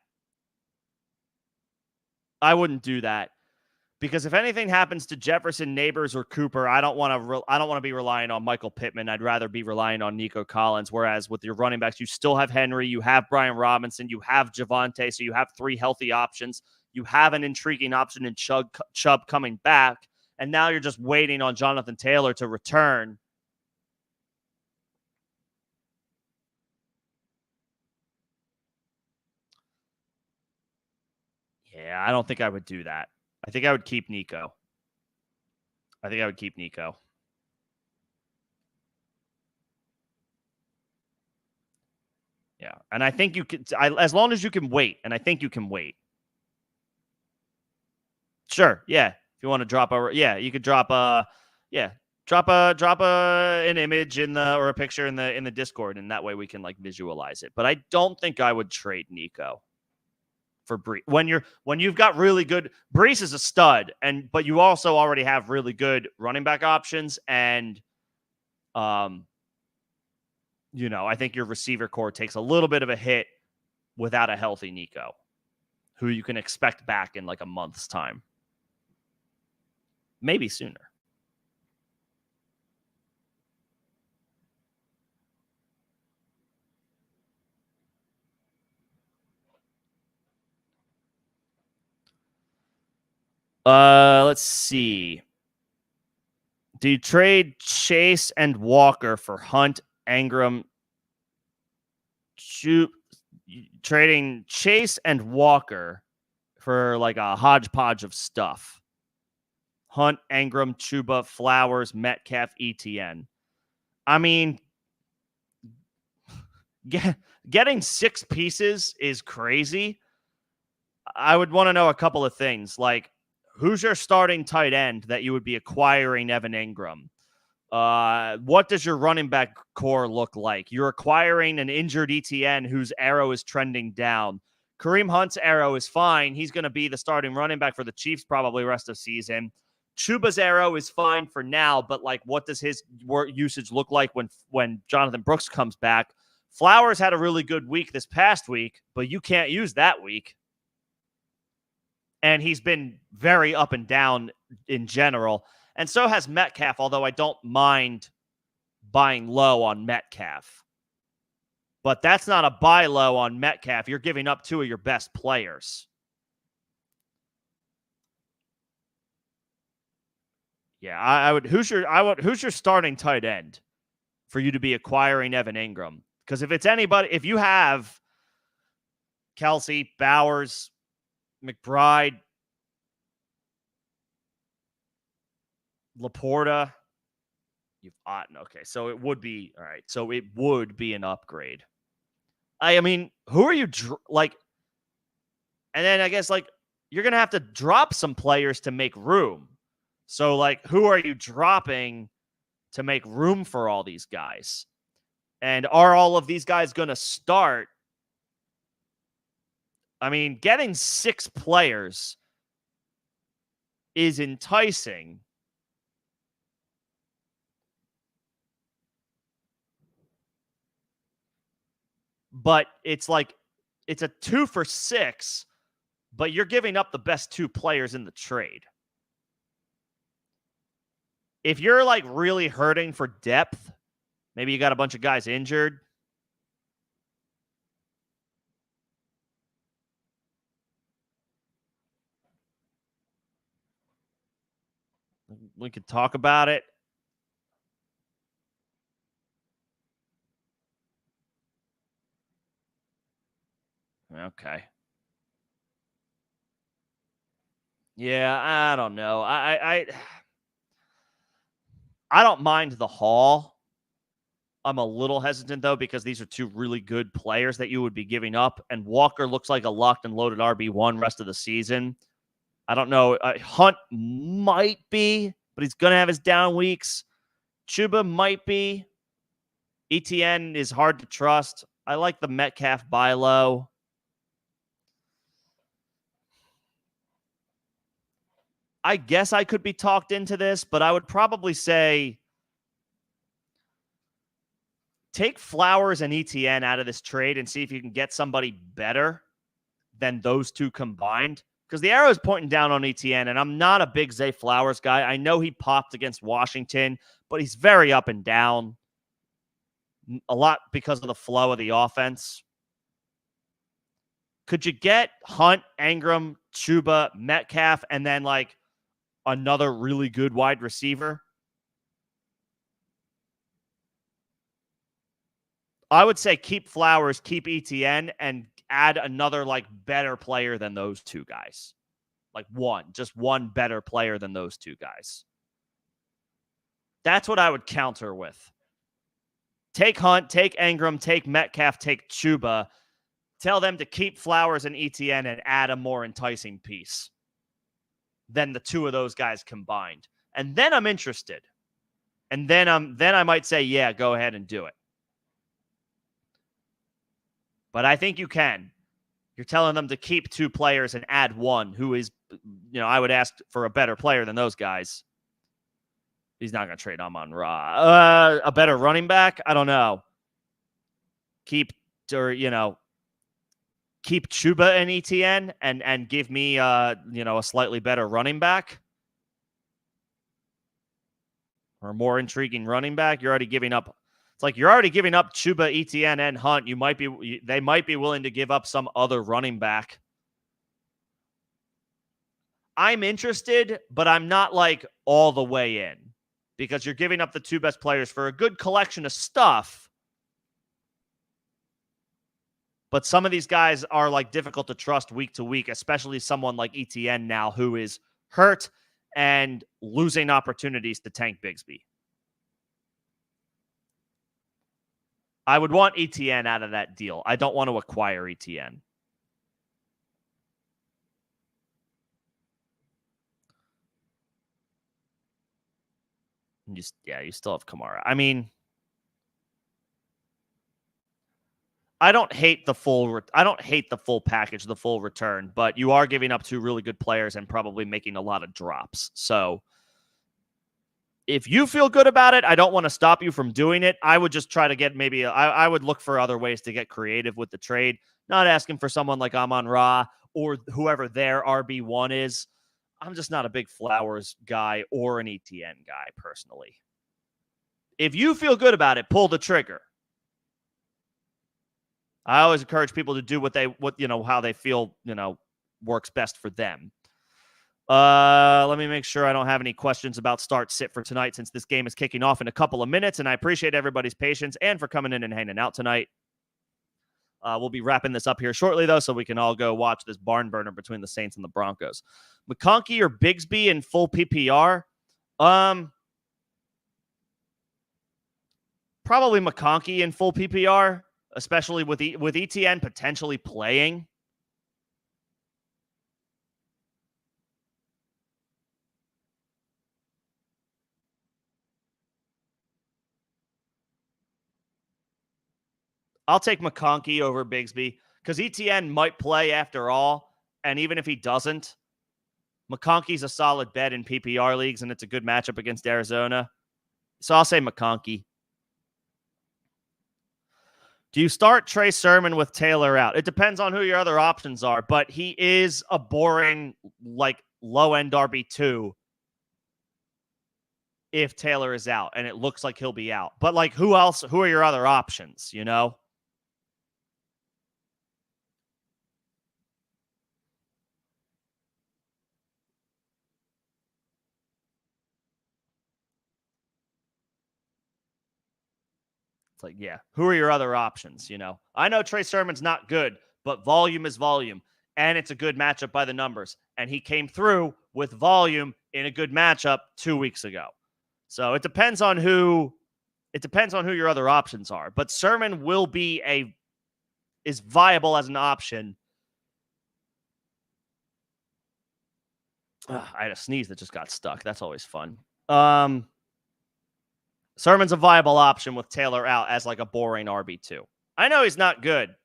Because if anything happens to Jefferson, Neighbors, or Cooper, I don't want to be relying on Michael Pittman. I'd rather be relying on Nico Collins. Whereas with your running backs, you still have Henry, you have Brian Robinson, you have Javonte, so you have 3 healthy options. You have an intriguing option in Chubb coming back, and now you're just waiting on Jonathan Taylor to return. Yeah, I don't think I would do that. I think I would keep Nico. Yeah, and I think you could, as long as you can wait, and I think you can wait. Sure, yeah. If you want to drop you could drop an image or a picture in the Discord, and that way we can visualize it. But I don't think I would trade Nico for Brees. When you've got really good, Brees is a stud, but you also already have really good running back options, and I think your receiver core takes a little bit of a hit without a healthy Nico, who you can expect back in like a month's time. Maybe sooner. Let's see. Do you trade Chase and Walker for Hunt, Engram, trading Chase and Walker for like a hodgepodge of stuff? Hunt, Engram, Chuba, Flowers, Metcalf, ETN. I mean, getting 6 pieces is crazy. I would want to know a couple of things, like who's your starting tight end that you would be acquiring Evan Engram? What does your running back core look like? You're acquiring an injured ETN whose arrow is trending down. Kareem Hunt's arrow is fine. He's going to be the starting running back for the Chiefs probably rest of season. Chuba's arrow is fine for now, but like, what does his usage look like when Jonathan Brooks comes back? Flowers had a really good week this past week, but you can't use that week. And he's been very up and down in general. And so has Metcalf, although I don't mind buying low on Metcalf. But that's not a buy low on Metcalf. You're giving up 2 of your best players. Yeah, I would. Who's your starting tight end for you to be acquiring Evan Engram? Because if it's anybody, if you have Kelsey, Bowers, McBride, Laporta, you've Otten. Okay, so it would be all right. So it would be an upgrade. I mean, who are you like? And then I guess like you're gonna have to drop some players to make room. So like, who are you dropping to make room for all these guys? And are all of these guys gonna start? I mean, getting 6 players is enticing. But it's like, it's a 2 for 6, but you're giving up the best 2 players in the trade. If you're like really hurting for depth, maybe you got a bunch of guys injured. We could talk about it. Okay. Yeah, I don't know. I don't mind the haul. I'm a little hesitant, though, because these are 2 really good players that you would be giving up. And Walker looks like a locked and loaded RB1 rest of the season. I don't know. Hunt might be, but he's going to have his down weeks. Chuba might be. ETN is hard to trust. I like the Metcalf buy low. I guess I could be talked into this, but I would probably say take Flowers and ETN out of this trade and see if you can get somebody better than those 2 combined. Because the arrow is pointing down on ETN, and I'm not a big Zay Flowers guy. I know he popped against Washington, but he's very up and down. A lot because of the flow of the offense. Could you get Hunt, Engram, Chuba, Metcalf, and then like another really good wide receiver? I would say keep Flowers, keep ETN, and add another like better player than those 2 guys. Like just one better player than those 2 guys. That's what I would counter with. Take Hunt, take Engram, take Metcalf, take Chuba. Tell them to keep Flowers and ETN and add a more enticing piece than the 2 of those guys combined. And then I'm interested. And then I might say, yeah, go ahead and do it. But I think you can. You're telling them to keep 2 players and add one who is, I would ask for a better player than those guys. He's not going to trade Amon-Ra. A better running back? I don't know. keep keep Chuba and ETN and give me a slightly better running back or a more intriguing running back. You're already giving up. It's like you're already giving up Chuba, ETN, and Hunt. They might be willing to give up some other running back. I'm interested, but I'm not like all the way in because you're giving up the two best players for a good collection of stuff. But some of these guys are like difficult to trust week to week, especially someone like ETN now who is hurt and losing opportunities to Tank Bigsby. I would want ETN out of that deal. I don't want to acquire ETN. You still have Kamara. I mean, I don't hate the full package, the full return, but you are giving up two really good players and probably making a lot of drops. So if you feel good about it, I don't want to stop you from doing it. I would just try to get I would look for other ways to get creative with the trade, not asking for someone like Amon-Ra or whoever their RB1 is. I'm just not a big Flowers guy or an ETN guy personally. If you feel good about it, pull the trigger. I always encourage people to do how they feel, works best for them. Let me make sure I don't have any questions about start sit for tonight since this game is kicking off in a couple of minutes, and I appreciate everybody's patience and for coming in and hanging out tonight. We'll be wrapping this up here shortly, though, so we can all go watch this barn burner between the Saints and the Broncos. McConkey or Bigsby in full PPR? Probably McConkey in full PPR, especially with ETN potentially playing. I'll take McConkey over Bigsby because ETN might play after all, and even if he doesn't, McConkey's a solid bet in PPR leagues, and it's a good matchup against Arizona. So I'll say McConkey. Do you start Trey Sermon with Taylor out? It depends on who your other options are, but he is a boring, low-end RB2 if Taylor is out, and it looks like he'll be out. But, who else? Who are your other options, who are your other options, I know Trey Sermon's not good, but volume is volume, and it's a good matchup by the numbers. And he came through with volume in a good matchup 2 weeks ago. So it depends on who your other options are. But Sermon is viable as an option. I had a sneeze that just got stuck. That's always fun. Sermon's a viable option with Taylor out as a boring RB2. I know he's not good,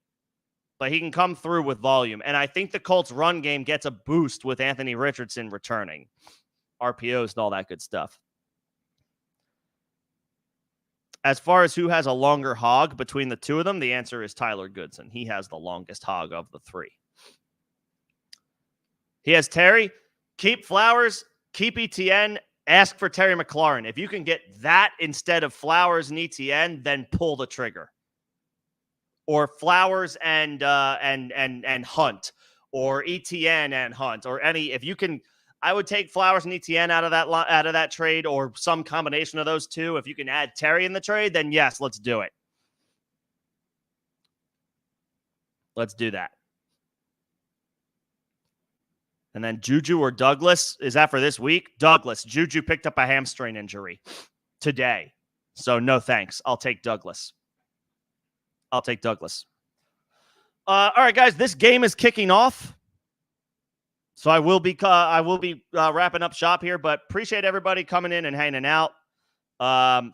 but he can come through with volume. And I think the Colts run game gets a boost with Anthony Richardson returning. RPOs and all that good stuff. As far as who has a longer hog between the two of them, the answer is Tyler Goodson. He has the longest hog of the three. He has Terry. Keep Flowers. Keep ETN. Ask for Terry McLaurin. If you can get that instead of Flowers and ETN, then pull the trigger. Or Flowers and Hunt, or ETN and Hunt, or any. If you can, I would take Flowers and ETN out of that trade, or some combination of those two. If you can add Terry in the trade, then yes, let's do it. Let's do that. And then Juju or Douglas, is that for this week? Douglas. Juju picked up a hamstring injury today. So no thanks. I'll take Douglas. All right, guys, this game is kicking off. So I will be wrapping up shop here, but appreciate everybody coming in and hanging out.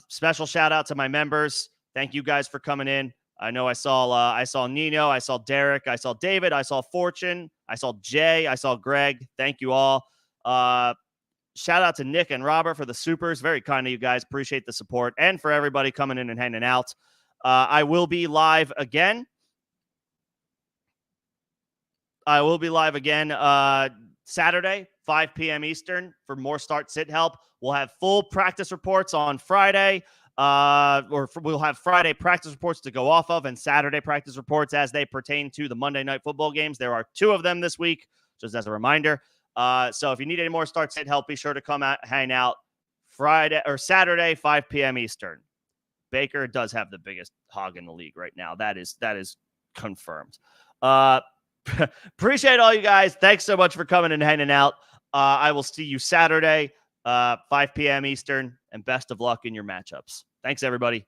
Special shout out to my members. Thank you guys for coming in. I know I saw Nino, I saw Derek, I saw David, I saw Fortune, I saw Jay, I saw Greg. Thank you all. Shout out to Nick and Robert for the supers. Very kind of you guys. Appreciate the support. And for everybody coming in and hanging out. I will be live again. Saturday, 5 p.m. Eastern for more start sit help. We'll have full practice reports on Friday, we'll have Friday practice reports to go off of and Saturday practice reports as they pertain to the Monday Night Football games. There are 2 of them this week, just as a reminder. So if you need any more start sit help, be sure to come out, hang out Friday or Saturday, 5 p.m. Eastern. Baker does have the biggest hog in the league right now. That is confirmed. Appreciate all you guys. Thanks so much for coming and hanging out. I will see you Saturday, 5 p.m. Eastern, and best of luck in your matchups. Thanks, everybody.